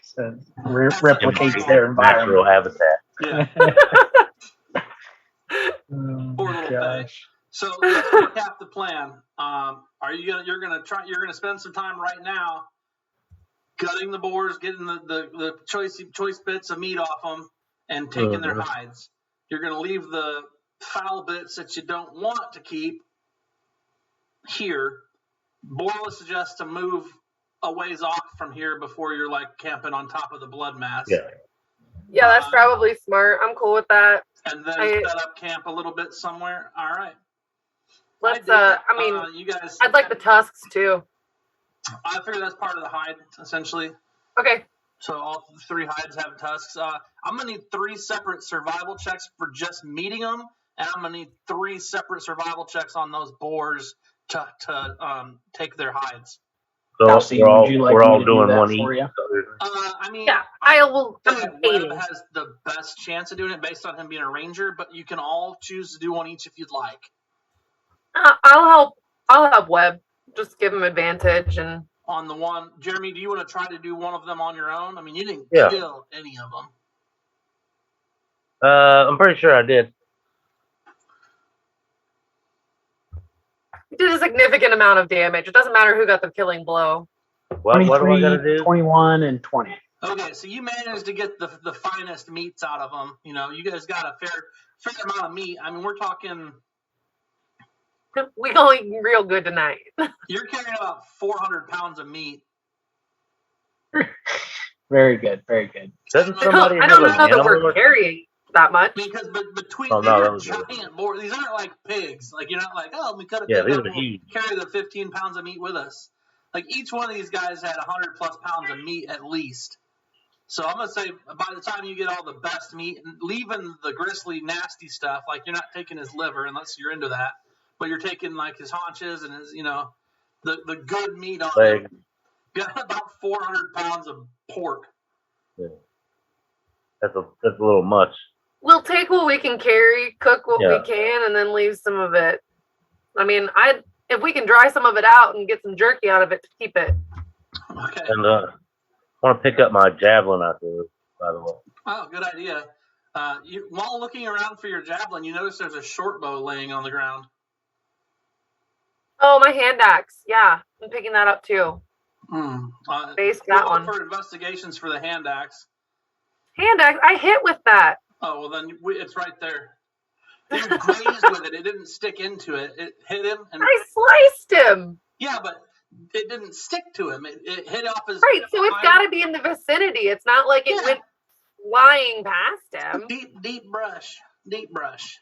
[SPEAKER 1] So replicates their
[SPEAKER 3] Natural
[SPEAKER 1] environment.
[SPEAKER 3] habitat.
[SPEAKER 2] Yeah.
[SPEAKER 1] Oh,
[SPEAKER 2] Poor little
[SPEAKER 1] gosh.
[SPEAKER 2] So let's recap the plan. You're gonna spend some time right now gutting the boars, getting the choice bits of meat off them, and taking their hides. You're gonna leave the foul bits that you don't want to keep here. Borla suggests to move a ways off from here before you're like camping on top of the blood mass.
[SPEAKER 4] Yeah, that's probably smart. I'm cool with that.
[SPEAKER 2] And then set up camp a little bit somewhere. All right.
[SPEAKER 4] Let's.
[SPEAKER 2] You guys.
[SPEAKER 4] I'd like the tusks too.
[SPEAKER 2] I figure that's part of the hide, essentially.
[SPEAKER 4] Okay.
[SPEAKER 2] So all 3 hides have tusks. I'm gonna need 3 separate survival checks for just meeting them, and I'm gonna need 3 separate survival checks on those boars to take their hides.
[SPEAKER 3] So
[SPEAKER 1] Kelsey,
[SPEAKER 3] we're all,
[SPEAKER 1] would you like
[SPEAKER 3] we're
[SPEAKER 1] me
[SPEAKER 3] all
[SPEAKER 1] to do
[SPEAKER 3] doing
[SPEAKER 1] that
[SPEAKER 3] one
[SPEAKER 1] for
[SPEAKER 3] each.
[SPEAKER 1] you?
[SPEAKER 4] Yeah, I will.
[SPEAKER 2] Webb
[SPEAKER 4] I'm
[SPEAKER 2] has the best chance of doing it based on him being a ranger, but you can all choose to do one each if you'd like.
[SPEAKER 4] I'll help Webb. Just give him advantage and.
[SPEAKER 2] On the one, Jeremy, do you want to try to do one of them on your own? I mean, you didn't kill any of them.
[SPEAKER 3] I'm pretty sure I did.
[SPEAKER 4] He did a significant amount of damage. It doesn't matter who got the killing blow.
[SPEAKER 3] What do I gotta do?
[SPEAKER 1] 21, and 20.
[SPEAKER 2] Okay, so you managed to get the finest meats out of them. You know, you guys got a fair amount of meat. I mean, we're talking.
[SPEAKER 4] We gonna eat real good tonight.
[SPEAKER 2] You're carrying about 400 pounds of meat.
[SPEAKER 1] Very good, very good.
[SPEAKER 3] Doesn't
[SPEAKER 4] I
[SPEAKER 3] somebody
[SPEAKER 4] don't
[SPEAKER 3] have
[SPEAKER 4] know
[SPEAKER 3] an
[SPEAKER 4] that
[SPEAKER 3] animal
[SPEAKER 4] we're
[SPEAKER 3] or-
[SPEAKER 4] carrying that much.
[SPEAKER 2] Because between
[SPEAKER 3] Oh,
[SPEAKER 2] these
[SPEAKER 3] no,
[SPEAKER 2] are
[SPEAKER 3] that was good.
[SPEAKER 2] giant boars. These aren't like pigs. Like you're not like, oh, we cut a
[SPEAKER 3] Yeah,
[SPEAKER 2] pig
[SPEAKER 3] these
[SPEAKER 2] up,
[SPEAKER 3] are
[SPEAKER 2] we'll
[SPEAKER 3] huge.
[SPEAKER 2] carry the 15 pounds of meat with us. Like each one of these guys had 100 plus pounds of meat at least. So I'm gonna say by the time you get all the best meat, and leaving the gristly, nasty stuff, like you're not taking his liver unless you're into that, but you're taking like his haunches and his, the good meat on
[SPEAKER 3] Leg.
[SPEAKER 2] him. Got about 400 pounds of pork.
[SPEAKER 3] Yeah. That's a little much.
[SPEAKER 4] We'll take what we can carry, cook what
[SPEAKER 3] Yeah.
[SPEAKER 4] we can, and then leave some of it. I mean, if we can dry some of it out and get some jerky out of it to keep it.
[SPEAKER 2] Okay.
[SPEAKER 3] And I want to pick up my javelin out there, by the way.
[SPEAKER 2] Oh, good idea. While looking around for your javelin, you notice there's a short bow laying on the ground.
[SPEAKER 4] Oh, my hand axe. Yeah, I'm picking that up too. Base that
[SPEAKER 2] Roll
[SPEAKER 4] one.
[SPEAKER 2] for investigations for the hand axe.
[SPEAKER 4] Hand axe. I hit with that.
[SPEAKER 2] Oh, well, then it's right there. You grazed with it. It didn't stick into it. It hit him. And
[SPEAKER 4] I sliced him.
[SPEAKER 2] yeah, but it didn't stick to him. It hit off his...
[SPEAKER 4] Right, so it's got to be in the vicinity. It's not like it went flying past him.
[SPEAKER 2] Deep brush. Deep brush.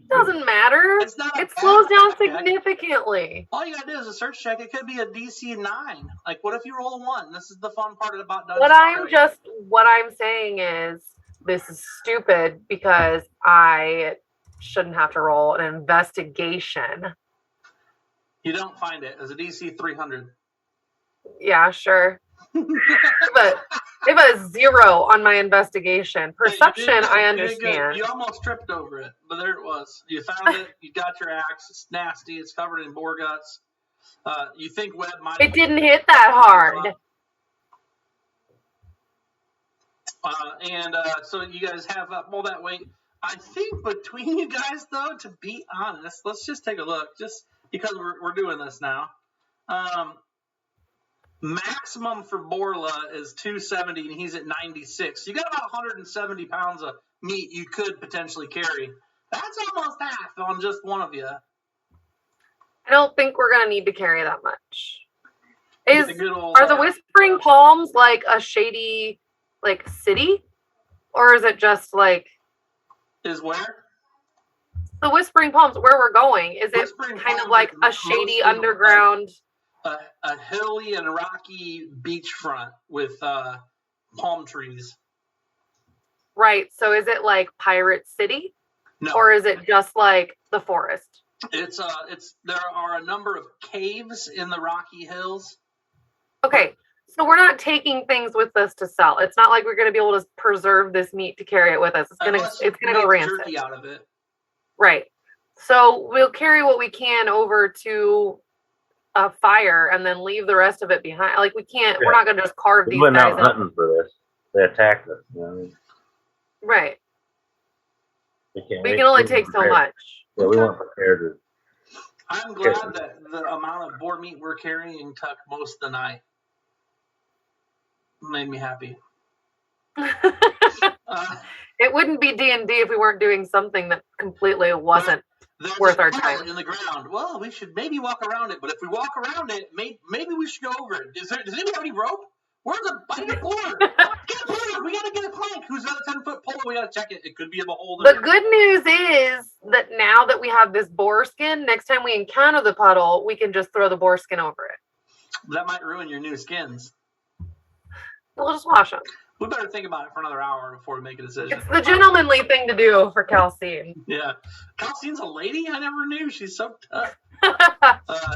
[SPEAKER 4] Doesn't matter.
[SPEAKER 2] It's not a
[SPEAKER 4] It slows down
[SPEAKER 2] bad check.
[SPEAKER 4] significantly.
[SPEAKER 2] All you gotta do is a search check. It could be a DC 9. Like, what if you roll a 1? This is the fun part about Dungeons.
[SPEAKER 4] What I'm saying is this is stupid because I shouldn't have to roll an investigation.
[SPEAKER 2] You don't find it. It's a DC 300.
[SPEAKER 4] Yeah, sure. But if a 0 on my investigation, perception, I understand.
[SPEAKER 2] You almost tripped over it, but there it was. You found it. You got your axe. It's nasty. It's covered in boar guts. You think Webb might...
[SPEAKER 4] It didn't hit that hard.
[SPEAKER 2] So you guys have all that weight. I think between you guys, though, to be honest, let's just take a look, just because we're doing this now. Maximum for Borla is 270, and he's at 96. You got about 170 pounds of meat you could potentially carry. That's almost half on just one of you.
[SPEAKER 4] I don't think we're gonna need to carry that much.
[SPEAKER 2] Get the good old,
[SPEAKER 4] Are the Whispering Palms like a shady like city? Or is it just like
[SPEAKER 2] is where?
[SPEAKER 4] the Whispering Palms, where we're going? Is it
[SPEAKER 2] Whispering
[SPEAKER 4] kind of
[SPEAKER 2] Palms
[SPEAKER 4] like
[SPEAKER 2] is
[SPEAKER 4] a
[SPEAKER 2] mostly
[SPEAKER 4] shady underground?
[SPEAKER 2] A hilly and rocky beachfront with palm trees.
[SPEAKER 4] Right. So is it like Pirate City?
[SPEAKER 2] No.
[SPEAKER 4] Or is it just like the forest?
[SPEAKER 2] There are a number of caves in the Rocky Hills.
[SPEAKER 4] Okay. So we're not taking things with us to sell. It's not like we're going to be able to preserve this meat to carry it with us.
[SPEAKER 2] Unless you
[SPEAKER 4] It's gonna
[SPEAKER 2] make
[SPEAKER 4] go
[SPEAKER 2] the
[SPEAKER 4] rancid.
[SPEAKER 2] jerky out of it.
[SPEAKER 4] Right. So we'll carry what we can over to a fire and then leave the rest of it behind. Like we can't. We're not going to just carve
[SPEAKER 3] We
[SPEAKER 4] these
[SPEAKER 3] went
[SPEAKER 4] guys
[SPEAKER 3] out
[SPEAKER 4] up.
[SPEAKER 3] hunting for this. They attacked us. You know what I mean?
[SPEAKER 4] Right.
[SPEAKER 3] We can't.
[SPEAKER 4] We can only take so
[SPEAKER 3] prepared.
[SPEAKER 4] much.
[SPEAKER 3] Yeah, we weren't prepared.
[SPEAKER 2] I'm glad that the amount of boar meat we're carrying took most of the night. Made me happy.
[SPEAKER 4] It wouldn't be D&D if we weren't doing something that completely wasn't
[SPEAKER 2] There's
[SPEAKER 4] worth
[SPEAKER 2] a
[SPEAKER 4] our
[SPEAKER 2] tunnel
[SPEAKER 4] time.
[SPEAKER 2] in the ground. Well, we should maybe walk around it. But if we walk around it, maybe we should go over it. Does anybody have any rope? I need a board. Get a board. We gotta get a plank. Who's got a 10-foot pole? We gotta check it. It could be a beholder.
[SPEAKER 4] The good news is that now that we have this boar skin, next time we encounter the puddle, we can just throw the boar skin over it.
[SPEAKER 2] That might ruin your new skins.
[SPEAKER 4] We'll just wash them.
[SPEAKER 2] We better think about it for another hour before we make a decision.
[SPEAKER 4] It's the gentlemanly thing to do for Calcine.
[SPEAKER 2] Yeah. Calcine's a lady? I never knew. She's so tough.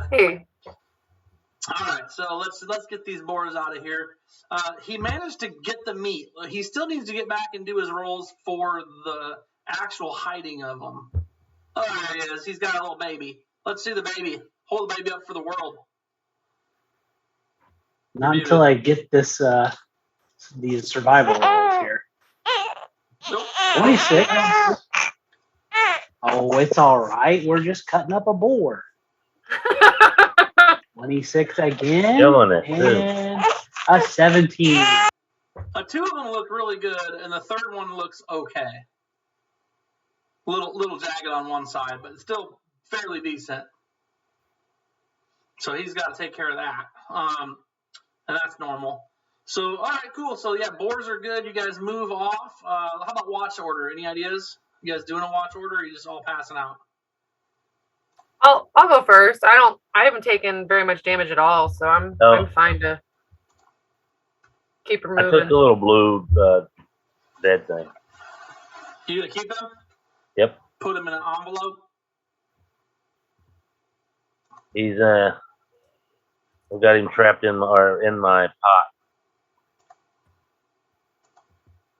[SPEAKER 4] Hey.
[SPEAKER 2] All right, so let's get these boars out of here. He managed to get the meat. He still needs to get back and do his rolls for the actual hiding of them. Oh, there he is. He's got a little baby. Let's see the baby. Hold the baby up for the world.
[SPEAKER 1] Not until I get this these survival rolls here.
[SPEAKER 2] Nope.
[SPEAKER 1] 26. Oh, it's all right. We're just cutting up a boar. 26 again.
[SPEAKER 3] Killing it, too.
[SPEAKER 1] And a 17.
[SPEAKER 2] Two of them look really good, and the third one looks okay. Little jagged on one side, but still fairly decent. So he's got to take care of that. And that's normal. So, all right, cool. So, yeah, boars are good. You guys move off. How about watch order? Any ideas? You guys doing a watch order, or are you just all passing out?
[SPEAKER 4] I'll go first. I haven't taken very much damage at all, so I'm fine to keep her
[SPEAKER 3] I
[SPEAKER 4] moving.
[SPEAKER 3] took the little blue dead thing.
[SPEAKER 2] You gonna keep him?
[SPEAKER 3] Yep.
[SPEAKER 2] Put him in an envelope?
[SPEAKER 3] He's we got him trapped in my pot.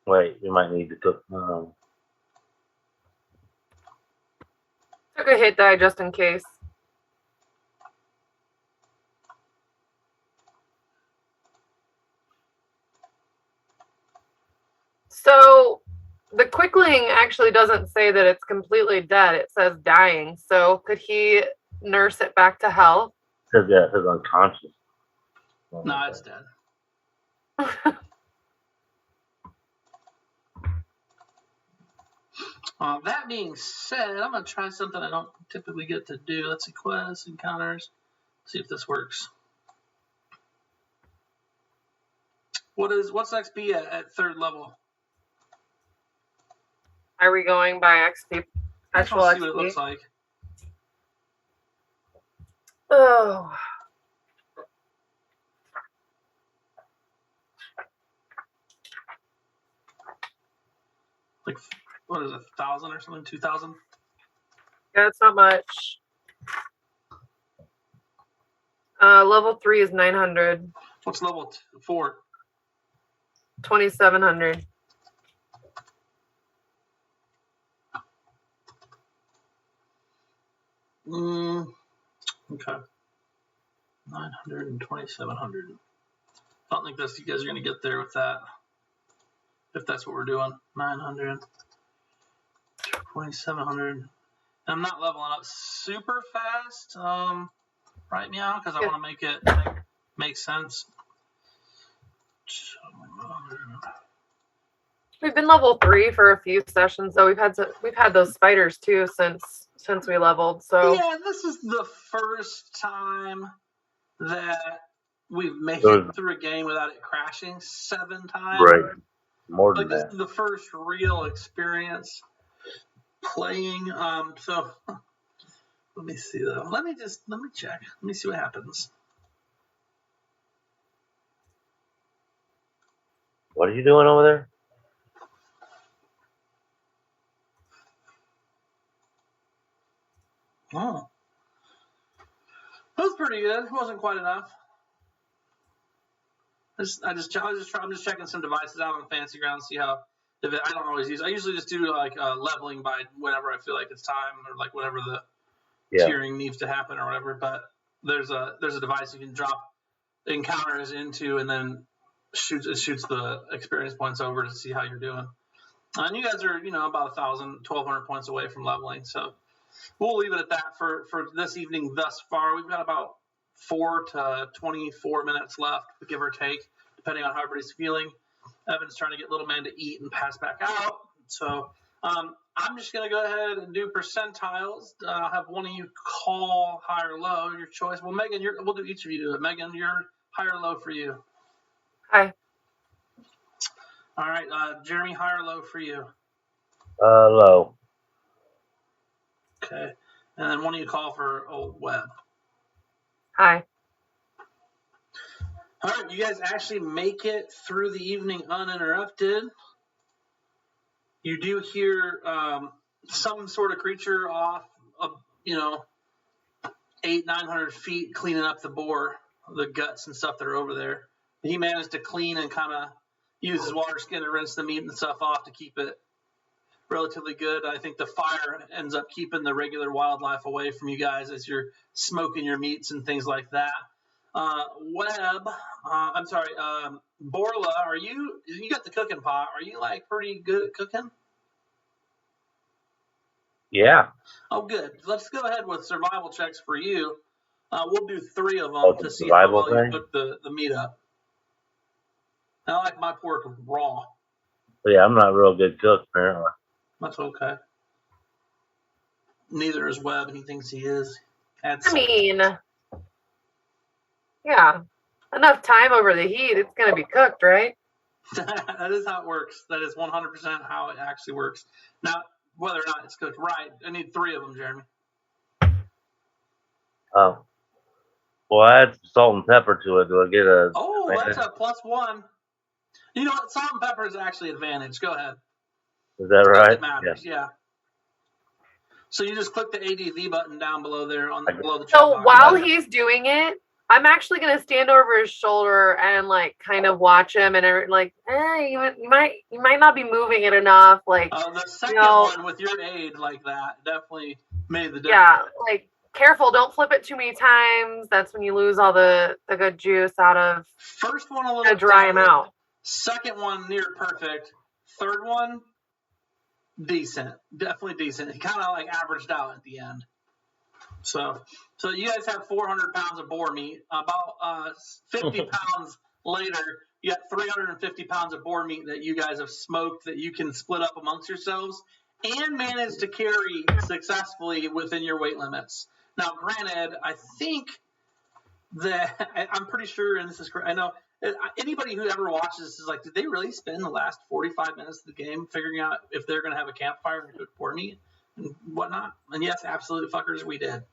[SPEAKER 3] Wait, we might need to cook.
[SPEAKER 4] Took a hit die just in case. So the quickling actually doesn't say that it's completely dead. It says dying. So could he nurse it back to health?
[SPEAKER 3] It says unconscious.
[SPEAKER 2] No, it's dead. That being said, I'm going to try something I don't typically get to do. Let's see, quests, encounters. See if this works. What's XP at third level?
[SPEAKER 4] Are we going by XP? Actual
[SPEAKER 2] I just want to see what it
[SPEAKER 4] XP?
[SPEAKER 2] looks like.
[SPEAKER 4] Oh.
[SPEAKER 2] Like, what is it, 1,000 or something? 2,000?
[SPEAKER 4] Yeah, it's not much. Level 3 is 900.
[SPEAKER 2] What's level 4?
[SPEAKER 4] 2,700.
[SPEAKER 2] Okay. 900 and 2,700. I don't think you guys are going to get there with that. If that's what we're doing. 900, 2,700. I'm not leveling up super fast right now because I want to make it make sense.
[SPEAKER 4] We've been level 3 for a few sessions, though. We've had those spiders too since we leveled. So
[SPEAKER 2] yeah, this is the first time that we've made it through a game without it crashing 7 times.
[SPEAKER 3] Right, more than
[SPEAKER 2] this
[SPEAKER 3] that.
[SPEAKER 2] is the first real experience playing. So let me see though. Let me check. Let me see what happens.
[SPEAKER 3] What are you doing over there?
[SPEAKER 2] Oh, that was pretty good. It wasn't quite enough. I'm just checking some devices out on Fantasy Ground, see how. I don't always use. I usually just do like leveling by whenever I feel like it's time, or like whatever the tiering needs to happen or whatever. But there's a device you can drop encounters into, and then shoots the experience points over to see how you're doing. And you guys are about 1,200 points away from leveling, so we'll leave it at that for this evening thus far. We've got about 4 to 24 minutes left, give or take, depending on how everybody's feeling. Evan's trying to get little man to eat and pass back out. So I'm just going to go ahead and do percentiles. I'll have one of you call high or low, your choice. Well, Megan, we'll do each of you do it. Megan, you're high or low for you?
[SPEAKER 4] High.
[SPEAKER 2] All right, Jeremy, high or low for you?
[SPEAKER 3] Low.
[SPEAKER 2] Okay. And then one of you call for old Webb.
[SPEAKER 4] High.
[SPEAKER 2] All right, you guys actually make it through the evening uninterrupted. You do hear some sort of creature off, 800-900 feet cleaning up the boar, the guts and stuff that are over there. He managed to clean and kind of use his water skin to rinse the meat and stuff off to keep it relatively good. I think the fire ends up keeping the regular wildlife away from you guys as you're smoking your meats and things like that. Borla, you got the cooking pot. Are you like pretty good at cooking?
[SPEAKER 3] Yeah.
[SPEAKER 2] Oh, good. Let's go ahead with survival checks for you. We'll do 3 of them to see how well you cook the meat up. I like my pork raw.
[SPEAKER 3] Yeah, I'm not a real good cook, apparently.
[SPEAKER 2] That's okay. Neither is Webb, and he thinks he is.
[SPEAKER 4] Yeah. Enough time over the heat, it's going to be cooked, right?
[SPEAKER 2] That is how it works. That is 100% how it actually works. Now, whether or not it's cooked right, I need 3 of them, Jeremy.
[SPEAKER 3] Oh. Well, I add some salt and pepper to it. Do I get a...
[SPEAKER 2] Oh, that's a +1. You know what? Salt and pepper is actually advantage. Go ahead.
[SPEAKER 3] Is that right?
[SPEAKER 2] It matters, yeah. So you just click the ADV button down below there below the chat
[SPEAKER 4] So
[SPEAKER 2] box.
[SPEAKER 4] while he's doing it, I'm actually going to stand over his shoulder and like kind of watch him and like, you might not be moving it enough. Like
[SPEAKER 2] the second one with your aid like that definitely made the difference.
[SPEAKER 4] Yeah, like careful, don't flip it too many times. That's when you lose all the good juice out of.
[SPEAKER 2] First one a little
[SPEAKER 4] dry him out.
[SPEAKER 2] Second one near perfect. Third one decent, definitely decent. He kind of like averaged out at the end. So you guys have 400 pounds of boar meat. About 50 pounds later, you got 350 pounds of boar meat that you guys have smoked that you can split up amongst yourselves and manage to carry successfully within your weight limits. Now, granted, I think that I'm pretty sure, and this is correct. I know anybody who ever watches this is like, did they really spend the last 45 minutes of the game figuring out if they're going to have a campfire and cook boar meat and whatnot? And yes, absolutely, fuckers, we did.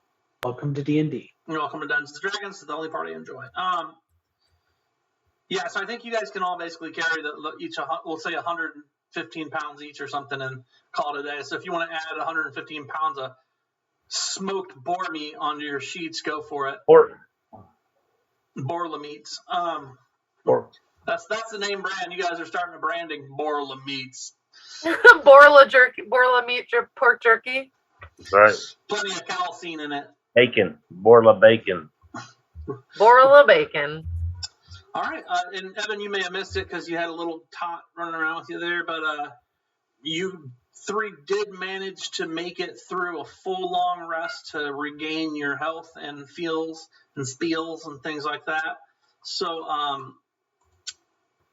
[SPEAKER 1] Welcome to D&D.
[SPEAKER 2] You're welcome to Dungeons & Dragons. It's the only part I enjoy. Yeah, so I think you guys can all basically carry we'll say 115 pounds each or something and call it a day. So if you want to add 115 pounds of smoked boar meat onto your sheets, go for it. Borla meats. That's the name brand. You guys are starting a branding. Borla meats.
[SPEAKER 4] Borla meat, pork jerky.
[SPEAKER 3] Right.
[SPEAKER 2] Plenty of calcine in it.
[SPEAKER 3] Bacon. Borla bacon.
[SPEAKER 4] Borla bacon.
[SPEAKER 2] All right. And Evan, you may have missed it because you had a little tot running around with you there, but you 3 did manage to make it through a full long rest to regain your health and feels and spiels and things like that. So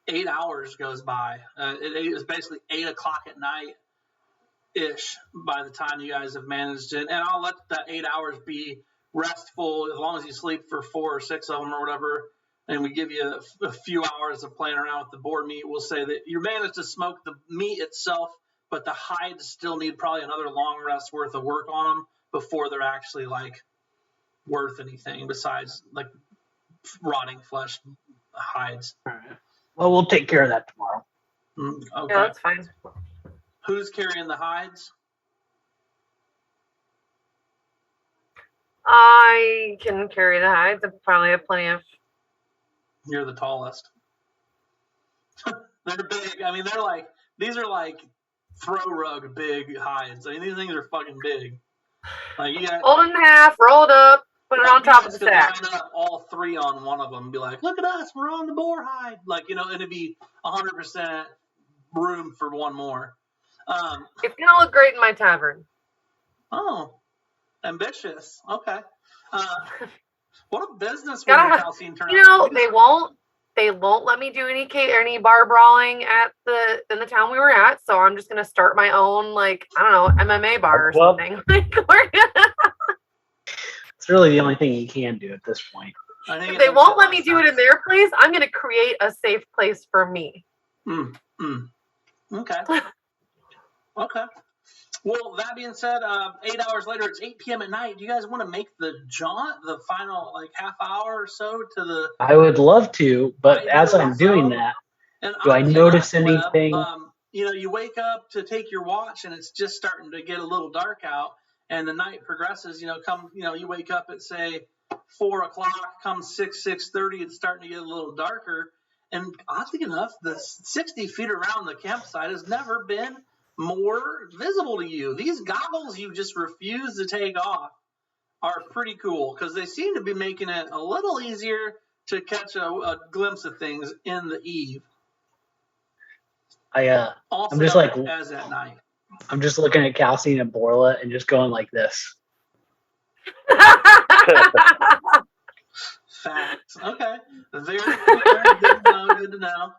[SPEAKER 2] 8 hours goes by. It was basically 8 o'clock at night ish by the time you guys have managed it. And I'll let that 8 hours be restful as long as you sleep for 4 or 6 of them or whatever. And we give you a few hours of playing around with the boar meat. We'll say that you managed to smoke the meat itself, but the hides still need probably another long rest worth of work on them before they're actually like worth anything besides like rotting flesh hides.
[SPEAKER 1] All right. Well, we'll take care of that tomorrow.
[SPEAKER 2] Okay.
[SPEAKER 4] Yeah, that's fine.
[SPEAKER 2] Who's carrying the hides?
[SPEAKER 4] I can carry the hides. I probably have plenty of.
[SPEAKER 2] You're the tallest. They're big. I mean, these are like throw rug big hides. I mean, these things are fucking big. Like you got
[SPEAKER 4] Fold in half, rolled up, put it on top of the
[SPEAKER 2] could
[SPEAKER 4] sack.
[SPEAKER 2] line up all three on one of them and be like, look at us, we're on the boar hide. Like, and it'd be 100% room for one more.
[SPEAKER 4] It's gonna look great in my tavern.
[SPEAKER 2] Oh, ambitious. Okay. What a business woman Calcine turned out.
[SPEAKER 4] They won't let me do any bar brawling in the town we were at, so I'm just gonna start my own, like, I don't know, MMA bar or something.
[SPEAKER 1] It's really the only thing you can do at this point.
[SPEAKER 4] If they won't let me do it in their place, I'm gonna create a safe place for me.
[SPEAKER 2] Okay. Okay. Well, that being said, 8 hours later, it's 8 p.m. at night. Do you guys want to make the jaunt, the final half hour or so to the?
[SPEAKER 1] I would love to, but as I'm doing that, do I notice anything?
[SPEAKER 2] You wake up to take your watch, and it's just starting to get a little dark out, and the night progresses. You wake up at say 4 o'clock, comes 6:30, it's starting to get a little darker, and oddly enough, the 60 feet around the campsite has never been more visible to you. These goggles you just refuse to take off are pretty cool because they seem to be making it a little easier to catch a glimpse of things in the eve.
[SPEAKER 1] I'm just like
[SPEAKER 2] as at night.
[SPEAKER 1] I'm just looking at Calcine and Borla and just going like this.
[SPEAKER 2] Facts. Okay. Very good to know.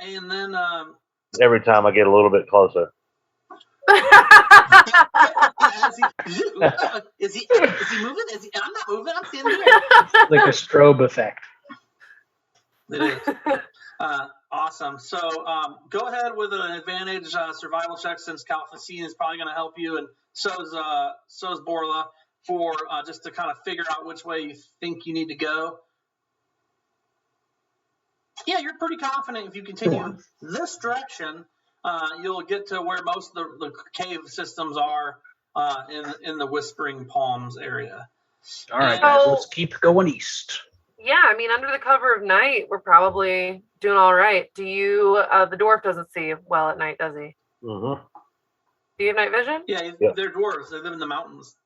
[SPEAKER 2] And then
[SPEAKER 3] every time I get a little bit closer.
[SPEAKER 2] Is he moving? I'm not moving. I'm standing here.
[SPEAKER 1] Like a strobe effect.
[SPEAKER 2] It is. Awesome. So go ahead with an advantage survival check since Calfacine is probably going to help you, and so's Borla for just to kind of figure out which way you think you need to go. Yeah, you're pretty confident if you continue this direction, you'll get to where most of the cave systems are in the Whispering Palms area.
[SPEAKER 1] All right, guys, let's keep going east.
[SPEAKER 4] Yeah, I mean, under the cover of night, we're probably doing all right. Do you? The dwarf doesn't see well at night, does he?
[SPEAKER 3] Mm-hmm.
[SPEAKER 4] Do you have night vision?
[SPEAKER 2] Yeah, they're dwarves. They live in the mountains.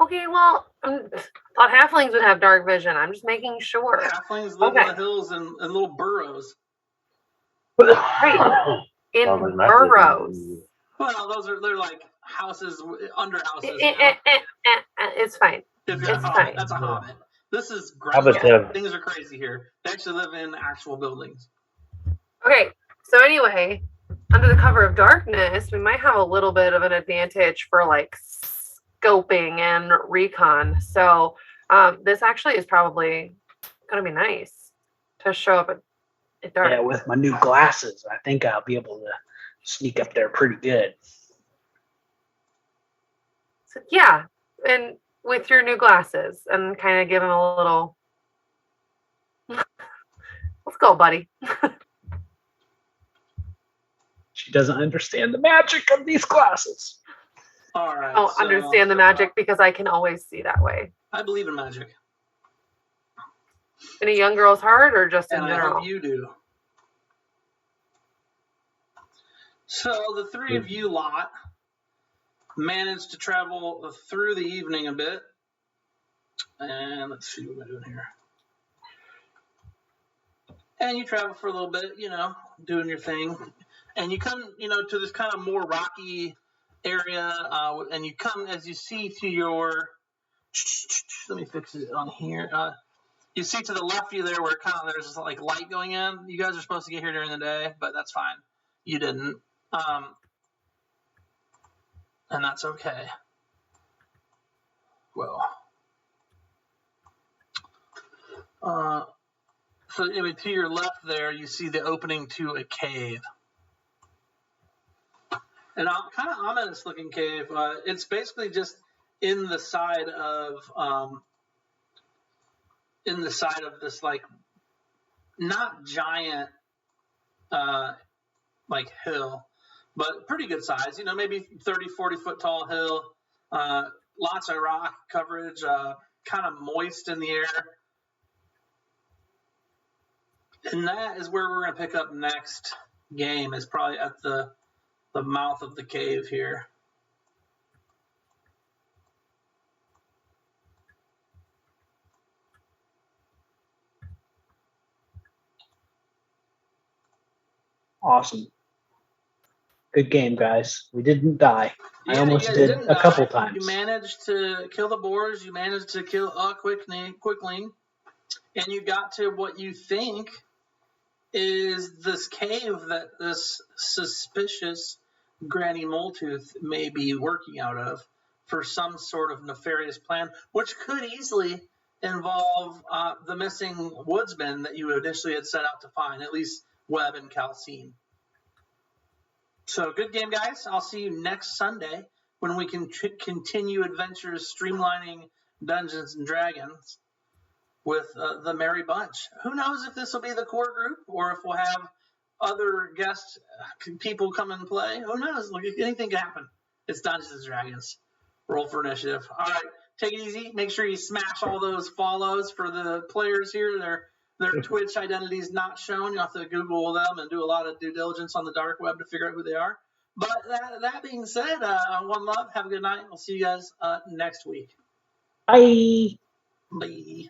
[SPEAKER 4] Okay, well, I thought halflings would have dark vision. I'm just making sure.
[SPEAKER 2] Halflings live in the hills and little burrows.
[SPEAKER 4] Right. In burrows.
[SPEAKER 2] Well, they're like houses, under houses.
[SPEAKER 4] It's fine.
[SPEAKER 2] It's fine. That's a hobbit. This is great. Things are crazy here. They actually live in actual buildings.
[SPEAKER 4] Okay, so anyway, under the cover of darkness, we might have a little bit of an advantage for like scoping and recon. So this actually is probably going to be nice to show up at dark.
[SPEAKER 1] Yeah, with my new glasses, I think I'll be able to sneak up there pretty good.
[SPEAKER 4] So, yeah, and with your new glasses and kind of give him a little, let's go, buddy.
[SPEAKER 1] She doesn't understand the magic of these glasses.
[SPEAKER 2] All right.
[SPEAKER 4] Oh, understand the magic because I can always see that way.
[SPEAKER 2] I believe in magic.
[SPEAKER 4] In a young girl's heart or just in general?
[SPEAKER 2] I hope you do. So the three of you lot managed to travel through the evening a bit. And let's see what we're doing here. And you travel for a little bit, doing your thing. And you come, to this kind of more rocky area. And you come, as you see to your, let me fix it on here. You see to the left of you there where there's like light going in. You guys are supposed to get here during the day, but that's fine. You didn't. And that's okay. Well. So anyway, to your left there, you see the opening to a cave. And a kind of ominous looking cave. It's basically just in the side of this like not giant like hill, but pretty good size, maybe 30, 40 foot tall hill, lots of rock coverage, kind of moist in the air. And that is where we're going to pick up next game is probably at the mouth of the cave here.
[SPEAKER 1] Awesome. Good game, guys. We didn't die. I
[SPEAKER 2] Yeah,
[SPEAKER 1] almost
[SPEAKER 2] you guys
[SPEAKER 1] did
[SPEAKER 2] didn't
[SPEAKER 1] a couple
[SPEAKER 2] die.
[SPEAKER 1] times.
[SPEAKER 2] You managed to kill the boars. You managed to kill quickly, and you got to what you think is this cave that this suspicious Granny Moletooth may be working out of for some sort of nefarious plan, which could easily involve the missing woodsman that you initially had set out to find, at least Webb and Calcine. So good game, guys. I'll see you next Sunday when we can continue adventures streamlining Dungeons and Dragons with the Merry Bunch. Who knows if this will be the core group or if we'll have other guest people come and play. Who knows? Look, anything can happen. It's Dungeons and Dragons. Roll for initiative. All right, take it easy. Make sure you smash all those follows for the players here. Their Twitch identity is not shown. You'll have to Google them and do a lot of due diligence on the dark web to figure out who they are. But that being said, one love. Have a good night. We'll see you guys next week.
[SPEAKER 1] Bye.
[SPEAKER 2] Bye.